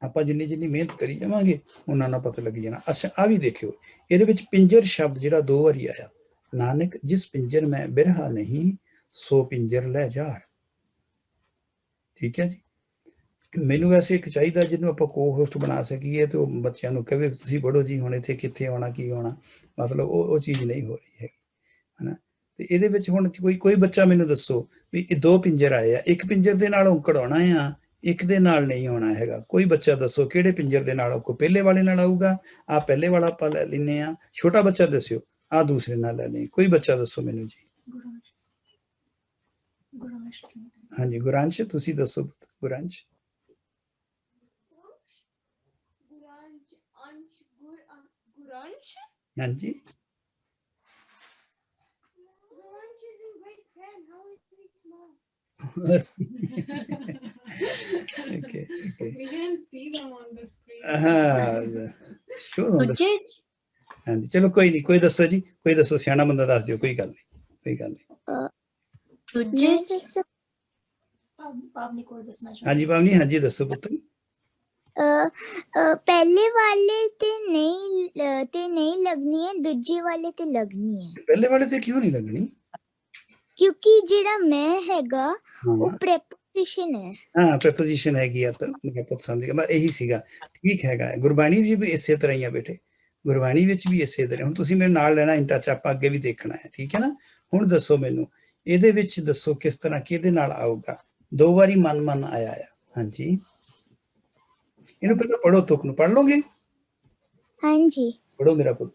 ਆਪਾਂ ਜਿੰਨੀ ਮਿਹਨਤ ਕਰੀ ਜਾਵਾਂਗੇ ਉਹਨਾਂ ਨਾਲ ਪਤਾ ਲੱਗ ਜਾਣਾ। ਅੱਛਾ, ਆ ਵੀ ਦੇਖਿਓ, ਇਹਦੇ ਵਿੱਚ ਪਿੰਜਰ ਸ਼ਬਦ ਜਿਹੜਾ 2 ਵਾਰੀ ਆਇਆ, ਨਾਨਕ ਜਿਸ ਪਿੰਜਰ ਮੈਂ ਬਿਰਹਾ ਨਹੀਂ ਸੋ ਪਿੰਜਰ ਲੈ ਜਾਰ। ਠੀਕ ਹੈ ਜੀ। ਮੈਨੂੰ ਵੈਸੇ ਇੱਕ ਚਾਹੀਦਾ ਜਿਹਨੂੰ ਆਪਾਂ ਕੋ-ਹੋਸਟ ਬਣਾ ਸਕੀਏ ਤੇ ਉਹ ਬੱਚਿਆਂ ਨੂੰ ਕਹੇ ਤੁਸੀਂ ਪੜ੍ਹੋ ਜੀ, ਹੁਣ ਇੱਥੇ ਕਿੱਥੇ ਆਉਣਾ ਕੀ ਆਉਣਾ, ਮਤਲਬ ਉਹ ਚੀਜ਼ ਨਹੀਂ ਹੋ ਰਹੀ ਹੈ, ਹਨਾ। ਤੇ ਇਹਦੇ ਵਿੱਚ ਹੁਣ ਕੋਈ ਬੱਚਾ ਮੈਨੂੰ ਦੱਸੋ ਵੀ ਇਹ 2 ਪਿੰਜਰ ਆਏ ਆ, ਇੱਕ ਪਿੰਜਰ ਦੇ ਨਾਲ ਔਂਕੜ ਆਉਣਾ ਆ, ਇੱਕ ਦੇ ਨਾਲ ਨਹੀਂ ਆਉਣਾ ਹੈਗਾ। ਕੋਈ ਬੱਚਾ ਦੱਸੋ ਕਿਹੜੇ ਪਿੰਜਰ ਦੇ ਨਾਲ, ਕੋਈ ਪਹਿਲੇ ਵਾਲੇ ਨਾਲ ਆਊਗਾ, ਆ ਪਹਿਲੇ ਵਾਲਾ ਆਪਾਂ ਲੈ ਲੈਨੇ ਆ। ਛੋਟਾ ਬੱਚਾ ਦੱਸਿਓ, ਆ ਦੂਸਰੇ ਨਾਲ ਲੈ ਲੈ। ਕੋਈ ਬੱਚਾ ਦੱਸੋ ਮੈਨੂੰ ਜੀ। ਹਾਂਜੀ ਗੁਰਾਂਸ਼, ਤੁਸੀਂ ਦੱਸੋ ਗੁਰਾਂਸ਼। ਹਾਂਜੀ okay. We can see them on the screen. ਹਾਂਜੀ ਚਲੋ ਕੋਈ ਨਹੀਂ, ਕੋਈ ਦੱਸੋ ਜੀ, ਕੋਈ ਦੱਸੋ, ਸਿਆਣਾ ਬੰਦਾ ਦੱਸ ਦਿਓ, ਕੋਈ ਗੱਲ ਨਹੀਂ। ਪਾਵਨੀ ਕੋਲ ਦੱਸਣਾ ਚਾਹੁੰਦਾ। ਹਾਂਜੀ ਪਾਵਨੀ, ਹਾਂਜੀ ਦੱਸੋ ਪੁੱਤ। ਪਹਿਲੇ ਵਾਲੇ ਤੇ ਨਹੀਂ ਲੱਗਣੀ ਹੈ, ਦੂਜੇ ਵਾਲੇ ਤੇ ਲੱਗਣੀ ਹੈ। ਪਹਿਲੇ ਵਾਲੇ ਤੇ ਕਿਉਂ ਨਹੀਂ ਲੱਗਣੀ? ਕਿਉਂਕਿ ਜਿਹੜਾ ਮੈਂ ਹੈਗਾ ਉਹ ਪ੍ਰੈਪੋਜੀਸ਼ਨ ਹੈ। ਹਾਂ ਪ੍ਰੈਪੋਜੀਸ਼ਨ ਹੈਗੀ ਆ, ਤਾਂ ਮੇਰਾ ਪੁੱਤ ਸਮਝ ਗਿਆ, ਮੈਂ ਇਹੀ ਸੀਗਾ। ਠੀਕ ਹੈਗਾ। ਗੁਰਬਾਣੀ ਵੀ ਇਸੇ ਤਰ੍ਹਾਂ ਹੀ ਆ ਬੇਟੇ, ਗੁਰਬਾਣੀ ਵਿੱਚ ਵੀ ਇਸੇ ਤਰ੍ਹਾਂ। ਹੁਣ ਤੁਸੀਂ ਮੇਰੇ ਨਾਲ ਲੈਣਾ ਇਨ ਟੱਚ, ਆਪਾਂ ਅੱਗੇ ਵੀ ਦੇਖਣਾ ਹੈ, ਠੀਕ ਹੈ ਨਾ। ਹੁਣ ਦੱਸੋ ਮੈਨੂੰ ਇਹਦੇ ਵਿੱਚ ਦੱਸੋ ਕਿਸ ਤਰ੍ਹਾਂ ਕਿਹਦੇ ਨਾਲ ਆਊਗਾ। 2 ਵਾਰੀ ਮਨ ਆਇਆ ਆ। ਹਾਂਜੀ ਇਹਨੂੰ ਪਹਿਲਾਂ ਪੜ੍ਹੋ, ਤੁਕ ਨੂੰ ਪੜ੍ਹ ਲਓਗੇ? ਹਾਂਜੀ ਪੜ੍ਹੋ ਮੇਰਾ ਪੁੱਤ।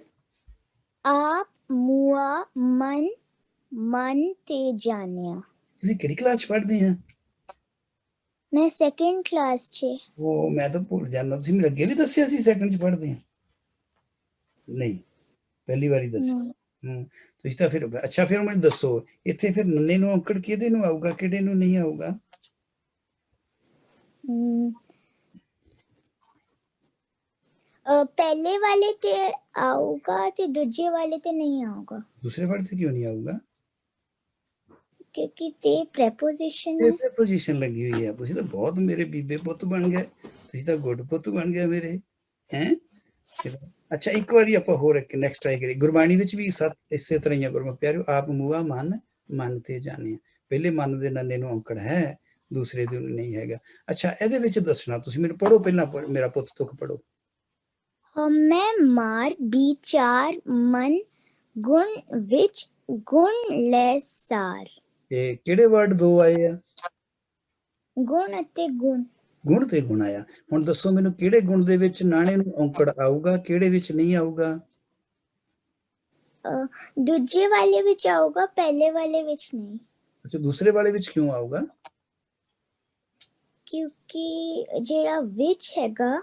ਆਪ ਮੁਆ ਮਨ ਤੇ ਜਾਣਿਆ। ਤੁਸੀਂ ਕਿਹੜੀ ਕਲਾਸ ਚ ਪੜ੍ਹਦੇ ਆ? ਮੈਂ 2nd ਕਲਾਸ ਚ। ਉਹ ਮੈਂ ਤਾਂ ਭੁੱਲ ਜਾਂਦਾ, ਤੁਸੀਂ ਮੈਨੂੰ ਅੱਗੇ ਵੀ ਦੱਸਿਆ ਸੀ 2nd ਚ ਪੜ੍ਹਦੇ ਆ। ਨਹੀਂ, ਪਹਿਲੀ ਵਾਰੀ ਦੱਸਿਆ। ਤੁਸੀਂ ਤਾਂ ਫਿਰ ਅੱਛਾ, ਫਿਰ ਮੈਨੂੰ ਦੱਸੋ ਇੱਥੇ ਫਿਰ ਨੰਨੇ ਨੂੰ ਔਂਕੜ ਕਿਹਦੇ ਨੂੰ ਆਊਗਾ, ਕਿਹੜੇ ਨੂੰ ਨਹੀਂ ਆਊਗਾ? ਪਹਿਲੇ ਵਾਲੇ ਤੇ ਆਊਗਾ ਤੇ ਦੂਜੇ ਵਾਲੇ ਤੇ ਨਹੀਂ ਆਊਗਾ। ਦੂਸਰੇ ਵਾਲੇ ਤੇ ਕਿਉਂ ਨਹੀਂ ਆਊਗਾ? ਕਿਉਂਕਿ ਤੇ ਪ੍ਰੈਪੋਜੀਸ਼ਨ ਹੈ। ਪ੍ਰੈਪੋਜੀਸ਼ਨ ਲੱਗੀ ਹੋਈ ਹੈ। ਤੁਸੀਂ ਤਾਂ ਬਹੁਤ ਮੇਰੇ ਬੀਬੇ ਪੁੱਤ ਬਣ ਗਏ, ਤੁਸੀਂ ਤਾਂ ਗੁੱਡ ਪੁੱਤ ਬਣ ਗਏ ਮੇਰੇ, ਹੈ। ਅੱਛਾ ਇੱਕ ਵਾਰੀ ਆਪਾਂ ਹੋਰ ਇੱਕ ਨੈਕਸਟ ਟਰਾਈ ਕਰੀਏ। ਗੁਰਬਾਣੀ ਵਿੱਚ ਵੀ ਇਸੇ ਤਰ੍ਹਾਂ ਹੀ ਆ ਗੁਰਮੁਖ ਪਿਆਰਿਓ। ਆਪ ਮੂਆ ਮਨ ਤੇ ਜਾਣਿਆ। ਪਹਿਲੇ ਮਨ ਦੇ ਨੰਨੇ ਨੂੰ ਔਂਕੜ ਹੈ, ਦੂਸਰੇ ਦੇ ਨਹੀਂ ਹੈਗਾ। ਅੱਛਾ ਇਹਦੇ ਵਿੱਚ ਦੱਸਣਾ ਤੁਸੀਂ ਮੈਨੂੰ, ਪੜ੍ਹੋ ਪਹਿਲਾਂ ਮੇਰਾ ਪੁੱਤ ਤੁਕ ਪੜ੍ਹੋ। ਮੈਂ ਮਾਰ ਵਿਚਾਰ ਮਨ ਗੁਣ ਵਿੱਚ ਗੁਣ ਲੈ ਸਾਰ। ਇਹ ਕਿਹੜੇ ਵਰਡ 2 ਆਏ ਆ? ਗੁਣ ਅਤੇ ਗੁਣ। ਗੁਣ ਤੇ ਗੁਣ ਆਇਆ। ਹੁਣ ਦੱਸੋ ਮੈਨੂੰ ਕਿਹੜੇ ਗੁਣ ਦੇ ਵਿੱਚ ਨਾਣੇ ਨੂੰ ਔਂਕੜ ਆਊਗਾ, ਕਿਹੜੇ ਵਿੱਚ ਨਹੀਂ ਆਊਗਾ? ਦੂਜੇ ਵਾਲੇ ਵਿੱਚ ਆਊਗਾ, ਪਹਿਲੇ ਵਾਲੇ ਵਿੱਚ ਨਹੀਂ। ਅੱਛਾ ਦੂਸਰੇ ਵਾਲੇ ਵਿੱਚ ਕਿਉਂ ਆਊਗਾ? ਕਿਉਂਕਿ ਜਿਹੜਾ ਵਿੱਚ ਹੈਗਾ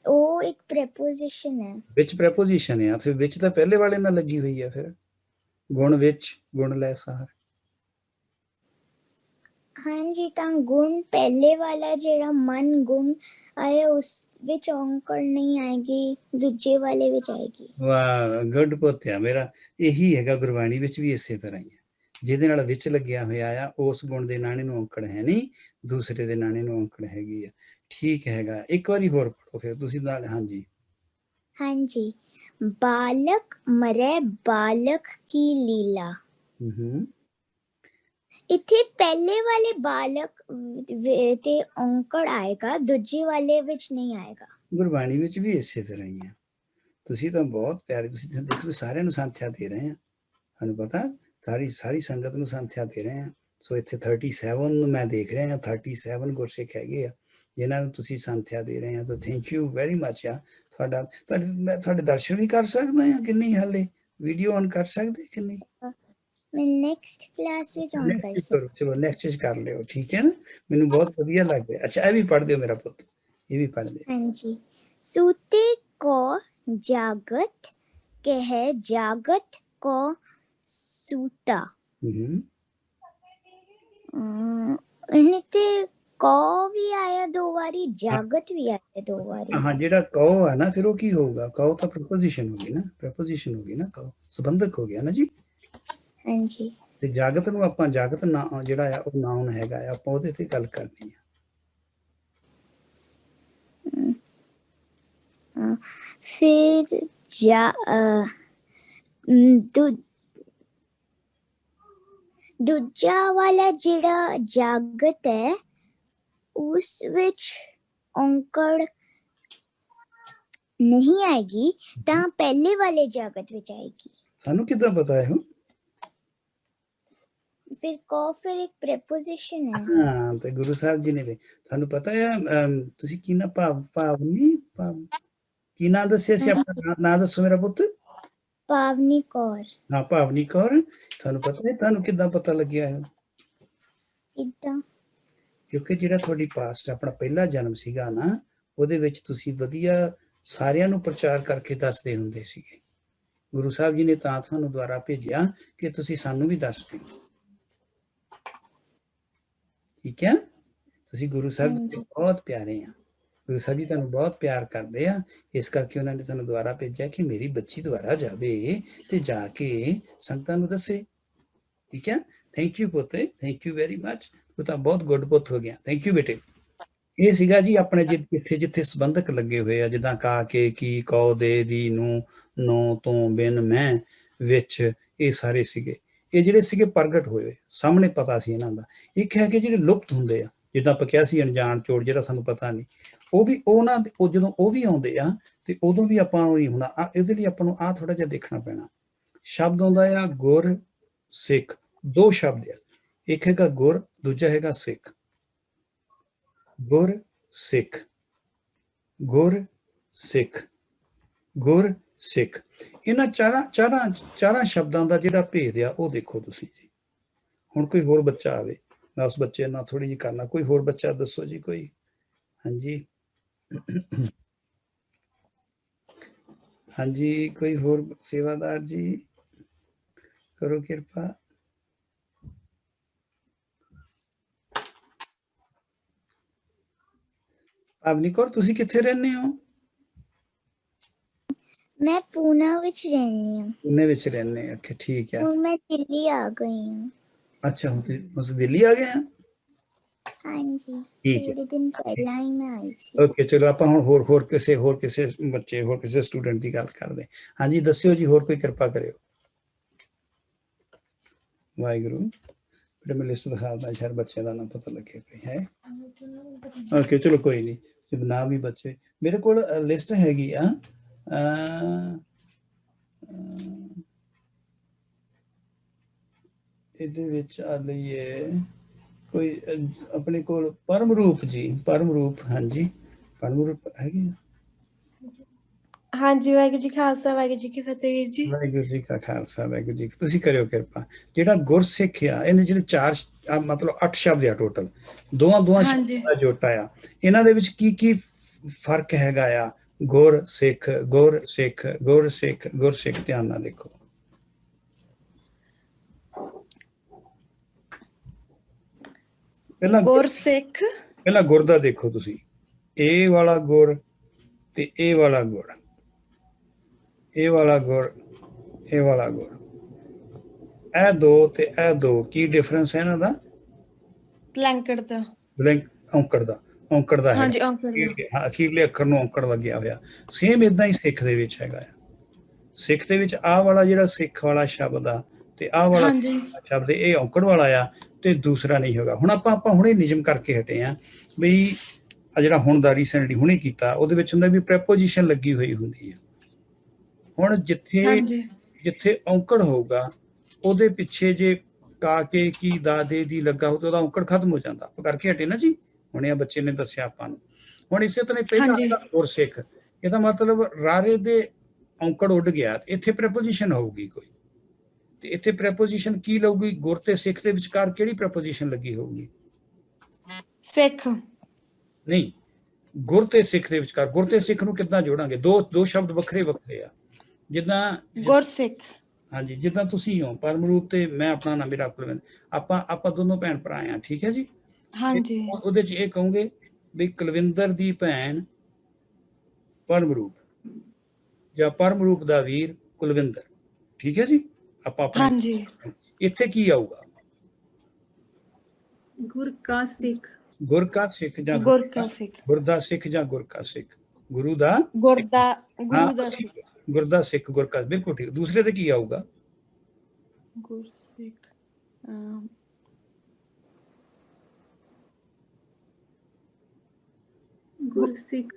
ਉਹ ਇੱਕ ਪ੍ਰੈਪੋਜੀਸ਼ਨ ਹੈ। ਵਿੱਚ ਪ੍ਰੈਪੋਜੀਸ਼ਨ ਹੈ, ਫਿਰ ਵਿੱਚ ਤਾਂ ਪਹਿਲੇ ਵਾਲੇ ਨਾਲ ਲੱਗੀ ਹੋਈ ਹੈ। ਫਿਰ ਗੁਣ ਵਿੱਚ ਗੁਣ ਲੈ ਸਾਰ। ਹਾਂਜੀ ਤਾਂ ਗੁਣ ਪਹਿਲੇ ਵਾਲਾ ਜਿਹੜਾ ਮਨ ਗੁਣ ਆਇਆ ਉਸ ਵਿੱਚ ਔਂਕੜ ਨਹੀਂ ਆਏਗੀ, ਦੂਜੇ ਵਾਲੇ ਵਿੱਚ ਆਏਗੀ। ਵਾਹ ਗੁੱਡ ਪੁੱਤ ਆ ਮੇਰਾ। ਇਹੀ ਹੈਗਾ ਗੁਰਬਾਣੀ ਵਿੱਚ ਵੀ ਇਸੇ ਤਰ੍ਹਾਂ ਹੀ ਹੈ। ਜਿਹਦੇ ਨਾਲ ਵਿੱਚ ਲੱਗਿਆ ਹੋਇਆ ਆ ਉਸ ਗੁਣ ਦੇ ਨਾਣੇ ਨੂੰ ਔਂਕੜ ਹੈ ਨਹੀਂ, ਦੂਸਰੇ ਦੇ ਨਾਣੇ ਨੂੰ ਔਂਕੜ ਹੈਗੀ ਆ। ਠੀਕ ਹੈਗਾ। ਇੱਕ ਵਾਰੀ ਹੋਰ ਪੜ੍ਹੋ ਫਿਰ ਤੁਸੀਂ ਨਾਲ। ਹਾਂਜੀ ਬਾਲਕ ਮਰੇ ਬਾਲਕ ਕੀ ਲੀਲਾ। ਇੱਥੇ ਪਹਿਲੇ ਵਾਲੇ ਬਾਲਕ ਤੇ ਔਂਕੜ ਆਏਗਾ, ਦੂਜੇ ਵਾਲੇ ਵਿੱਚ ਨਹੀਂ ਆਏਗਾ। ਗੁਰਬਾਣੀ ਵਿੱਚ ਵੀ ਇਸੇ ਤਰ੍ਹਾਂ ਹੀ ਆ। ਤੁਸੀਂ ਤਾਂ ਬਹੁਤ ਪਿਆਰੇ, ਤੁਸੀਂ ਦੇਖੋ ਸਾਰਿਆਂ ਨੂੰ ਸੰਥਿਆ ਦੇ ਰਹੇ ਆ, ਤੁਹਾਨੂੰ ਪਤਾ ਸਾਰੀ ਸੰਗਤ ਨੂੰ ਸੰਥਿਆ ਦੇ ਰਹੇ ਆ। ਸੋ ਇੱਥੇ 37 ਮੈਂ ਦੇਖ ਰਿਹਾ 37 ਗੁਰਸਿੱਖ ਹੈਗੇ ਆ ਜਿਨ੍ਹਾਂ ਨੂੰ ਤੁਸੀਂ ਸੰਥਿਆ ਦੇ ਰਹੇ ਆ। ਤਾਂ ਥੈਂਕ ਯੂ ਵੈਰੀ ਮਚ ਆ। ਮੈਂ ਤੁਹਾਡੇ ਦਰਸ਼ਨ ਵੀ ਕਰ ਸਕਦਾ ਆ ਕਿ ਨਹੀਂ? ਹਾਲੇ ਵੀਡੀਓ ਔਨ ਕਰ ਸਕਦੇ ਕਿ ਨਹੀਂ? ਮੈਂ ਨੈਕਸਟ ਕਲਾਸ ਵਿੱਚ ਔਨ ਕਰ ਸਕਦਾ। ਚਲੋ ਨੈਕਸਟ ਚ ਕਰ ਲਿਓ, ਠੀਕ ਹੈ ਨਾ। ਮੈਨੂੰ ਬਹੁਤ ਵਧੀਆ ਲੱਗ ਰਿਹਾ। ਅੱਛਾ ਇਹ ਵੀ ਪੜ੍ਹ ਦਿਓ ਮੇਰਾ ਪੁੱਤ, ਇਹ ਵੀ ਪੜ੍ਹ ਦਿਓ। ਹਾਂਜੀ ਸੂਤੇ ਕੋ जागत कह जागत को सूता। ਇਹਨੇ ਤੇ ਕੋ ਵੀ ਆਇਆ ਦੋ ਵਾਰੀ, ਜਾਗਤ ਵੀ ਆਇਆ ਦੋ ਵਾਰੀ। ਹਾਂ, ਜਿਹੜਾ ਕਉ ਹੈ ਨਾ ਫਿਰ ਉਹ ਕੀ ਹੋਊਗਾ? ਕਉ ਤਾਂ ਪ੍ਰਪੋਜੀਸ਼ਨ ਹੋ ਗਈ ਨਾ, ਪ੍ਰਪੋਜੀਸ਼ਨ ਹੋ ਗਈ ਨਾ, ਕਉ ਸੰਬੰਧਕ ਹੋ ਗਿਆ ਨਾ ਜੀ। ਹਾਂਜੀ। ਤੇ ਜਾਗਤ ਨੂੰ ਆਪਾਂ ਜਾਗਤ ਨਾ ਜਿਹੜਾ ਆ ਉਹ ਨਾਉਨ ਹੈਗਾ ਆ, ਆਪਾਂ ਉਹਦੇ ਤੇ ਗੱਲ ਕਰਨੀ ਆ। ਫਿਰ ਦੂਜਾ ਵਾਲਾ ਜਿਹੜਾ ਜਾਗਤ ਹੈ ਉਸ ਵਿੱਚ ਔਂਕੜ ਨਹੀਂ ਆਏਗੀ, ਤਾਂ ਪਹਿਲੇ ਵਾਲੇ ਜਾਗਤ ਵਿੱਚ ਆਏਗੀ। ਸਾਨੂੰ ਕਿੱਦਾਂ ਪਤਾ ਹੈ? ਫਿਰ ਕੋ ਫਿਰ ਇੱਕ ਪ੍ਰੈਪੋਜੀਸ਼ਨ ਹੈ। ਹਾਂ, ਤੇ ਗੁਰੂ ਸਾਹਿਬ ਜੀ ਨੇ ਤੁਹਾਨੂੰ ਪਤਾ ਹੈ, ਤੁਸੀਂ ਕੀ ਨਾ ਭਾਵਨੀ ਕੀ ਨਾਂ ਦੱਸਿਆ ਸੀ? ਆਪਣਾ ਨਾਂ ਦੱਸੋ ਮੇਰਾ ਪੁੱਤ। ਪਾਵਨੀ ਕੌਰ। ਹਾਂ, ਪਾਵਨੀ ਕੌਰ। ਤੁਹਾਨੂੰ ਪਤਾ ਹੈ ਤੁਹਾਨੂੰ ਕਿੱਦਾਂ ਪਤਾ ਲੱਗਿਆ ਹੈ? ਕਿੱਦਾਂ? ਕਿਉਂਕਿ ਜਿਹੜਾ ਤੁਹਾਡੀ ਪਾਸਟ ਆਪਣਾ ਪਹਿਲਾ ਜਨਮ ਸੀਗਾ ਨਾ, ਉਹਦੇ ਵਿੱਚ ਤੁਸੀਂ ਵਧੀਆ ਸਾਰਿਆਂ ਨੂੰ ਪ੍ਰਚਾਰ ਕਰਕੇ ਦੱਸਦੇ ਹੁੰਦੇ ਸੀਗੇ। ਗੁਰੂ ਸਾਹਿਬ ਜੀ ਨੇ ਤਾਂ ਤੁਹਾਨੂੰ ਦੁਆਰਾ ਭੇਜਿਆ ਕਿ ਤੁਸੀਂ ਸਾਨੂੰ ਵੀ ਦੱਸ ਦਿਓ। ਠੀਕ ਹੈ, ਤੁਸੀਂ ਗੁਰੂ ਸਾਹਿਬ ਜੀ ਬਹੁਤ ਪਿਆਰੇ ਆ। ਗੁਰੂ ਸਾਹਿਬ ਜੀ ਤੁਹਾਨੂੰ ਬਹੁਤ ਪਿਆਰ ਕਰਦੇ ਆ, ਇਸ ਕਰਕੇ ਉਹਨਾਂ ਨੇ ਤੁਹਾਨੂੰ ਦੁਆਰਾ ਭੇਜਿਆ ਕਿ ਮੇਰੀ ਬੱਚੀ ਦੁਆਰਾ ਜਾਵੇ ਤੇ ਜਾ ਕੇ ਸੰਗਤਾਂ ਨੂੰ ਦੱਸੇ। ਠੀਕ ਹੈ, ਥੈਂਕ ਯੂ ਪੁੱਤ, ਥੈਂਕ ਯੂ ਵੈਰੀ ਮਚ। ਉਹ ਤਾਂ ਬਹੁਤ ਗੁੱਡ ਪੁੱਤ ਹੋ ਗਿਆ। ਥੈਂਕ ਯੂ ਬੇਟੇ। ਇਹ ਸੀਗਾ ਜੀ ਆਪਣੇ ਜਿੱਥੇ ਜਿੱਥੇ ਸੰਬੰਧਕ ਲੱਗੇ ਹੋਏ ਆ, ਜਿੱਦਾਂ ਕਾ ਕੇ ਕੀ ਕਉ ਦੇ ਦੀ ਨੂੰ ਨੋ ਤੋਂ ਬਿਨ ਮੈਂ ਵਿੱਚ, ਇਹ ਸਾਰੇ ਸੀਗੇ। ਇਹ ਜਿਹੜੇ ਸੀਗੇ ਪ੍ਰਗਟ ਹੋਏ ਸਾਹਮਣੇ, ਪਤਾ ਸੀ ਇਹਨਾਂ ਦਾ। ਇੱਕ ਹੈ ਕਿ ਜਿਹੜੇ ਲੁਪਤ ਹੁੰਦੇ ਆ, ਜਿੱਦਾਂ ਆਪਾਂ ਕਿਹਾ ਸੀ ਅਣਜਾਣ ਚੋੜ, ਜਿਹੜਾ ਸਾਨੂੰ ਪਤਾ ਨਹੀਂ, ਉਹ ਵੀ ਉਹਨਾਂ ਦੇ ਜਦੋਂ ਉਹ ਵੀ ਆਉਂਦੇ ਆ ਤੇ ਉਦੋਂ ਵੀ ਆਪਾਂ ਨੂੰ ਨਹੀਂ ਹੋਣਾ। ਇਹਦੇ ਲਈ ਆਪਾਂ ਨੂੰ ਆਹ ਥੋੜਾ ਜਿਹਾ ਦੇਖਣਾ ਪੈਣਾ। ਸ਼ਬਦ ਆਉਂਦਾ ਆ ਗੁਰ ਸਿੱਖ, ਦੋ ਸ਼ਬਦ ਆ, ਇੱਕ ਹੈਗਾ ਗੁਰ, ਦੂਜਾ ਹੈਗਾ ਸਿੱਖ। ਗੁਰ ਸਿੱਖ, ਗੁਰ ਸਿੱਖ, ਗੁਰ ਸਿੱਖ। ਇਹਨਾਂ ਚਾਰਾਂ ਸ਼ਬਦਾਂ ਦਾ ਜਿਹੜਾ ਭੇਦ ਆ ਉਹ ਦੇਖੋ ਤੁਸੀਂ ਜੀ। ਹੁਣ ਕੋਈ ਹੋਰ ਬੱਚਾ ਆਵੇ, ਮੈਂ ਉਸ ਬੱਚੇ ਨਾਲ ਥੋੜੀ ਜਿਹੀ ਕਰਨਾ। ਕੋਈ ਹੋਰ ਬੱਚਾ ਦੱਸੋ ਜੀ ਕੋਈ। ਹਾਂਜੀ ਹਾਂਜੀ, ਕੋਈ ਹੋਰ ਸੇਵਾਦਾਰ ਜੀ, ਕਰੋ ਕਿਰਪਾ। ਪਾਵਨੀ ਕੌਰ, ਤੁਸੀਂ ਕਿੱਥੇ ਰਹਿੰਦੇ ਹੋ? ਮੈਂ ਪੂਨਾ ਵਿੱਚ ਰਹਿੰਦੀ ਹਾਂ। ਪੂਨੇ ਵਿੱਚ ਰਹਿੰਦੇ ਆ, ਠੀਕ ਹੈ। ਹੁਣ ਮੈਂ ਦਿੱਲੀ ਆ ਗਈ ਹਾਂ। ਅੱਛਾ, ਹੁਣ ਤੁਸੀਂ ਦਿੱਲੀ ਆ ਗਏ ਆ? ਹਾਂਜੀ, ਠੀਕ ਹੈ, ਥੋੜੇ ਦਿਨ ਪਹਿਲਾਂ ਹੀ ਮੈਂ ਆਈ ਸੀ। ਓਕੇ, ਚਲੋ ਆਪਾਂ ਹੁਣ ਹੋਰ ਕਿਸੇ ਬੱਚੇ, ਹੋਰ ਕਿਸੇ ਸਟੂਡੈਂਟ ਦੀ ਗੱਲ ਕਰਦੇ। ਹਾਂਜੀ, ਦੱਸਿਓ ਜੀ, ਹੋਰ ਕੋਈ ਕਿਰਪਾ ਕਰਿਓ। ਵਾਹਿਗੁਰੂ। ਬੇਟਾ ਮੈਂ ਲਿਸਟ ਦਿਖਾਉਂਦਾ, ਸ਼ਾਇਦ ਬੱਚਿਆਂ ਦਾ ਨਾ ਪਤਾ ਲੱਗੇ ਕੋਈ ਹੈ। ਓਕੇ, ਚਲੋ ਕੋਈ ਨਹੀਂ, ਨਾਮ ਵੀ ਬੱਚੇ ਮੇਰੇ ਕੋਲ ਲਿਸਟ ਹੈਗੀ ਆ। ਇਹਦੇ ਵਿੱਚ ਆ ਲਈਏ ਕੋਈ ਆਪਣੇ ਕੋਲ ਪਰਮਰੂਪ ਜੀ, ਪਰਮਰੂਪ। ਹਾਂਜੀ, ਪਰਮਰੂਪ ਹੈਗੇ? ਹਾਂਜੀ, ਵਾਹਿਗੁਰੂ ਜੀ ਖਾਲਸਾ, ਵਾਹਿਗੁਰੂ ਜੀ ਕੀ ਫਤਿਹ ਵੀਰ ਜੀ। ਵਾਹਿਗੁਰੂ ਜੀ ਕਾ ਖਾਲਸਾ, ਵਾਹਿਗੁਰੂ ਜੀ। ਤੁਸੀਂ ਕਰਿਓ ਕਿਰਪਾ। ਜਿਹੜਾ ਗੁਰਸਿੱਖ ਆ, ਇਹਨੇ ਜਿਹੜੇ ਚਾਰ ਮਤਲਬ 8 ਸ਼ਬਦ ਆ ਟੋਟਲ, ਦੋਵਾਂ ਸ਼ਬਦਾਂ ਦਾ ਜੋਟਾ ਆ। ਇਹਨਾਂ ਦੇ ਵਿੱਚ ਕੀ ਕੀ ਫਰਕ ਹੈਗਾ ਆ? ਗੁਰ ਸਿੱਖ, ਗੁਰ ਸਿੱਖ, ਗੁਰ ਸਿੱਖ, ਗੁਰ ਸਿੱਖ। ਧਿਆਨ ਨਾਲ ਦੇਖੋ। ਗੁਰਸਿੱਖ, ਪਹਿਲਾਂ ਗੁਰ ਦਾ ਦੇਖੋ ਤੁਸੀਂ, ਇਹ ਵਾਲਾ ਗੁਰ ਤੇ ਇਹ ਵਾਲਾ ਗੁਰ, ਇਹ ਵਾਲਾ ਗੁਰ, ਇਹ ਵਾਲਾ ਗੁਰ, ਇਹ ਦੋ ਤੇ ਇਹ ਦੋ, ਕੀ ਡਿਫਰੈਂਸ ਹੈ ਇਹਨਾਂ ਦਾ? ਬਲੈਂਕਟ ਦਾ, ਔਂਕੜ ਦਾ, ਔਂਕੜ ਦਾ ਹਾਂਜੀ, ਹੈ। ਅਖੀਰਲੇ ਅੱਖਰ ਨੂੰ ਔਂਕੜ ਲੱਗਿਆ ਹੋਇਆ। ਸੇਮ ਇਦਾਂ ਹੀ ਸਿੱਖ ਦੇ ਵਿੱਚ ਹੈਗਾ ਆ। ਸਿੱਖ ਦੇ ਵਿੱਚ ਆਹ ਵਾਲਾ ਜਿਹੜਾ ਸਿੱਖ ਵਾਲਾ ਸ਼ਬਦ ਆ ਤੇ ਆਹ ਵਾਲਾ ਸ਼ਬਦ, ਇਹ ਔਂਕੜ ਵਾਲਾ ਆ ਤੇ ਦੂਸਰਾ ਨਹੀਂ ਹੋਗਾ। ਹੁਣ ਆਪਾਂ ਹੁਣੇ ਨਿਯਮ ਕਰਕੇ ਹਟੇ ਆ ਬਈ ਆ ਜਿਹੜਾ ਹੁਣ ਦਾ ਰੀਸੈਂਟਲੀ ਹੁਣੇ ਕੀਤਾ, ਉਹਦੇ ਵਿੱਚ ਹੁੰਦਾ ਵੀ ਪ੍ਰੈਪੋਜੀਸ਼ਨ ਲੱਗੀ ਹੋਈ ਹੁੰਦੀ ਹੈ। ਹੁਣ ਜਿੱਥੇ ਔਂਕੜ ਹੋਊਗਾ ਉਹਦੇ ਪਿੱਛੇ ਜੇ ਕਾ ਕੇ ਕੀ ਦਾ ਦੇ ਦੀ ਲੱਗਾ ਹੋ ਤਾਂ ਉਹਦਾ ਔਂਕੜ ਖਤਮ ਹੋ ਜਾਂਦਾ। ਆਪਾਂ ਕਰਕੇ ਹਟੇ ਨਾ ਜੀ, ਹੁਣੇ ਆ ਬੱਚੇ ਨੇ ਦੱਸਿਆ ਆਪਾਂ ਨੂੰ। ਹੁਣ ਇਸੇ ਤਰ੍ਹਾਂ ਪਹਿਲਾਂ ਗੁਰਸਿੱਖ, ਇਹਦਾ ਮਤਲਬ ਰਾਰੇ ਦੇ ਔਂਕੜ ਉੱਡ ਗਿਆ, ਇੱਥੇ ਪ੍ਰੈਪੋਜੀਸ਼ਨ ਹੋਊਗੀ ਕੋਈ, ਤੇ ਇੱਥੇ ਪ੍ਰੈਪੋਜੀਸ਼ਨ ਕੀ ਲਊਗੀ? ਗੁਰ ਤੇ ਸਿੱਖ ਦੇ ਵਿਚਕਾਰ ਕਿਹੜੀ ਪ੍ਰੈਪੋਜੀਸ਼ਨ ਲੱਗੀ ਹੋਊਗੀ? ਸਿੱਖ ਨਹੀਂ, ਗੁਰ ਤੇ ਸਿੱਖ ਦੇ ਵਿਚਕਾਰ, ਗੁਰ ਤੇ ਸਿੱਖ ਨੂੰ ਕਿੱਦਾਂ ਜੋੜਾਂਗੇ? ਦੋ ਸ਼ਬਦ ਵੱਖਰੇ ਵੱਖਰੇ ਆ। ਜਿੱਦਾਂ ਗੁਰਸਿੱਖ, ਹਾਂਜੀ, ਜਿੱਦਾਂ ਤੁਸੀਂ ਹੋ ਪਰਮ ਰੂਪ ਤੇ ਮੈਂ ਆਪਣਾ ਨਾਮ ਮੇਰਾ ਕੁਲਵਿੰਦਰ, ਆਪਾਂ ਦੋਨੋਂ ਭੈਣ ਭਰਾ ਆ, ਠੀਕ ਹੈ ਜੀ। ਹਾਂਜੀ। ਉਹਦੇ ਚ ਇਹ ਕਹੋਗੇ ਵੀ ਕੁਲਵਿੰਦਰ ਦੀ ਭੈਣ ਪਰਮ ਰੂਪ, ਜਾਂ ਪਰਮ ਰੂਪ ਦਾ ਵੀਰ ਕੁਲਵਿੰਦਰ, ਠੀਕ ਹੈ ਜੀ। ਆਪਾਂ ਹਾਂਜੀ। ਇੱਥੇ ਕੀ ਆਊਗਾ? ਗੁਰ ਕਾ ਸਿੱਖ, ਗੁਰ ਕਾ ਸਿੱਖ ਜਾਂ ਗੁਰ ਕਾ ਸਿੱਖ, ਗੁਰ ਦਾ ਸਿੱਖ ਜਾਂ ਗੁਰ ਕਾ ਸਿੱਖ, ਗੁਰੂ ਦਾ ਗੁਰੂ ਦਾ ਸਿੱਖ, ਗੁਰ ਦਾ ਸਿੱਖ, ਗੁਰ ਕਾ, ਬਿਲਕੁਲ ਠੀਕ। ਦੂਸਰੇ ਤੇ ਕੀ ਆਊਗਾ? ਗੁਰਸਿੱਖ, ਗੁਰਸਿੱਖ,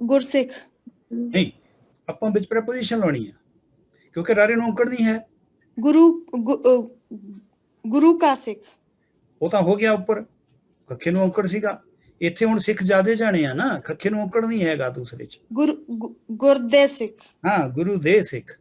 ਗੁਰਸਿੱਖ ਨਹੀਂ, ਆਪਾਂ ਵਿੱਚ ਪ੍ਰੈਪੋਜੀਸ਼ਨ ਲਾਉਣੀ ਆ, ਕਿਉਂਕਿ ਰਾਰੇ ਨੂੰ ਔਂਕੜ ਨਹੀਂ ਹੈ। ਗੁਰੂ ਕਾ ਸਿੱਖ, ਉਹ ਤਾਂ ਹੋ ਗਿਆ ਉੱਪਰ, ਖੱਖੇ ਨੂੰ ਔਂਕੜ ਸੀਗਾ। ਇੱਥੇ ਹੁਣ ਸਿੱਖ ਜ਼ਿਆਦੇ ਜਾਣੇ ਆ ਨਾ, ਖੱਖੇ ਨੂੰ ਔਂਕੜ ਨਹੀਂ ਹੈਗਾ ਦੂਸਰੇ ਚ। ਗੁਰ ਦੇ ਸਿੱਖ, ਹਾਂ, ਗੁਰੂ ਦੇ ਸਿੱਖ,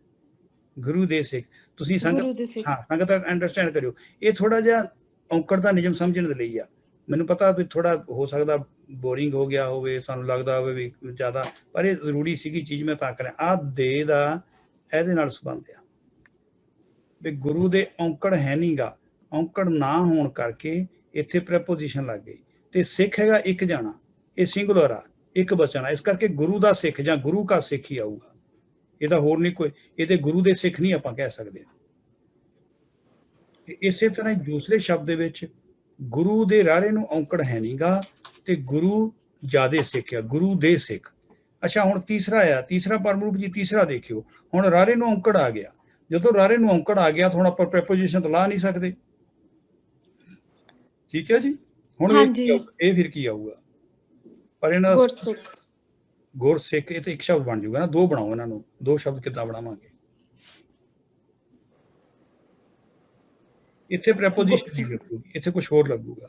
ਗੁਰੂ ਦੇ ਸਿੱਖ। ਤੁਸੀਂ ਸੰਗਤ ਅੰਡਰਸਟੈਂਡ ਕਰਿਓ, ਇਹ ਥੋੜਾ ਜਿਹਾ ਔਂਕੜ ਦਾ ਨਿਯਮ ਸਮਝਣ ਦੇ ਲਈ ਆ। ਮੈਨੂੰ ਪਤਾ ਵੀ ਥੋੜਾ ਹੋ ਸਕਦਾ ਬੋਰਿੰਗ ਹੋ ਗਿਆ ਹੋਵੇ, ਸਾਨੂੰ ਲੱਗਦਾ ਹੋਵੇ ਵੀ ਜ਼ਿਆਦਾ, ਪਰ ਇਹ ਜ਼ਰੂਰੀ ਸੀਗੀ ਚੀਜ਼, ਮੈਂ ਤਾਂ ਕਰਿਆ। ਆਹ ਦੇ ਦਾ ਇਹਦੇ ਨਾਲ ਸੰਬੰਧ ਆ ਵੀ ਗੁਰੂ ਦੇ ਔਂਕੜ ਹੈ ਨੀ ਗਾ, ਔਂਕੜ ਨਾ ਹੋਣ ਕਰਕੇ ਇੱਥੇ ਪ੍ਰੈਪੋਜੀਸ਼ਨ ਲੱਗ ਗਈ। ਤੇ ਸਿੱਖ ਹੈਗਾ ਇੱਕ ਜਾਣਾ, ਇਹ ਸਿੰਗੂਲਰ ਆ, ਇੱਕ ਬਚਨ ਆ, ਇਸ ਕਰਕੇ ਗੁਰੂ ਦਾ ਸਿੱਖ ਜਾਂ ਗੁਰੂ ਕਾ ਸਿੱਖ ਹੀ ਆਊਗਾ। ਇਹਦਾ ਹੋਰ ਨਹੀਂ ਕੋਈ, ਇਹਦੇ ਗੁਰੂ ਦੇ ਸਿੱਖ ਨਹੀਂ ਆਪਾਂ ਕਹਿ ਸਕਦੇ। ਇਸੇ ਤਰ੍ਹਾਂ ਹੀ ਦੂਸਰੇ ਸ਼ਬਦ ਦੇ ਵਿੱਚ ਗੁਰੂ ਦੇ ਰਾਰੇ ਨੂੰ ਔਂਕੜ ਹੈ ਨੀ ਗਾ, ਤੇ ਗੁਰੂ ਜ਼ਿਆਦੇ ਸਿੱਖ ਆ, ਗੁਰੂ ਦੇ ਸਿੱਖ। ਅੱਛਾ, ਹੁਣ ਤੀਸਰਾ ਆ, ਤੀਸਰਾ ਪਰਮ ਰੂਪ ਜੀ, ਤੀਸਰਾ ਦੇਖਿਓ। ਹੁਣ ਰਾਰੇ ਨੂੰ ਔਂਕੜ ਆ ਗਿਆ, ਜਦੋਂ ਰਾਰੇ ਨੂੰ ਔਂਕੜ ਆ ਗਿਆ ਤਾਂ ਹੁਣ ਆਪਾਂ ਪ੍ਰੈਪੋਜੀਸ਼ਨ ਤਾਂ ਲਾ ਨਹੀਂ ਸਕਦੇ, ਠੀਕ ਹੈ ਜੀ। ਹੁਣ ਇਹ ਫਿਰ ਕੀ ਆਊਗਾ? ਪਰ ਇਹਨਾਂ ਦਾ ਗੁਰਸਿੱਖ, ਇਹ ਤਾਂ ਇੱਕ ਸ਼ਬਦ ਬਣ ਜਾਊਗਾ ਨਾ, ਦੋ ਬਣਾਓ ਇਹਨਾਂ ਨੂੰ, ਦੋ ਸ਼ਬਦ ਕਿੱਦਾਂ ਬਣਾਵਾਂਗੇ? ਇੱਥੇ ਪ੍ਰੈਪੋਜੀਸ਼ਨ ਨਹੀਂ ਲੱਗੂਗੀ, ਇੱਥੇ ਕੁਝ ਹੋਰ ਲੱਗੂਗਾ।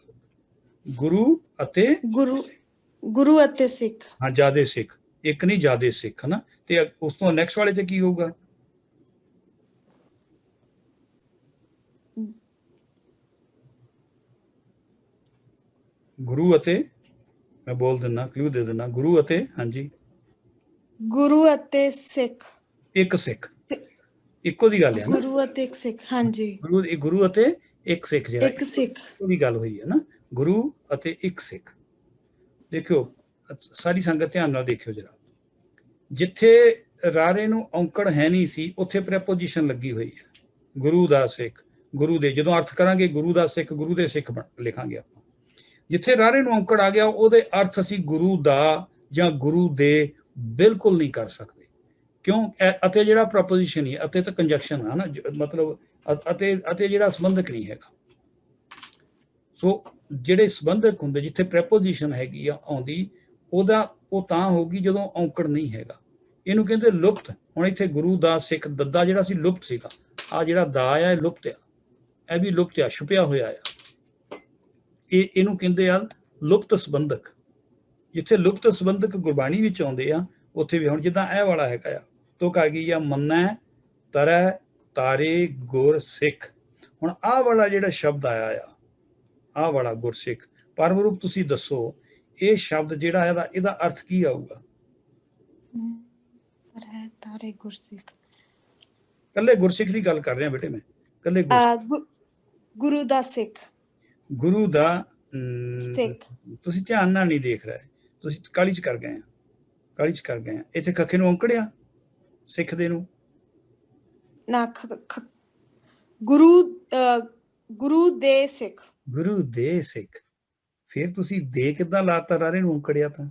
ਗੁਰੂ ਅਤੇ ਸਿੱਖ, ਹਾਂ, ਜ਼ਿਆਦੇ ਸਿੱਖ, ਇੱਕ ਨਹੀਂ ਜ਼ਿਆਦੇ ਸਿੱਖ, ਹੈ ਨਾ। ਤੇ ਉਸ ਤੋਂ ਨੈਕਸਟ ਵਾਲੇ ਤੇ ਕੀ ਹੋਊਗਾ? ਗੁਰੂ ਅਤੇ, ਮੈਂ ਬੋਲ ਦਿੰਦਾ, ਕਲੂ ਦੇ ਦਿੰਦਾ, ਗੁਰੂ ਅਤੇ, ਹਾਂਜੀ, ਗੁਰੂ ਅਤੇ ਸਿੱਖ, ਇੱਕ ਸਿੱਖ, ਇੱਕੋ ਦੀ ਗੱਲ ਹੈ ਨਾ। ਗੁਰੂ ਅਤੇ ਇੱਕ ਸਿੱਖ, ਹਾਂਜੀ, ਗੁਰੂ ਅਤੇ ਇੱਕ ਸਿੱਖ, ਜਿਹੜਾ ਇੱਕ ਸਿੱਖ ਦੀ ਗੱਲ ਹੋਈ ਹੈ ਨਾ, ਗੁਰੂ ਅਤੇ ਇੱਕ ਸਿੱਖ। ਦੇਖਿਓ ਸਾਰੀ ਸੰਗਤ ਧਿਆਨ ਨਾਲ ਦੇਖਿਓ ਜਰਾ, ਜਿੱਥੇ ਰਾਰੇ ਨੂੰ ਔਂਕੜ ਹੈ ਨਹੀਂ ਸੀ ਉੱਥੇ ਪ੍ਰੈਪੋਜੀਸ਼ਨ ਲੱਗੀ ਹੋਈ ਹੈ, ਗੁਰੂ ਦਾ ਸਿੱਖ, ਗੁਰੂ ਦੇ। ਜਦੋਂ ਅਰਥ ਕਰਾਂਗੇ ਗੁਰੂ ਦਾ ਸਿੱਖ, ਗੁਰੂ ਦੇ ਸਿੱਖ ਲਿਖਾਂਗੇ ਆਪਾਂ। ਜਿੱਥੇ ਰਾਰੇ ਨੂੰ ਔਂਕੜ ਆ ਗਿਆ ਉਹਦੇ ਅਰਥ ਅਸੀਂ ਗੁਰੂ ਦਾ ਜਾਂ ਗੁਰੂ ਦੇ ਬਿਲਕੁਲ ਨਹੀਂ ਕਰ ਸਕਦੇ। ਕਿਉਂ? ਅਤੇ ਜਿਹੜਾ ਪ੍ਰਪੋਜੀਸ਼ਨ ਹੈ, ਅਤੇ ਤਾਂ ਕੰਜੰਕਸ਼ਨ ਹੈ ਨਾ, ਮਤਲਬ ਅਤੇ ਜਿਹੜਾ ਸੰਬੰਧਕ ਨਹੀਂ ਹੈਗਾ। ਸੋ ਜਿਹੜੇ ਸੰਬੰਧਕ ਹੁੰਦੇ, ਜਿੱਥੇ ਪ੍ਰੈਪੋਜੀਸ਼ਨ ਹੈਗੀ ਆ ਆਉਂਦੀ, ਉਹ ਤਾਂ ਹੋਊਗੀ ਜਦੋਂ ਔਂਕੜ ਨਹੀਂ ਹੈਗਾ। ਇਹਨੂੰ ਕਹਿੰਦੇ ਲੁਪਤ। ਹੁਣ ਇੱਥੇ ਗੁਰੂ ਦਾ ਸਿੱਖ, ਦੱਦਾ ਜਿਹੜਾ ਸੀ ਲੁਪਤ ਸੀਗਾ, ਆ ਜਿਹੜਾ ਦਾ ਆ ਇਹ ਲੁਪਤ ਆ, ਇਹ ਵੀ ਲੁਪਤ ਆ, ਛੁਪਿਆ ਹੋਇਆ ਆ। ਇਹਨੂੰ ਕਹਿੰਦੇ ਆ ਲੁਪਤ ਸੰਬੰਧਕ। ਜਿੱਥੇ ਲੁਪਤ ਸੰਬੰਧਕ ਗੁਰਬਾਣੀ ਵਿੱਚ ਆਉਂਦੇ ਆ ਉੱਥੇ ਵੀ, ਹੁਣ ਜਿੱਦਾਂ ਇਹ ਵਾਲਾ ਹੈਗਾ ਆ, ਤੁਕ ਆ ਗਈ ਆ, ਮੰਨੈ ਤਰੈ ਤਾਰੇ ਗੁਰ ਸਿੱਖ। ਹੁਣ ਆਹ ਵਾਲਾ ਜਿਹੜਾ ਸ਼ਬਦ ਆਇਆ ਆ, ਆਹ ਵਾਲਾ ਗੁਰਸਿੱਖ, ਪਰਮ ਰੂਪ ਤੁਸੀਂ ਦੱਸੋ ਇਹ ਸ਼ਬਦ ਜਿਹੜਾ ਇਹਦਾ ਅਰਥ ਕੀ ਆਊਗਾ? ਤਾਰੇ ਗੁਰਸਿੱਖ, ਕੱਲੇ ਗੁਰਸਿੱਖ ਦੀ ਗੱਲ ਕਰ ਰਿਹਾ ਬੇਟੇ ਮੈਂ, ਕੱਲੇ ਗੁਰੂ ਦਾ ਸਿੱਖ, ਗੁਰੂ ਦਾ ਸਿੱਖ। ਤੁਸੀਂ ਧਿਆਨ ਨਾਲ ਨਹੀਂ ਦੇਖ ਰਹੇ, ਤੁਸੀਂ ਕਾਲੀ ਚ ਕਰ ਗਏ ਆ, ਕਾਲੀ ਚ ਕਰ ਗਏ ਆ। ਇੱਥੇ ਖੱਖੇ ਨੂੰ ਔਂਕੜਿਆ ਸਿੱਖ ਦੇ ਨੂੰ ਨਾ, ਗੁਰੂ ਦੇ ਸਿੱਖ, ਗੁਰੂ ਦੇ ਸਿੱਖ। ਫਿਰ ਤੁਸੀਂ ਦੇ ਕਿੱਦਾਂ ਲਾਤਾ ਰਾਰੇ ਨੂੰ ਔਂਕੜਿਆ? ਤਾਂ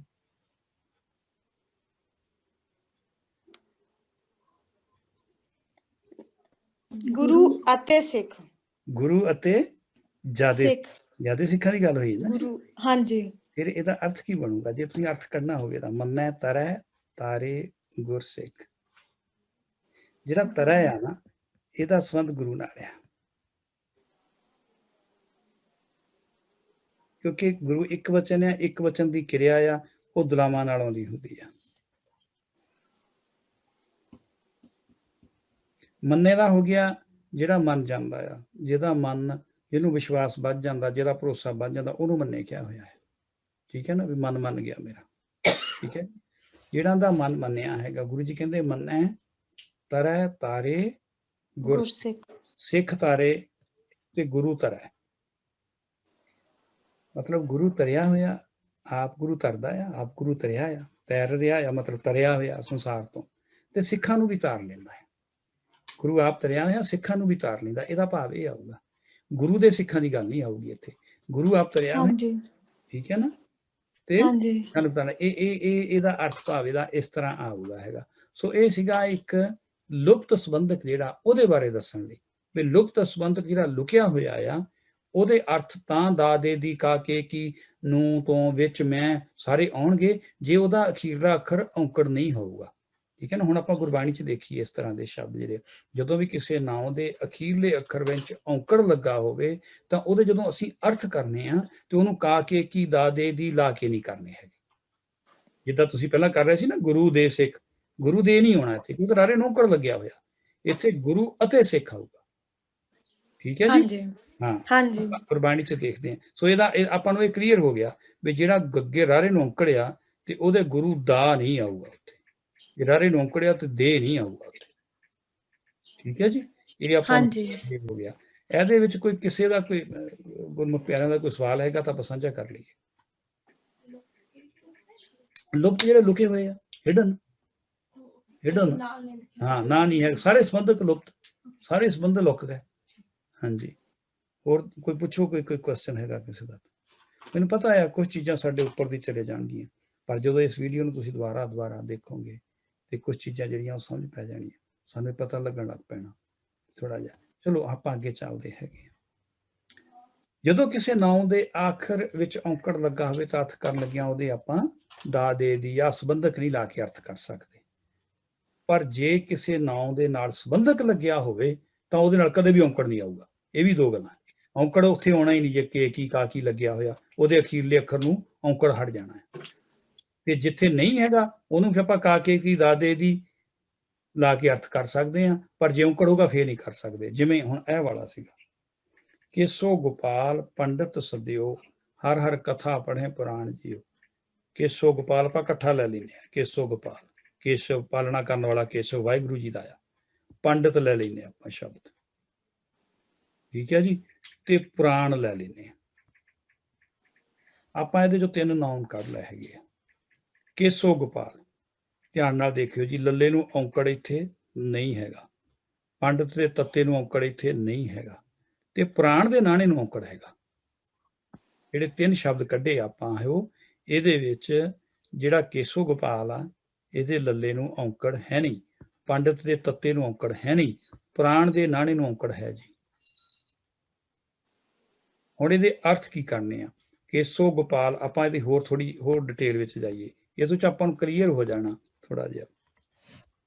ਗੁਰੂ ਅਤੇ ਸਿੱਖ, ਗੁਰੂ ਅਤੇ ਜ਼ਿਆਦੇ ਸਿੱਖਾਂ ਦੀ ਗੱਲ ਹੋਈ ਨਾ ਜੀ। ਹਾਂਜੀ। ਫਿਰ ਇਹਦਾ ਅਰਥ ਕੀ ਬਣੂਗਾ ਜੇ ਤੁਸੀਂ ਅਰਥ ਕੱਢਣਾ ਹੋਵੇ ਤਾਂ? ਮੰਨੈ ਤਰੈ ਤਾਰੇ ਗੁਰਸਿੱਖ। ਜਿਹੜਾ ਤਰੈ ਆ ਨਾ, ਇਹਦਾ ਸੰਬੰਧ ਗੁਰੂ ਨਾਲ ਆ, ਕਿਉਂਕਿ ਗੁਰੂ ਇੱਕ ਵਚਨ ਆ, ਇੱਕ ਵਚਨ ਦੀ ਕਿਰਿਆ ਆ, ਉਹ ਦੁਲਾਵਾਂ ਨਾਲ ਆਉਂਦੀ ਹੁੰਦੀ ਆ। ਮੰਨੇ ਦਾ ਹੋ ਗਿਆ ਜਿਹੜਾ ਮੰਨ ਜਾਂਦਾ ਆ, ਜਿਹਨੂੰ ਵਿਸ਼ਵਾਸ ਵੱਧ ਜਾਂਦਾ, ਜਿਹੜਾ ਭਰੋਸਾ ਵੱਧ ਜਾਂਦਾ, ਉਹਨੂੰ ਮੰਨੇ ਕਿਹਾ ਹੋਇਆ ਹੈ। ਠੀਕ ਹੈ ਨਾ, ਵੀ ਮੰਨ ਗਿਆ ਮੇਰਾ। ਠੀਕ ਹੈ। ਜਿਹੜਾ ਦਾ ਮਨ ਮੰਨਿਆ ਹੈਗਾ, ਗੁਰੂ ਜੀ ਕਹਿੰਦੇ ਮੰਨੈ ਤਰੈ ਤਾਰੇ ਗੁਰਸਿੱਖ ਸਿੱਖ ਤਾਰੇ ਤੇ ਗੁਰੂ ਤਰੈ। ਮਤਲਬ ਗੁਰੂ ਤਰਿਆ ਹੋਇਆ, ਆਪ ਗੁਰੂ ਤਰਦਾ ਆ, ਆਪ ਗੁਰੂ ਤਰਿਆ ਆ, ਤੈਰ ਰਿਹਾ ਆ, ਮਤਲਬ ਤਰਿਆ ਹੋਇਆ ਸੰਸਾਰ ਤੋਂ, ਤੇ ਸਿੱਖਾਂ ਨੂੰ ਵੀ ਤਾਰ ਲੈਂਦਾ ਹੈ। ਗੁਰੂ ਆਪ ਤਰਿਆ ਹੋਇਆ, ਸਿੱਖਾਂ ਨੂੰ ਵੀ ਤਾਰ ਲੈਂਦਾ। ਇਹਦਾ ਭਾਵ ਇਹ ਆਊਗਾ, ਗੁਰੂ ਦੇ ਸਿੱਖਾਂ ਦੀ ਗੱਲ ਨਹੀਂ ਆਊਗੀ ਇੱਥੇ, ਗੁਰੂ ਆਪ ਤਰਿਆ ਹੋਇਆ, ਠੀਕ ਹੈ ਨਾ, ਤੇ ਇਹਦਾ ਅਰਥ ਭਾਵ ਇਹਦਾ ਇਸ ਤਰ੍ਹਾਂ ਆਊਗਾ ਹੈਗਾ। ਸੋ ਇਹ ਸੀਗਾ ਇੱਕ ਲੁਪਤ ਸੰਬੰਧਕ ਜਿਹੜਾ, ਉਹਦੇ ਬਾਰੇ ਦੱਸਣ ਲਈ ਵੀ ਲੁਪਤ ਸੰਬੰਧਕ ਜਿਹੜਾ ਲੁਕਿਆ ਹੋਇਆ ਆ, ਉਹਦੇ ਅਰਥ ਤਾਂ ਦਾ ਦੇ ਦੀ ਕਾ ਕੇ ਕੀ ਨੂੰ ਤੋਂ ਵਿੱਚ ਮੈਂ ਸਾਰੇ ਆਉਣਗੇ ਜੇ ਉਹਦਾ ਅਖੀਰਲਾ ਅੱਖਰ ਔਂਕੜ ਨਹੀਂ ਹੋਊਗਾ, ਠੀਕ ਹੈ ਨਾ। ਹੁਣ ਆਪਾਂ ਗੁਰਬਾਣੀ 'ਚ ਦੇਖੀਏ ਇਸ ਤਰ੍ਹਾਂ ਦੇ ਸ਼ਬਦ ਜਿਹੜੇ, ਜਦੋਂ ਵੀ ਕਿਸੇ ਨਾਮ ਦੇ ਅਖੀਰਲੇ ਅੱਖਰ ਵਿੱਚ ਔਂਕੜ ਲੱਗਾ ਹੋਵੇ ਤਾਂ ਉਹਦੇ ਜਦੋਂ ਅਸੀਂ ਅਰਥ ਕਰਨੇ ਆ ਤੇ ਉਹਨੂੰ ਕਾ ਕੇ ਕੀ ਦਾ ਦੇ ਦੀ ਲਾ ਕੇ ਨਹੀਂ ਕਰਨੇ ਹੈਗੇ। ਜਿੱਦਾਂ ਤੁਸੀਂ ਪਹਿਲਾਂ ਕਰ ਰਹੇ ਸੀ ਨਾ, ਗੁਰੂ ਦੇ ਸਿੱਖ, ਗੁਰੂ ਦੇ ਨਹੀਂ ਹੋਣਾ ਇੱਥੇ ਕਿਉਂਕਿ ਰਾਰੇ ਨੂੰ ਔਂਕੜ ਲੱਗਿਆ ਹੋਇਆ, ਇੱਥੇ ਗੁਰੂ ਅਤੇ ਸਿੱਖ ਆਊਗਾ, ਠੀਕ ਹੈ ਜੀ। ਹਾਂ ਹਾਂਜੀ, ਗੁਰਬਾਣੀ 'ਚ ਦੇਖਦੇ ਹਾਂ। ਸੋ ਇਹਦਾ ਆਪਾਂ ਨੂੰ ਇਹ ਕਲੀਅਰ ਹੋ ਗਿਆ ਵੀ ਜਿਹੜਾ ਗੱਗੇ ਰਾਰੇ ਨੂੰ ਔਂਕੜਿਆ ਤੇ ਉਹਦੇ ਗੁਰੂ ਦਾ ਨਹੀਂ ਆਊਗਾ ਉੱਥੇ, ਜੇ ਰਾਰੇ ਨੂੰ ਔਂਕੜਿਆ ਤੇ ਦੇ ਨਹੀਂ ਆਊਗਾ ਉੱਥੇ, ਠੀਕ ਹੈ ਜੀ। ਇਹ ਆਪਾਂ ਹੋ ਗਿਆ। ਇਹਦੇ ਵਿੱਚ ਕੋਈ ਕਿਸੇ ਦਾ ਕੋਈ ਗੁਰਮੁਖ ਪਿਆਰਿਆਂ ਦਾ ਕੋਈ ਸਵਾਲ ਹੈਗਾ ਤਾਂ ਆਪਾਂ ਸਾਂਝਾ ਕਰ ਲਈਏ। ਲੁਪਤ ਜਿਹੜੇ ਲੁਕੇ ਹੋਏ ਆ, ਹਿਡਨ ਹਾਂ, ਨਾ ਨਹੀਂ ਹੈ, ਸਾਰੇ ਸੰਬੰਧਕ ਲੁਪਤ, ਸਾਰੇ ਸੰਬੰਧ ਲੁਕ ਗਏ। ਹਾਂਜੀ, ਹੋਰ ਕੋਈ ਪੁੱਛੋ, ਕੋਈ ਕੁਐਸਚਨ ਹੈਗਾ ਕਿਸੇ ਦਾ? ਮੈਨੂੰ ਪਤਾ ਹੈ ਕੁਝ ਚੀਜ਼ਾਂ ਸਾਡੇ ਉੱਪਰ ਦੀ ਚਲੇ ਜਾਣਗੀਆਂ, ਪਰ ਜਦੋਂ ਇਸ ਵੀਡੀਓ ਨੂੰ ਤੁਸੀਂ ਦੁਬਾਰਾ ਦੇਖੋਗੇ ਤੇ ਕੁਝ ਚੀਜ਼ਾਂ ਜਿਹੜੀਆਂ ਉਹ ਸਮਝ ਪੈ ਜਾਣੀਆਂ, ਸਾਨੂੰ ਪਤਾ ਲੱਗਣ ਲੱਗ ਪੈਣਾ ਥੋੜਾ ਜਿਹਾ। ਚਲੋ ਆਪਾਂ ਅੱਗੇ ਚੱਲਦੇ ਹੈਗੇ। ਜਦੋਂ ਕਿਸੇ ਨਾਮ ਦੇ ਆਖਰ ਵਿੱਚ ਔਂਕੜ ਲੱਗਾ ਹੋਵੇ ਤਾਂ ਅਰਥ ਕਰਨ ਲੱਗਿਆ ਉਹਦੇ ਆਪਾਂ ਦਾ ਦੇ ਦੀ ਜਾਂ ਸੰਬੰਧਕ ਨਹੀਂ ਲਾ ਕੇ ਅਰਥ ਕਰ ਸਕਦੇ, ਪਰ ਜੇ ਕਿਸੇ ਨਾਮ ਦੇ ਨਾਲ ਸੰਬੰਧਕ ਲੱਗਿਆ ਹੋਵੇ ਤਾਂ ਉਹਦੇ ਨਾਲ ਕਦੇ ਵੀ ਔਂਕੜ ਨਹੀਂ ਆਊਗਾ। ਇਹ ਵੀ ਦੋ ਗੱਲਾਂ, ਔਂਕੜ ਉੱਥੇ ਆਉਣਾ ਹੀ ਨਹੀਂ ਜੇ ਕੇ ਕੀ ਕਾ ਕੀ ਲੱਗਿਆ ਹੋਇਆ, ਉਹਦੇ ਅਖੀਰਲੇ ਅੱਖਰ ਨੂੰ ਔਂਕੜ ਹਟ ਜਾਣਾ ਹੈ। ਤੇ ਜਿੱਥੇ ਨਹੀਂ ਹੈਗਾ ਉਹਨੂੰ ਫਿਰ ਆਪਾਂ ਕਾ ਕੇ ਕੀ ਦਾ ਦੇ ਦੀ ਲਾ ਕੇ ਅਰਥ ਕਰ ਸਕਦੇ ਹਾਂ, ਪਰ ਜੇ ਔਂਕੜ ਹੋਊਗਾ ਫੇਰ ਨਹੀਂ ਕਰ ਸਕਦੇ। ਜਿਵੇਂ ਹੁਣ ਇਹ ਵਾਲਾ ਸੀਗਾ, ਕੇਸੋ ਗੋਪਾਲ ਪੰਡਤ ਸਦਿਓ ਹਰ ਹਰ ਕਥਾ ਪੜ੍ਹੇ ਪੁਰਾਣ ਜੀਓ। ਕੇਸੋ ਗੋਪਾਲ ਆਪਾਂ ਇਕੱਠਾ ਲੈ ਲੈਂਦੇ ਹਾਂ, ਕੇਸੋ ਗੋਪਾਲ, ਕੇਸ਼ਵ ਪਾਲਣਾ ਕਰਨ ਵਾਲਾ ਕੇਸ਼ਵ ਵਾਹਿਗੁਰੂ ਜੀ ਦਾ ਆ। ਪੰਡਤ ਲੈ ਲੈਂਦੇ ਆਪਾਂ ਸ਼ਬਦ, ਠੀਕ ਹੈ ਜੀ, ਤੇ ਪੁਰਾਣ ਲੈ ਲੈਂਦੇ ਹਾਂ ਆਪਾਂ। ਇਹਦੇ ਚੋਂ ਤਿੰਨ ਨਾਮ ਕੱਢ ਲਏ ਹੈਗੇ ਆ। ਕੇਸੋ ਗੋਪਾਲ, ਧਿਆਨ ਨਾਲ ਦੇਖਿਓ ਜੀ, ਲੱਲੇ ਨੂੰ ਔਂਕੜ ਇੱਥੇ ਨਹੀਂ ਹੈਗਾ, ਪੰਡਤ ਦੇ ਤੱਤੇ ਨੂੰ ਔਂਕੜ ਇੱਥੇ ਨਹੀਂ ਹੈਗਾ, ਤੇ ਪੁਰਾਣ ਦੇ ਨਾਣੇ ਨੂੰ ਔਂਕੜ ਹੈਗਾ। ਜਿਹੜੇ ਤਿੰਨ ਸ਼ਬਦ ਕੱਢੇ ਆਪਾਂ ਉਹ, ਇਹਦੇ ਵਿੱਚ ਜਿਹੜਾ ਕੇਸੋ ਗੋਪਾਲ ਆ ਇਹਦੇ ਲੱਲੇ ਨੂੰ ਔਂਕੜ ਹੈ ਨਹੀਂ, ਪੰਡਤ ਦੇ ਤੱਤੇ ਨੂੰ ਔਂਕੜ ਹੈ ਨਹੀਂ, ਪੁਰਾਣ ਦੇ ਨਾਣੇ ਨੂੰ ਔਂਕੜ ਹੈ ਜੀ। ਹੁਣ ਇਹਦੇ ਅਰਥ ਕੀ ਕਰਨੇ ਆ? ਕੇਸੋ ਗੋਪਾਲ, ਆਪਾਂ ਇਹਦੀ ਥੋੜੀ ਹੋਰ ਡਿਟੇਲ ਵਿੱਚ ਜਾਈਏ, ਇਹਦੇ ਚ ਆਪਾਂ ਨੂੰ ਕਲੀਅਰ ਹੋ ਜਾਣਾ ਥੋੜਾ ਜਿਹਾ।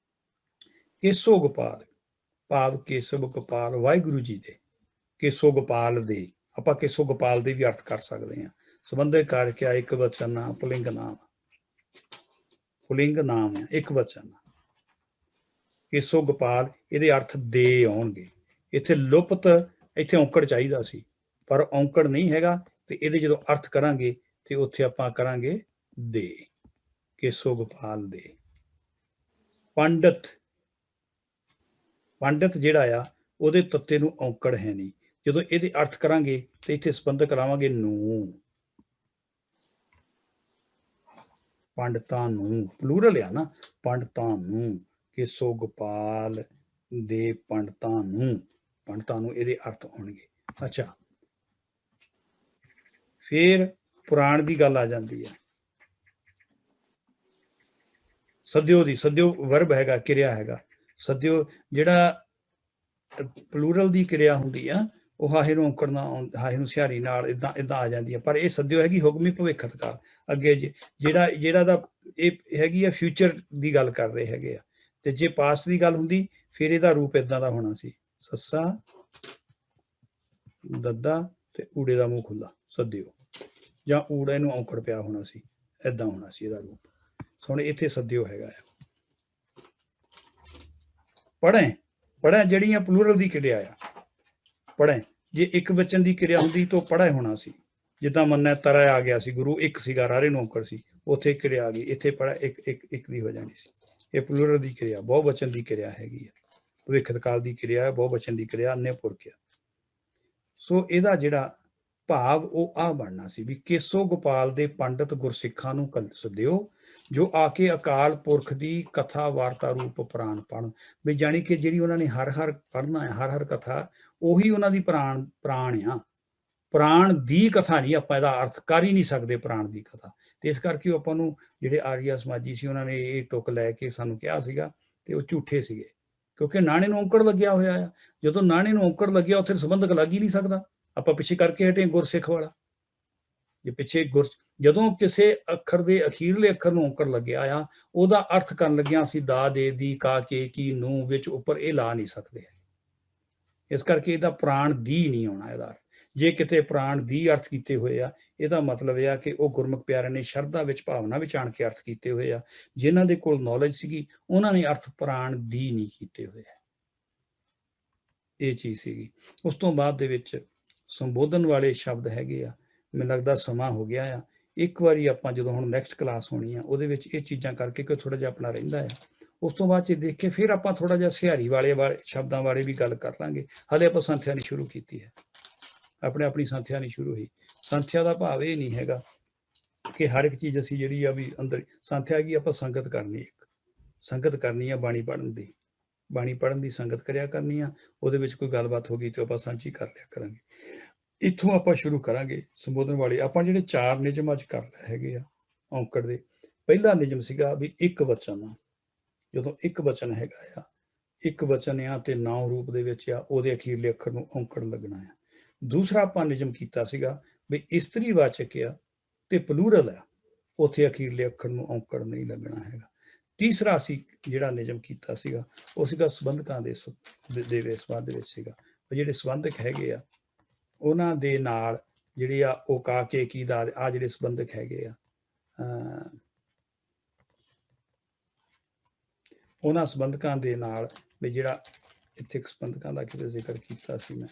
ਕੇਸੋ ਗੋਪਾਲ ਭਾਵ ਕੇਸਵ ਗੋਪਾਲ ਵਾਹਿਗੁਰੂ ਜੀ ਦੇ, ਕੇਸੋ ਗੋਪਾਲ ਦੇ ਆਪਾਂ ਕੇਸੋ ਗੋਪਾਲ ਦੇ ਵੀ ਅਰਥ ਕਰ ਸਕਦੇ ਹਾਂ। ਸੰਬੰਧਕ ਕਾਰਕ ਆ, ਇੱਕ ਵਚਨ ਆ, ਪੁਲਿੰਗ ਨਾਮ, ਪੁਲਿੰਗ ਨਾਮ ਆ, ਇੱਕ ਵਚਨ। ਕੇਸੋ ਗੋਪਾਲ ਇਹਦੇ ਅਰਥ ਦੇ ਆਉਣਗੇ। ਇੱਥੇ ਲੁਪਤ, ਇੱਥੇ ਔਂਕੜ ਚਾਹੀਦਾ ਸੀ ਪਰ ਔਂਕੜ ਨਹੀਂ ਹੈਗਾ, ਤੇ ਇਹਦੇ ਜਦੋਂ ਅਰਥ ਕਰਾਂਗੇ ਤੇ ਉੱਥੇ ਆਪਾਂ ਕਰਾਂਗੇ ਦੇ, ਕੇਸੋ ਗੋਪਾਲ ਦੇ। ਪੰਡਤ, ਪੰਡਤ ਜਿਹੜਾ ਆ ਉਹਦੇ ਤੱਤੇ ਨੂੰ ਔਂਕੜ ਹੈ ਨਹੀਂ, ਜਦੋਂ ਇਹਦੇ ਅਰਥ ਕਰਾਂਗੇ ਤੇ ਇੱਥੇ ਸੰਬੰਧਕ ਲਾਵਾਂਗੇ ਨੂੰ, ਪੰਡਤਾਂ ਨੂੰ, ਪਲੂਰਲ ਆ ਨਾ, ਪੰਡਤਾਂ ਨੂੰ, ਕੇਸੋ ਗੋਪਾਲ ਦੇ ਪੰਡਤਾਂ ਨੂੰ, ਪੰਡਤਾਂ ਨੂੰ ਇਹਦੇ ਅਰਥ ਆਉਣਗੇ। ਅੱਛਾ, ਫਿਰ ਪੁਰਾਣ ਦੀ ਗੱਲ ਆ ਜਾਂਦੀ ਹੈ। ਸਦਿਓ ਦੀ, ਸਦਿਓ ਵਰਬ ਹੈਗਾ, ਕਿਰਿਆ ਹੈਗਾ। ਸਦਿਓ ਜਿਹੜਾ ਪਲੂਰਲ ਦੀ ਕਿਰਿਆ ਹੁੰਦੀ ਆ ਉਹ ਹਾਹੇ ਨੂੰ ਔਂਕੜਨਾ, ਹਾਹੇ ਨੂੰ ਸਿਹਾਰੀ ਨਾਲ ਇਦਾਂ ਆ ਜਾਂਦੀ ਹੈ, ਪਰ ਇਹ ਸਦਿਓ ਹੈਗੀ ਹੁਕਮੀ ਭਵਿੱਖਤ ਕਾਲ। ਅੱਗੇ ਜਿਹੜਾ ਦਾ ਇਹ ਹੈਗੀ ਆ ਫਿਊਚਰ ਦੀ ਗੱਲ ਕਰ ਰਹੇ ਹੈਗੇ ਆ, ਤੇ ਜੇ ਪਾਸਟ ਦੀ ਗੱਲ ਹੁੰਦੀ ਫਿਰ ਇਹਦਾ ਰੂਪ ਇਦਾਂ ਦਾ ਹੋਣਾ ਸੀ, ਸੱਸਾ ਦੱਦਾ ਤੇ ਊੜੇ ਦਾ ਮੂੰਹ ਖੁੱਲਾ, ਸਦਿਓ, ਜਾਂ ਊੜੇ ਨੂੰ ਔਂਕੜ ਪਿਆ ਹੋਣਾ ਸੀ, ਏਦਾਂ ਹੋਣਾ ਸੀ ਇਹਦਾ ਰੂਪ। ਹੁਣ ਇੱਥੇ ਸਦਿਓ ਹੈਗਾ ਆ। ਪੜ੍ਹੇ, ਪੜ੍ਹੇ ਜਿਹੜੀਆਂ ਪਲੂਰਲ ਦੀ ਕਿਰਿਆ ਆ, ਪੜ੍ਹੇ ਜੇ ਇੱਕ ਵਚਨ ਦੀ ਕਿਰਿਆ ਹੁੰਦੀ ਤਾਂ ਪੜ੍ਹੇ ਹੋਣਾ ਸੀ, ਜਿੱਦਾਂ ਮੰਨਿਆ ਤਰਾ ਆ ਗਿਆ ਸੀ, ਗੁਰੂ ਇੱਕ ਸੀਗਾ, ਰਾਰੇ ਨੂੰ ਔਂਕੜ ਸੀ, ਉੱਥੇ ਕਿਰਿਆ ਆ ਗਈ, ਇੱਥੇ ਪੜਾ ਇੱਕ ਦੀ ਹੋ ਜਾਣੀ ਸੀ। ਇਹ ਪਲੂਰਲ ਦੀ ਕਿਰਿਆ, ਬਹੁ ਵਚਨ ਦੀ ਕਿਰਿਆ ਹੈਗੀ ਹੈ, ਭਵਿੱਖਤ ਕਾਲ ਦੀ ਕਿਰਿਆ ਹੈ, ਬਹੁ ਵਚਨ ਦੀ ਕਿਰਿਆ, ਅੰਨੇ ਪੁਰਖ ਆ। ਸੋ ਇਹਦਾ ਜਿਹੜਾ ਭਾਵ ਉਹ ਆ ਬਣਨਾ ਸੀ ਵੀ ਕੇਸੋ ਗੋਪਾਲ ਦੇ ਪੰਡਤ ਗੁਰਸਿੱਖਾਂ ਨੂੰ ਸੱਦਿਓ, ਜੋ ਆ ਕੇ ਅਕਾਲ ਪੁਰਖ ਦੀ ਕਥਾ ਵਾਰਤਾ ਰੂਪ ਪ੍ਰਾਣ ਪੜ੍ਹਨ। ਵੀ ਜਾਣੀ ਕਿ ਜਿਹੜੀ ਉਹਨਾਂ ਨੇ ਹਰ ਹਰ ਪੜ੍ਹਨਾ ਹੈ, ਹਰ ਹਰ ਕਥਾ, ਉਹੀ ਉਹਨਾਂ ਦੀ ਪ੍ਰਾਣ ਆ। ਪ੍ਰਾਣ ਦੀ ਕਥਾ ਨਹੀਂ, ਆਪਾਂ ਇਹਦਾ ਅਰਥ ਕਰ ਹੀ ਨਹੀਂ ਸਕਦੇ ਪ੍ਰਾਣ ਦੀ ਕਥਾ। ਤੇ ਇਸ ਕਰਕੇ ਆਪਾਂ ਨੂੰ ਜਿਹੜੇ ਆਰੀਆ ਸਮਾਜੀ ਸੀ ਉਹਨਾਂ ਨੇ ਇਹ ਤੁਕ ਲੈ ਕੇ ਸਾਨੂੰ ਕਿਹਾ ਸੀਗਾ, ਤੇ ਉਹ ਝੂਠੇ ਸੀਗੇ, ਕਿਉਂਕਿ ਨਾਣੇ ਨੂੰ ਔਂਕੜ ਲੱਗਿਆ ਹੋਇਆ ਆ। ਜਦੋਂ ਨਾਣੇ ਨੂੰ ਔਂਕੜ ਲੱਗਿਆ ਉੱਥੇ ਸੰਬੰਧਕ ਲੱਗ ਹੀ ਨਹੀਂ ਸਕਦਾ। ਆਪਾਂ ਪਿੱਛੇ ਕਰਕੇ ਹਟੇ ਗੁਰਸਿੱਖ ਵਾਲਾ, ਜੇ ਪਿੱਛੇ ਜਦੋਂ ਕਿਸੇ ਅੱਖਰ ਦੇ ਅਖੀਰਲੇ ਅੱਖਰ ਨੂੰ ਔਂਕੜ ਲੱਗਿਆ ਆ, ਉਹਦਾ ਅਰਥ ਕਰਨ ਲੱਗਿਆ ਅਸੀਂ ਦਾ, ਦੇ, ਦੀ, ਕਾ, ਕੇ, ਕੀ, ਨੂੰ ਵਿੱਚ ਉੱਪਰ ਇਹ ਲਾ ਨਹੀਂ ਸਕਦੇ। ਇਸ ਕਰਕੇ ਇਹਦਾ ਪ੍ਰਾਣ ਦੀ ਨਹੀਂ ਆਉਣਾ ਇਹਦਾ ਅਰਥ। ਜੇ ਕਿਤੇ ਪ੍ਰਾਣ ਦੀ ਅਰਥ ਕੀਤੇ ਹੋਏ ਆ, ਇਹਦਾ ਮਤਲਬ ਇਹ ਆ ਕਿ ਉਹ ਗੁਰਮੁਖ ਪਿਆਰਿਆਂ ਨੇ ਸ਼ਰਧਾ ਵਿੱਚ, ਭਾਵਨਾ ਵਿੱਚ ਆਣ ਕੇ ਅਰਥ ਕੀਤੇ ਹੋਏ ਆ। ਜਿਨ੍ਹਾਂ ਦੇ ਕੋਲ ਨੌਲੇਜ ਸੀਗੀ ਉਹਨਾਂ ਨੇ ਅਰਥ ਪ੍ਰਾਣ ਦੀ ਨਹੀਂ ਕੀਤੇ ਹੋਏ। ਇਹ ਚੀਜ਼ ਸੀਗੀ। ਉਸ ਤੋਂ ਬਾਅਦ ਦੇ ਵਿੱਚ ਸੰਬੋਧਨ ਵਾਲੇ ਸ਼ਬਦ ਹੈਗੇ ਆ। ਮੈਨੂੰ ਲੱਗਦਾ ਸਮਾਂ ਹੋ ਗਿਆ ਆ। ਇੱਕ ਵਾਰੀ ਆਪਾਂ ਜਦੋਂ ਹੁਣ ਨੈਕਸਟ ਕਲਾਸ ਹੋਣੀ ਆ, ਉਹਦੇ ਵਿੱਚ ਇਹ ਚੀਜ਼ਾਂ ਕਰਕੇ ਕੋਈ ਥੋੜਾ ਜਿਹਾ ਆਪਣਾ ਰਹਿੰਦਾ ਆ। ਉਸ ਤੋਂ ਬਾਅਦ 'ਚ ਦੇਖ ਕੇ ਫਿਰ ਆਪਾਂ ਥੋੜਾ ਜਿਹਾ ਸਿਹਾਰੀ ਵਾਲੇ ਸ਼ਬਦਾਂ ਬਾਰੇ ਵੀ ਗੱਲ ਕਰ ਲਾਂਗੇ। ਹਾਲੇ ਆਪਾਂ ਸੰਥਿਆ ਨਹੀਂ ਸ਼ੁਰੂ ਕੀਤੀ ਹੈ, ਆਪਣੀ ਸੰਥਿਆ ਨਹੀਂ ਸ਼ੁਰੂ ਹੋਈ। ਸੰਥਿਆ ਦਾ ਭਾਵ ਇਹ ਨਹੀਂ ਹੈਗਾ ਕਿ ਹਰ ਇੱਕ ਚੀਜ਼ ਅਸੀਂ ਜਿਹੜੀ ਆ ਵੀ ਅੰਦਰ ਸੰਥਿਆ ਕੀ, ਆਪਾਂ ਸੰਗਤ ਕਰਨੀ, ਇੱਕ ਸੰਗਤ ਕਰਨੀ ਆ ਬਾਣੀ ਪੜ੍ਹਨ ਦੀ, ਬਾਣੀ ਪੜ੍ਹਨ ਦੀ ਸੰਗਤ ਕਰਿਆ ਕਰਨੀ ਆ। ਉਹਦੇ ਵਿੱਚ ਕੋਈ ਗੱਲਬਾਤ ਹੋ ਗਈ ਤੇ ਆਪਾਂ ਸਾਂਝੀ ਕਰ ਲਿਆ ਕਰਾਂਗੇ। ਇੱਥੋਂ ਆਪਾਂ ਸ਼ੁਰੂ ਕਰਾਂਗੇ ਸੰਬੋਧਨ ਵਾਲੇ। ਆਪਾਂ ਜਿਹੜੇ 4 ਨਿਯਮ ਅੱਜ ਕਰ ਲਏ ਹੈਗੇ ਆ ਔਂਕੜ ਦੇ। ਪਹਿਲਾ ਨਿਯਮ ਸੀਗਾ ਵੀ ਇੱਕ ਵਚਨ ਆ, ਜਦੋਂ ਇੱਕ ਵਚਨ ਹੈਗਾ ਆ, ਇੱਕ ਵਚਨ ਆ ਤੇ ਨਾਉ ਰੂਪ ਦੇ ਵਿੱਚ ਆ, ਉਹਦੇ ਅਖੀਰਲੇ ਅੱਖਰ ਨੂੰ ਔਂਕੜ ਲੱਗਣਾ ਆ। ਦੂਸਰਾ ਆਪਾਂ ਨਿਯਮ ਕੀਤਾ ਸੀਗਾ ਵੀ ਇਸਤਰੀ ਵਾਚਕ ਆ ਤੇ ਪਲੂਰਲ ਆ, ਉੱਥੇ ਅਖੀਰਲੇ ਅੱਖਰ ਨੂੰ ਔਂਕੜ ਨਹੀਂ ਲੱਗਣਾ ਹੈਗਾ। ਤੀਸਰਾ ਅਸੀਂ ਜਿਹੜਾ ਨਿਯਮ ਕੀਤਾ ਸੀਗਾ ਉਹ ਸੀਗਾ ਸੰਬੰਧਕਾਂ ਦੇ ਸੰਬੰਧ ਦੇ ਵਿੱਚ ਸੀਗਾ। ਜਿਹੜੇ ਸੰਬੰਧਕ ਹੈਗੇ ਆ ਉਹਨਾਂ ਦੇ ਨਾਲ ਜਿਹੜੇ ਆ ਉਹ ਕਾ, ਕੇ, ਕੀ, ਦਾ, ਆ ਜਿਹੜੇ ਸੰਬੰਧਕ ਹੈਗੇ ਆ, ਉਹਨਾਂ ਸੰਬੰਧਕਾਂ ਦੇ ਨਾਲ ਵੀ ਜਿਹੜਾ ਇੱਥੇ ਸੰਬੰਧਕਾਂ ਦਾ ਕਿਤੇ ਜ਼ਿਕਰ ਕੀਤਾ ਸੀ ਮੈਂ,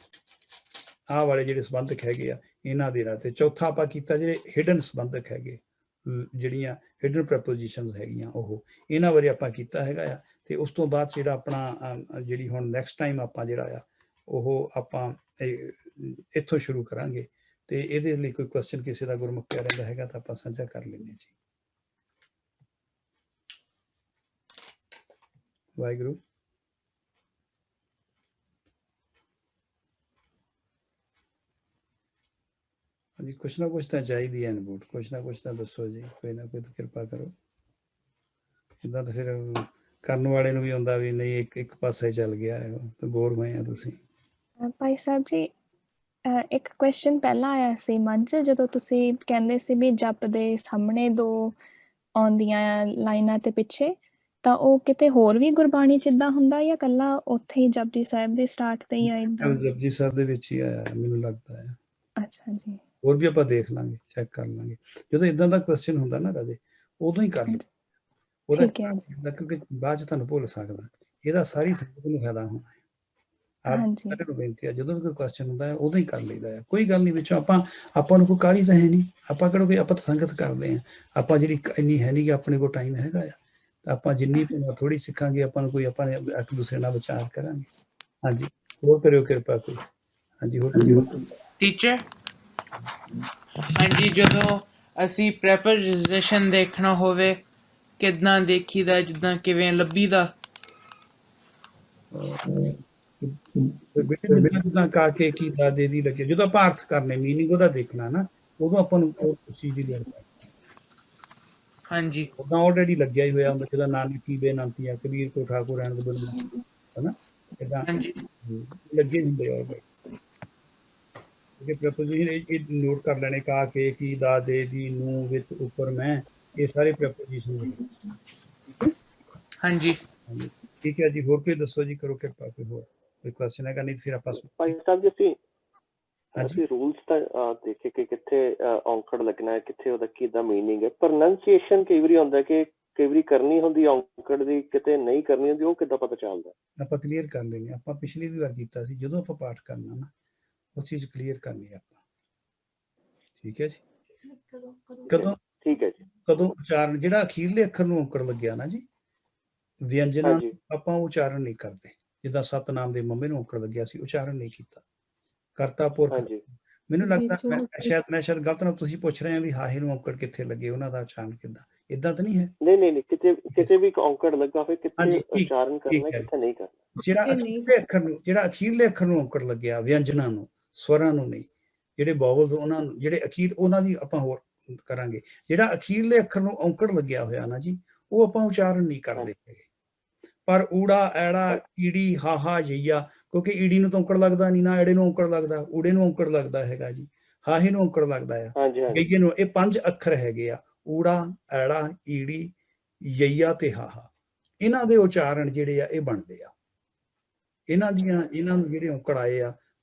ਆਹ ਵਾਲੇ ਜਿਹੜੇ ਸੰਬੰਧਕ ਹੈਗੇ ਆ ਇਹਨਾਂ ਦੇ ਨਾਲ। ਤੇ ਚੌਥਾ ਆਪਾਂ ਕੀਤਾ ਜਿਹੜੇ ਹਿਡਨ ਸੰਬੰਧਕ ਹੈਗੇ, ਜਿਹੜੀਆਂ ਹਿਡਨ ਪ੍ਰੈਪੋਜੀਸ਼ਨਸ ਹੈਗੀਆਂ, ਉਹ ਇਹਨਾਂ ਬਾਰੇ ਆਪਾਂ ਕੀਤਾ ਹੈਗਾ ਆ। ਤੇ ਉਸ ਤੋਂ ਬਾਅਦ ਜਿਹੜਾ ਆਪਣਾ ਜਿਹੜੀ ਹੁਣ ਨੈਕਸਟ ਟਾਈਮ ਆਪਾਂ ਜਿਹੜਾ ਆ ਉਹ ਆਪਾਂ ਇੱਥੋਂ ਸ਼ੁਰੂ ਕਰਾਂਗੇ। ਤੇ ਇਹਦੇ ਲਈ ਕੋਈ ਕੁਐਸਚਨ ਕਿਸੇ ਦਾ ਗੁਰਮੁਖ ਪਿਆਰਿਆਂ ਦਾ ਹੈਗਾ ਤਾਂ ਆਪਾਂ ਸਾਂਝਾ ਕਰ ਲੈਂਦੇ ਜੀ। ਵਾਹਿਗੁਰੂ। ਹਾਂਜੀ, ਕੁਛ ਨਾ ਕੁਛ ਤਾਂ ਚਾਹੀਦੀ ਹੈ ਇਨਪੁਟ, ਕੁਛ ਨਾ ਕੁਛ ਤਾਂ ਦੱਸੋ ਜੀ, ਕੋਈ ਨਾ ਕੋਈ ਤਾਂ ਕਿਰਪਾ ਕਰੋ। ਇੱਦਾਂ ਤਾਂ ਫਿਰ ਕਰਨ ਵਾਲੇ ਨੂੰ ਵੀ ਆਉਂਦਾ ਵੀ ਨਹੀਂ ਇੱਕ ਪਾਸੇ ਚੱਲ ਗਿਆ ਹੈ, ਤੇ ਬੋਰ ਹੋਏ ਆ ਤੁਸੀਂ। ਭਾਈ ਸਾਹਿਬ ਜੀ, ਇੱਕ ਕੁਐਸਚਨ ਪਹਿਲਾਂ ਆਇਆ ਸੀ ਮਨ 'ਚ, ਜਦੋਂ ਤੁਸੀਂ ਕਹਿੰਦੇ ਸੀ ਵੀ ਜਪ ਦੇ ਸਾਹਮਣੇ 2 ਆਉਂਦੀਆਂ ਲਾਈਨਾਂ ਤੇ ਪਿੱਛੇ, ਤਾਂ ਉਹ ਕਿਤੇ ਹੋਰ ਵੀ ਗੁਰਬਾਣੀ 'ਚ ਇੱਦਾਂ ਹੁੰਦਾ ਜਾਂ ਇਕੱਲਾ ਉੱਥੇ ਹੀ ਜਪਜੀ ਸਾਹਿਬ ਦੇ ਸਟਾਰਟ ਤੇ ਹੀ ਆ ਇੱਦਾਂ? ਜਪਜੀ ਸਾਹਿਬ ਦੇ ਵਿੱਚ ਹੀ ਆਇਆ ਮੈਨੂੰ ਲੱਗਦਾ ਹੈ। ਅੱਛਾ ਜੀ। ਹੋਰ ਵੀ ਆਪਾਂ ਦੇਖ ਲਾਂਗੇ, ਚੈੱਕ ਕਰ ਲਾਂਗੇ। ਜਦੋਂ ਇਦਾਂ ਦਾ ਕੁਐਸਚਨ ਹੁੰਦਾ ਨਾ ਰਾਜੇ, ਉਦੋਂ ਹੀ ਕਰ ਲਓ ਉਹਦਾ, ਕਿਉਂਕਿ ਬਾਅਦ 'ਚ ਤੁਹਾਨੂੰ ਭੁੱਲ ਸਕਦਾ। ਇਹਦਾ ਸਾਰੀ ਸੰਗਤ ਨੂੰ ਫਾਇਦਾ ਹੋਣਾ ਹੈ। ਸਾਰਿਆਂ ਨੂੰ ਬੇਨਤੀ ਆ, ਜਦੋਂ ਵੀ ਕੋਈ ਕੁਐਸਚਨ ਹੁੰਦਾ ਹੈ ਉਦੋਂ ਹੀ ਕਰ ਲਈਦਾ ਹੈ। ਕੋਈ ਗੱਲ ਨਹੀਂ, ਵਿੱਚੋਂ ਆਪਾਂ ਨੂੰ ਕੋਈ ਕਾਹਲੀ ਤਾਂ ਹੈ ਨਹੀਂ, ਆਪਾਂ ਕਿਹੜਾ ਕੋਈ, ਆਪਾਂ ਤਾਂ ਸੰਗਤ ਕਰਦੇ ਹਾਂ। ਆਪਾਂ ਜਿਹੜੀ ਇੰਨੀ ਹੈ ਨਹੀਂ ਕਿ ਆਪਣੇ ਕੋਲ ਟਾਈਮ ਹੈਗਾ ਆ, ਤਾਂ ਆਪਾਂ ਜਿੰਨੀ ਥੋੜ੍ਹੀ ਸਿੱਖਾਂਗੇ, ਆਪਾਂ ਨੂੰ ਕੋਈ, ਆਪਾਂ ਇੱਕ ਦੂਸਰੇ ਨਾਲ ਵਿਚਾਰ ਕਰਾਂਗੇ। ਹਾਂਜੀ, ਹੋਰ ਕਰਿਓ ਕਿਰਪਾ ਕੋਈ। ਹਾਂਜੀ ਹੋਰ ਟੀਚਰ। ਹਾਂਜੀ, ਜਦੋਂ ਅਸੀਂ ਪ੍ਰੈਪੋਜੀਸ਼ਨ ਦੇਖਣਾ ਹੋਵੇ ਕਿੱਦਾਂ ਦੇਖੀਦਾ, ਜਿੱਦਾਂ ਕਿਵੇਂ ਲੱਭੀਦਾ? ਜਿੱਦਾਂ ਕਾ, ਕੇ, ਕੀ, ਦਾ, ਦੇ, ਦੀ ਲੱਗੇ, ਜਦੋਂ ਆਪਾਂ ਅਰਥ ਕਰਨੇ, ਮੀਨਿੰਗ ਉਹਦਾ ਦੇਖਣਾ ਨਾ, ਉਦੋਂ ਆਪਾਂ ਨੂੰ ਉਸ ਚੀਜ਼ ਦੀ ਲੋੜ ਪੈਂਦੀ। ਹਾਂਜੀ, ਉਦਾਂ ਆਲਰੇਡੀ ਲੱਗਿਆ ਹੀ ਹੋਇਆ ਹੁੰਦਾ, ਜਿਹਦਾ ਨਾਨਕੀ ਬੇਨੰਤੀ ਆ, ਕਬੀਰ ਕੋ ਠਾਕੁਰ ਰਹਿਣ ਦੇ ਹਨਾ, ਏਦਾਂ ਲੱਗੇ ਹੁੰਦੇ ਆ। ਪ੍ਰੈਪੋਜੀਸ਼ਨ ਇਹ ਨੋਟ ਕਰ ਲੈਣੇ, ਕਾ, ਕੇ, ਕੀ, ਦਾ, ਦੇ, ਦੀ, ਨੂੰ, ਵਿੱਚ, ਉੱਪਰ, ਮੈਂ, ਇਹ ਸਾਰੇ ਪ੍ਰੈਪੋਜੀਸ਼ਨ। ਹਾਂਜੀ ਠੀਕ ਹੈ ਜੀ। ਹੋਰ ਕੋਈ ਦੱਸੋ ਜੀ, ਕਰੋ ਕਿਰਪਾ। ਕੋਈ ਹੋਰ ਕੋਈ ਕੁਐਸਚਨ ਹੈਗਾ? ਨਹੀਂ ਫਿਰ ਆਪਾਂ ਭਾਈ ਸਾਹਿਬ ਜੀ ਅਸੀਂ ਰੂਲਸ ਤਾਂ ਦੇਖੇ ਕਿ ਕਿੱਥੇ ਔਂਕੜ ਲੱਗਣਾ ਹੈ, ਕਿੱਥੇ ਉਹਦਾ ਕਿੱਦਾਂ ਮੀਨਿੰਗ ਹੈ। ਪ੍ਰੋਨਾਂਸੀਏਸ਼ਨ ਕਈ ਵਾਰੀ ਹੁੰਦਾ ਕਿ ਕਈ ਵਾਰੀ ਕਰਨੀ ਹੁੰਦੀ ਔਂਕੜ ਦੀ, ਕਿਤੇ ਨਹੀਂ ਕਰਨੀ ਹੁੰਦੀ, ਉਹ ਕਿੱਦਾਂ ਪਤਾ ਚੱਲਦਾ? ਆਪਾਂ ਕਲੀਅਰ ਕਰ ਲੈਂਦੇ। ਆਪਾਂ ਪਿਛਲੀ ਵੀ ਵਾਰ ਕੀਤਾ ਸੀ, ਜਦੋਂ ਆਪਾਂ ਪਾਠ ਕਰਨਾ ਨਾ ਉਹ ਚੀਜ਼ ਕਲੀਅਰ ਕਰਨੀ ਆਪਾਂ। ਠੀਕ ਹੈ ਜੀ। ਕਦੋਂ ਠੀਕ ਹੈ ਜੀ। ਕਦੋਂ ਉਚਾਰਨ ਜਿਹੜਾ ਅਖੀਰਲੇ ਅੱਖਰ ਨੂੰ ਔਂਕੜ ਲੱਗਿਆ ਨਾ ਜੀ, ਵਿਅੰਜਨਾਂ ਆਪਾਂ ਉਚਾਰਨ ਨਹੀਂ ਕਰਦੇ। ਜਿੱਦਾਂ ਸਤਨਾਮ ਦੇ ਮੰਮੇ ਨੂੰ ਔਂਕੜ ਲੱਗਿਆ ਸੀ, ਉਚਾਰਨ ਨਹੀਂ ਕੀਤਾ। ਕਰਤਾ ਪੁਰਖ, ਮੈਨੂੰ ਲੱਗਦਾ ਮੈਂ ਸ਼ਾਇਦ ਗਲਤ ਨਾ, ਤੁਸੀਂ ਪੁੱਛ ਰਹੇ ਆ ਵੀ ਹਾਹੇ ਨੂੰ ਔਂਕੜ ਕਿੱਥੇ ਲੱਗੇ, ਉਹਨਾਂ ਦਾ ਉਚਾਰਨ ਕਿੱਦਾਂ, ਇਦਾਂ ਤਾਂ ਨਹੀਂ ਹੈ? ਨਹੀਂ ਕਿਤੇ ਵੀ ਔਂਕੜ ਲੱਗਾ ਹੋਵੇ, ਕਿੱਥੇ ਉਚਾਰਨ ਕਰਨਾ, ਕਿੱਥੇ ਨਹੀਂ ਕਰਨਾ। ਜਿਹੜਾ ਅਖੀਰਲੇ ਅੱਖਰ ਨੂੰ ਔਂਕੜ ਲੱਗਿਆ, ਵਿਅੰਜਨਾਂ ਨੂੰ, ਸਵਰਾਂ ਨੂੰ ਨਹੀਂ, ਜਿਹੜੇ ਵੋਵਲਸ ਉਹਨਾਂ ਨੂੰ, ਜਿਹੜੇ ਅਖੀਰ, ਉਹਨਾਂ ਦੀ ਆਪਾਂ ਹੋਰ ਕਰਾਂਗੇ। ਜਿਹੜਾ ਅਖੀਰਲੇ ਅੱਖਰ ਨੂੰ ਔਂਕੜ ਲੱਗਿਆ ਹੋਇਆ ਨਾ ਜੀ, ਉਹ ਆਪਾਂ ਉਚਾਰਨ ਨਹੀਂ ਕਰਦੇ ਹੈਗੇ। ਪਰ ਊੜਾ, ਐੜਾ, ਈੜੀ, ਹਾਹਾ, ਯਈਆ, ਕਿਉਂਕਿ ਈੜੀ ਨੂੰ ਤਾਂ ਔਂਕੜ ਲੱਗਦਾ ਨਹੀਂ, ਨਾ ਐੜੇ ਨੂੰ ਔਂਕੜ ਲੱਗਦਾ, ਊੜੇ ਨੂੰ ਔਂਕੜ ਲੱਗਦਾ ਹੈਗਾ ਜੀ, ਹਾਹੇ ਨੂੰ ਔਂਕੜ ਲੱਗਦਾ ਆ, ਯਈਏ ਨੂੰ। ਇਹ 5 ਅੱਖਰ ਹੈਗੇ ਆ, ਊੜਾ, ਐੜਾ, ਈੜੀ, ਯਈਆ ਤੇ ਹਾਹਾ। ਇਹਨਾਂ ਦੇ ਉਚਾਰਨ ਜਿਹੜੇ ਆ ਇਹ ਬਣਦੇ ਆ। ਇਹਨਾਂ ਨੂੰ ਜਿਹੜੇ ਔਂਕੜ ਆਏ ਆ,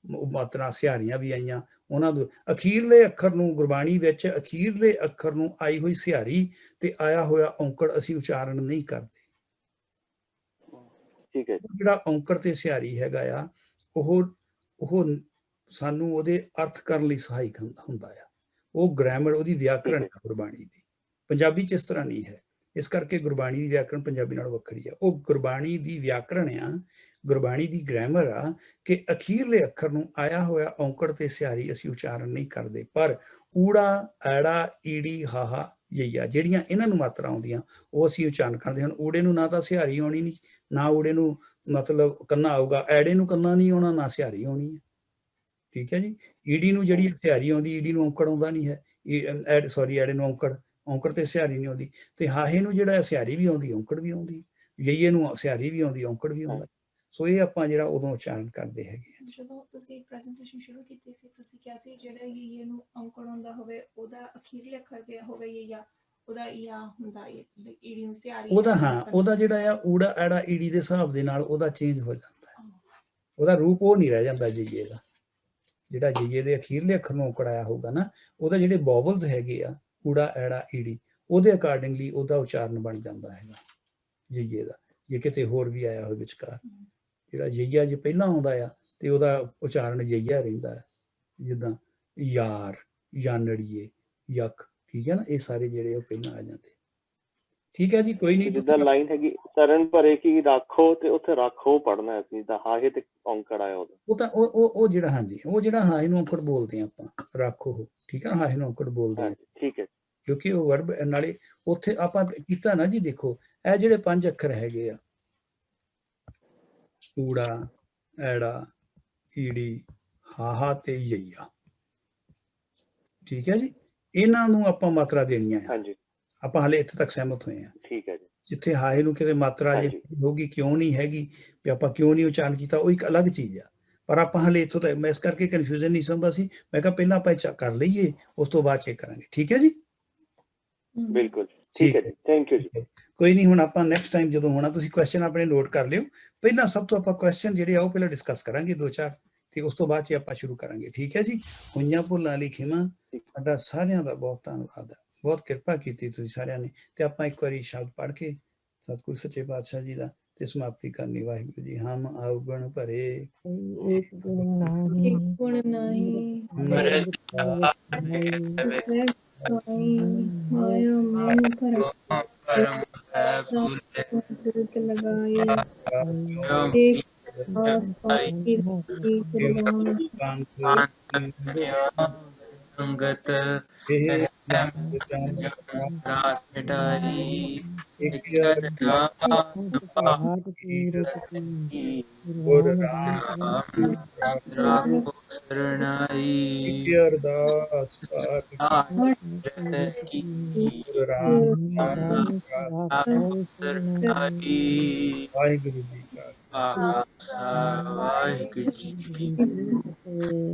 ਮਾਤਰਾ ਸਿਹਾਰੀਆਂ ਵੀ ਆਈਆਂ, ਉਹਨਾਂ ਦੇ ਅਖੀਰਲੇ ਅੱਖਰ ਨੂੰ, ਗੁਰਬਾਣੀ ਵਿੱਚ ਅਖੀਰਲੇ ਅੱਖਰ ਨੂੰ ਆਈ ਹੋਈ ਸਿਹਾਰੀ ਤੇ ਆਇਆ ਹੋਇਆ ਔਂਕੜ ਅਸੀਂ ਉਚਾਰਨ ਨਹੀਂ ਕਰਦੇ। ਠੀਕ ਹੈ। ਜਿਹੜਾ ਔਂਕੜ ਤੇ ਸਿਹਾਰੀ ਹੈਗਾ ਆ, ਉਹ ਸਾਨੂੰ ਉਹਦੇ ਅਰਥ ਕਰਨ ਲਈ ਸਹਾਇਕ ਹੁੰਦਾ ਆ। ਉਹ ਗ੍ਰਾਮਰ, ਉਹਦੀ ਵਿਆਕਰਣ ਹੈ ਗੁਰਬਾਣੀ ਦੀ। ਪੰਜਾਬੀ 'ਚ ਇਸ ਤਰ੍ਹਾਂ ਨਹੀਂ ਹੈ, ਇਸ ਕਰਕੇ ਗੁਰਬਾਣੀ ਦੀ ਵਿਆਕਰਣ ਪੰਜਾਬੀ ਨਾਲੋਂ ਵੱਖਰੀ ਆ। ਉਹ ਗੁਰਬਾਣੀ ਦੀ ਵਿਆਕਰਣ ਆ, ਗੁਰਬਾਣੀ ਦੀ ਗ੍ਰਾਮਰ ਆ ਕਿ ਅਖੀਰਲੇ ਅੱਖਰ ਨੂੰ ਆਇਆ ਹੋਇਆ ਔਂਕੜ ਤੇ ਸਿਹਾਰੀ ਅਸੀਂ ਉਚਾਰਨ ਨਹੀਂ ਕਰਦੇ। ਪਰ ਊੜਾ, ਐੜਾ, ਈੜੀ, ਹਾਹਾ, ਯਈਆ, ਜਿਹੜੀਆਂ ਇਹਨਾਂ ਨੂੰ ਮਾਤਰਾ ਆਉਂਦੀਆਂ, ਉਹ ਅਸੀਂ ਉਚਾਰਨ ਕਰਦੇ ਹਨ। ਊੜੇ ਨੂੰ ਨਾ ਤਾਂ ਸਿਹਾਰੀ ਆਉਣੀ ਨਹੀਂ, ਨਾ ਊੜੇ ਨੂੰ ਮਤਲਬ ਕੰਨਾ ਆਊਗਾ, ਐੜੇ ਨੂੰ ਕੰਨਾ ਨਹੀਂ ਆਉਣਾ, ਨਾ ਸਿਹਾਰੀ ਆਉਣੀ ਹੈ। ਠੀਕ ਹੈ ਜੀ। ਈੜੀ ਨੂੰ ਜਿਹੜੀ ਸਿਹਾਰੀ ਆਉਂਦੀ, ਈੜੀ ਨੂੰ ਔਂਕੜ ਆਉਂਦਾ ਨਹੀਂ ਹੈ, ਐੜੇ ਨੂੰ ਔਂਕੜ ਤੇ ਸਿਹਾਰੀ ਨਹੀਂ ਆਉਂਦੀ। ਤੇ ਹਾਹੇ ਨੂੰ ਜਿਹੜਾ ਸਿਹਾਰੀ ਵੀ ਆਉਂਦੀ, ਔਂਕੜ ਵੀ ਆਉਂਦੀ, ਯਈਏ ਨੂੰ ਸਿਹਾਰੀ ਵੀ ਆਉਂਦੀ, ਔਂਕੜ ਵੀ ਆਉਂਦਾ। ਸੋ ਇਹ ਆਪਾਂ ਜਿਹੜਾ ਉਦੋਂ ਉਚਾਰਨ ਕਰਦੇ ਹੈਗੇ ਆ। ਜਦੋਂ ਤੁਸੀਂ ਪ੍ਰੈਜੈਂਟੇਸ਼ਨ ਸ਼ੁਰੂ ਕੀਤੀ ਸੀ, ਤੁਸੀਂ ਕਿਹਾ ਸੀ ਜਿਹੜਾ ਯਈਏ ਨੂੰ ਔਂਕੜ ਆਉਂਦਾ ਹੋਵੇ, ਉਹਦਾ ਅਖੀਰਲੇ ਅੱਖਰ ਤੇ ਹੋਵੇ ਯਈਆ, ਉਹਦਾ ਯਾ ਹੁੰਦਾ, ਈੜੀ ਨੂੰ ਸਿਹਾਰੀ, ਉਹਦਾ ਜਿਹੜਾ ਆ ਊੜਾ, ਐੜਾ, ਈੜੀ ਦੇ ਹਿਸਾਬ ਦੇ ਨਾਲ ਉਹਦਾ ਚੇਂਜ ਹੋ ਜਾਂਦਾ ਹੈ। ਉਹਦਾ ਰੂਪ ਉਹ ਨਹੀਂ ਰਹਿ ਜਾਂਦਾ ਯਈਏ ਦਾ। ਜਿਹੜਾ ਯਈਏ ਦੇ ਅਖੀਰਲੇ ਅੱਖਰ ਨੂੰ ਔਂਕੜ ਆਇਆ ਹੋਊਗਾ ਨਾ, ਉਹਦਾ ਜਿਹੜੇ ਵੋਵਲਸ ਹੈਗੇ ਆ, ਊੜਾ, ਐੜਾ, ਈੜੀ, ਉਹਦੇ ਅਕਾਰਡਿੰਗਲੀ ਉਹਦਾ ਉਚਾਰਨ ਬਣ ਜਾਂਦਾ ਹੈਗਾ ਯਈਏ ਦਾ। ਜੇ ਕਿਤੇ ਹੋਰ ਵੀ ਆਇਆ ਹੋਵੇ ਵਿਚਕਾਰ, ਜਿਹੜਾ ਯਈਆ ਜੇ ਪਹਿਲਾਂ ਆਉਂਦਾ ਆ ਤੇ ਉਹਦਾ ਉਚਾਰਨ ਯਈਆ ਰਹਿੰਦਾ ਹੈ। ਜਿੱਦਾਂ ਯਾਰ, ਯਾਨੜੀਏ, ਯਕ, ਠੀਕ ਹੈ ਨਾ, ਇਹ ਸਾਰੇ ਜਿਹੜੇ ਉਹ ਪਹਿਲਾਂ ਆ ਜਾਂਦੇ। ਠੀਕ ਹੈ ਜੀ, ਕੋਈ ਨਹੀਂ। ਜਿੱਦਾਂ ਲਾਈਨ ਹੈਗੀ, ਚਰਨ ਭਰੇ ਕੀ ਰਾਖੋ, ਤੇ ਉੱਥੇ ਰਾਖੋ ਪੜਨਾ ਅਸੀਂ, ਤਾਂ ਹਾਹੇ ਤੇ ਔਂਕੜ ਆਇਆ ਉਹਦਾ। ਉਹ ਤਾਂ ਉਹ ਜਿਹੜਾ, ਹਾਂਜੀ, ਉਹ ਜਿਹੜਾ ਹਾਹੇ ਨੂੰ ਔਂਕੜ ਬੋਲਦੇ ਆ ਆਪਾਂ, ਰਾਖੋ, ਠੀਕ ਹੈ ਨਾ, ਹਾਹੇ ਨੂੰ ਔਂਕੜ ਬੋਲਦੇ ਆ। ਠੀਕ ਹੈ। ਕਿਉਂਕਿ ਉਹ ਵਰਬ ਨਾਲੇ ਉੱਥੇ ਆਪਾਂ ਕੀਤਾ ਨਾ ਜੀ। ਦੇਖੋ ਇਹ ਜਿਹੜੇ 5 ਅੱਖਰ ਹੈਗੇ ਆ, ਊੜਾ, ਐੜਾ, ਈੜੀ, ਹਾਹਾ ਤੇ ਯਈਆ, ਠੀਕ ਹੈ ਜੀ, ਇਹਨਾਂ ਨੂੰ ਆਪਾਂ ਮਾਤਰਾ ਦੇਣੀਆਂ ਹੈ। ਆਪਾਂ ਹਾਲੇ ਇੱਥੇ ਤੱਕ ਸਹਿਮਤ ਹੋਏ ਹਾਂ। ਠੀਕ ਹੈ ਜੀ। ਜਿੱਥੇ ਹਾਏ ਨੂੰ ਕਿਤੇ ਮਾਤਰਾ ਜੇ ਹੋਗੀ, ਕਿਉਂ ਨਹੀਂ ਹੈਗੀ, ਵੀ ਆਪਾਂ ਕਿਉਂ ਨਹੀਂ ਉਚਾਰਨ ਕੀਤਾ, ਉਹ ਇੱਕ ਅਲੱਗ ਚੀਜ਼ ਆ। ਪਰ ਆਪਾਂ ਹਾਲੇ ਇੱਥੋਂ ਤੱਕ, ਮੈਂ ਇਸ ਕਰਕੇ ਕਨਫਿਊਜ਼ਨ ਨਹੀਂ ਸਮਝਦਾ ਸੀ। ਮੈਂ ਕਿਹਾ ਪਹਿਲਾਂ ਆਪਾਂ ਚੈੱਕ ਕਰ ਲਈਏ, ਉਸ ਤੋਂ ਬਾਅਦ ਚੈੱਕ ਕਰਾਂਗੇ। ਠੀਕ ਹੈ ਜੀ। ਬਿਲਕੁਲ ਠੀਕ ਹੈ ਜੀ, ਥੈਂਕ ਯੂ ਜੀ। ਕੋਈ ਨਹੀਂ, ਹੁਣ ਆਪਾਂ ਨੈਕਸਟ ਟਾਈਮ ਜਦੋਂ ਹੋਣਾ, ਤੁਸੀਂ ਕੁਐਸਚਨ ਆਪਣੇ ਨੋਟ ਕਰ ਲਿਓ। ਪਹਿਲਾਂ ਸਭ ਤੋਂ ਆਪਾਂ ਕੁਐਸਚਨ ਜਿਹੜੇ ਆ ਉਹ ਪਹਿਲਾਂ ਡਿਸਕਸ ਕਰਾਂਗੇ 2-4, ਤੇ ਉਸ ਤੋਂ ਬਾਅਦ 'ਚ ਆਪਾਂ ਸ਼ੁਰੂ ਕਰਾਂਗੇ। ਠੀਕ ਹੈ ਜੀ। ਹੋਈਆਂ ਭੁੱਲਾਂ ਲਈ ਖਿਮਾ। ਸਾਡਾ ਸਾਰਿਆਂ ਦਾ ਬਹੁਤ ਧੰਨਵਾਦ ਹੈ, ਬਹੁਤ ਕਿਰਪਾ ਕੀਤੀ ਤੁਸੀਂ ਸਾਰਿਆਂ ਨੇ। ਤੇ ਆਪਾਂ ਇੱਕ ਵਾਰੀ ਸ਼ਬਦ ਪੜ੍ਹ ਕੇ ਸਤਿਗੁਰ ਸੱਚੇ ਪਾਤਸ਼ਾਹ ਜੀ ਦਾ ਤੇ ਸਮਾਪਤੀ ਕਰਨੀ। ਵਾਹਿਗੁਰੂ ਜੀ। ਹਮ ਅਵਗੁਣ ਭਰੇ, ਇੱਕ ਗੁਣ ਨਹੀਂ, ਮਾਇਆ ਮਨ ਭਰਮ ਲਗਾਏ, ਇੱਕ ਆਸ ਪਾਤੀ ਕੁਰਬਾਨ ਸੰਗਤ ਰਾਤ ਮਿਟਾਈ, ਇੱਕ ਰਾਮ ਸਰਣਾਈ, ਅਰਦਾਸ ਸਰਣਾਈ। ਵਾਹਿਗੁਰੂ ਜੀ ਕਾ ਖਾਲਸਾ, ਵਾਹਿਗੁਰੂ ਜੀ ਕੀ ਫਤਿਹ।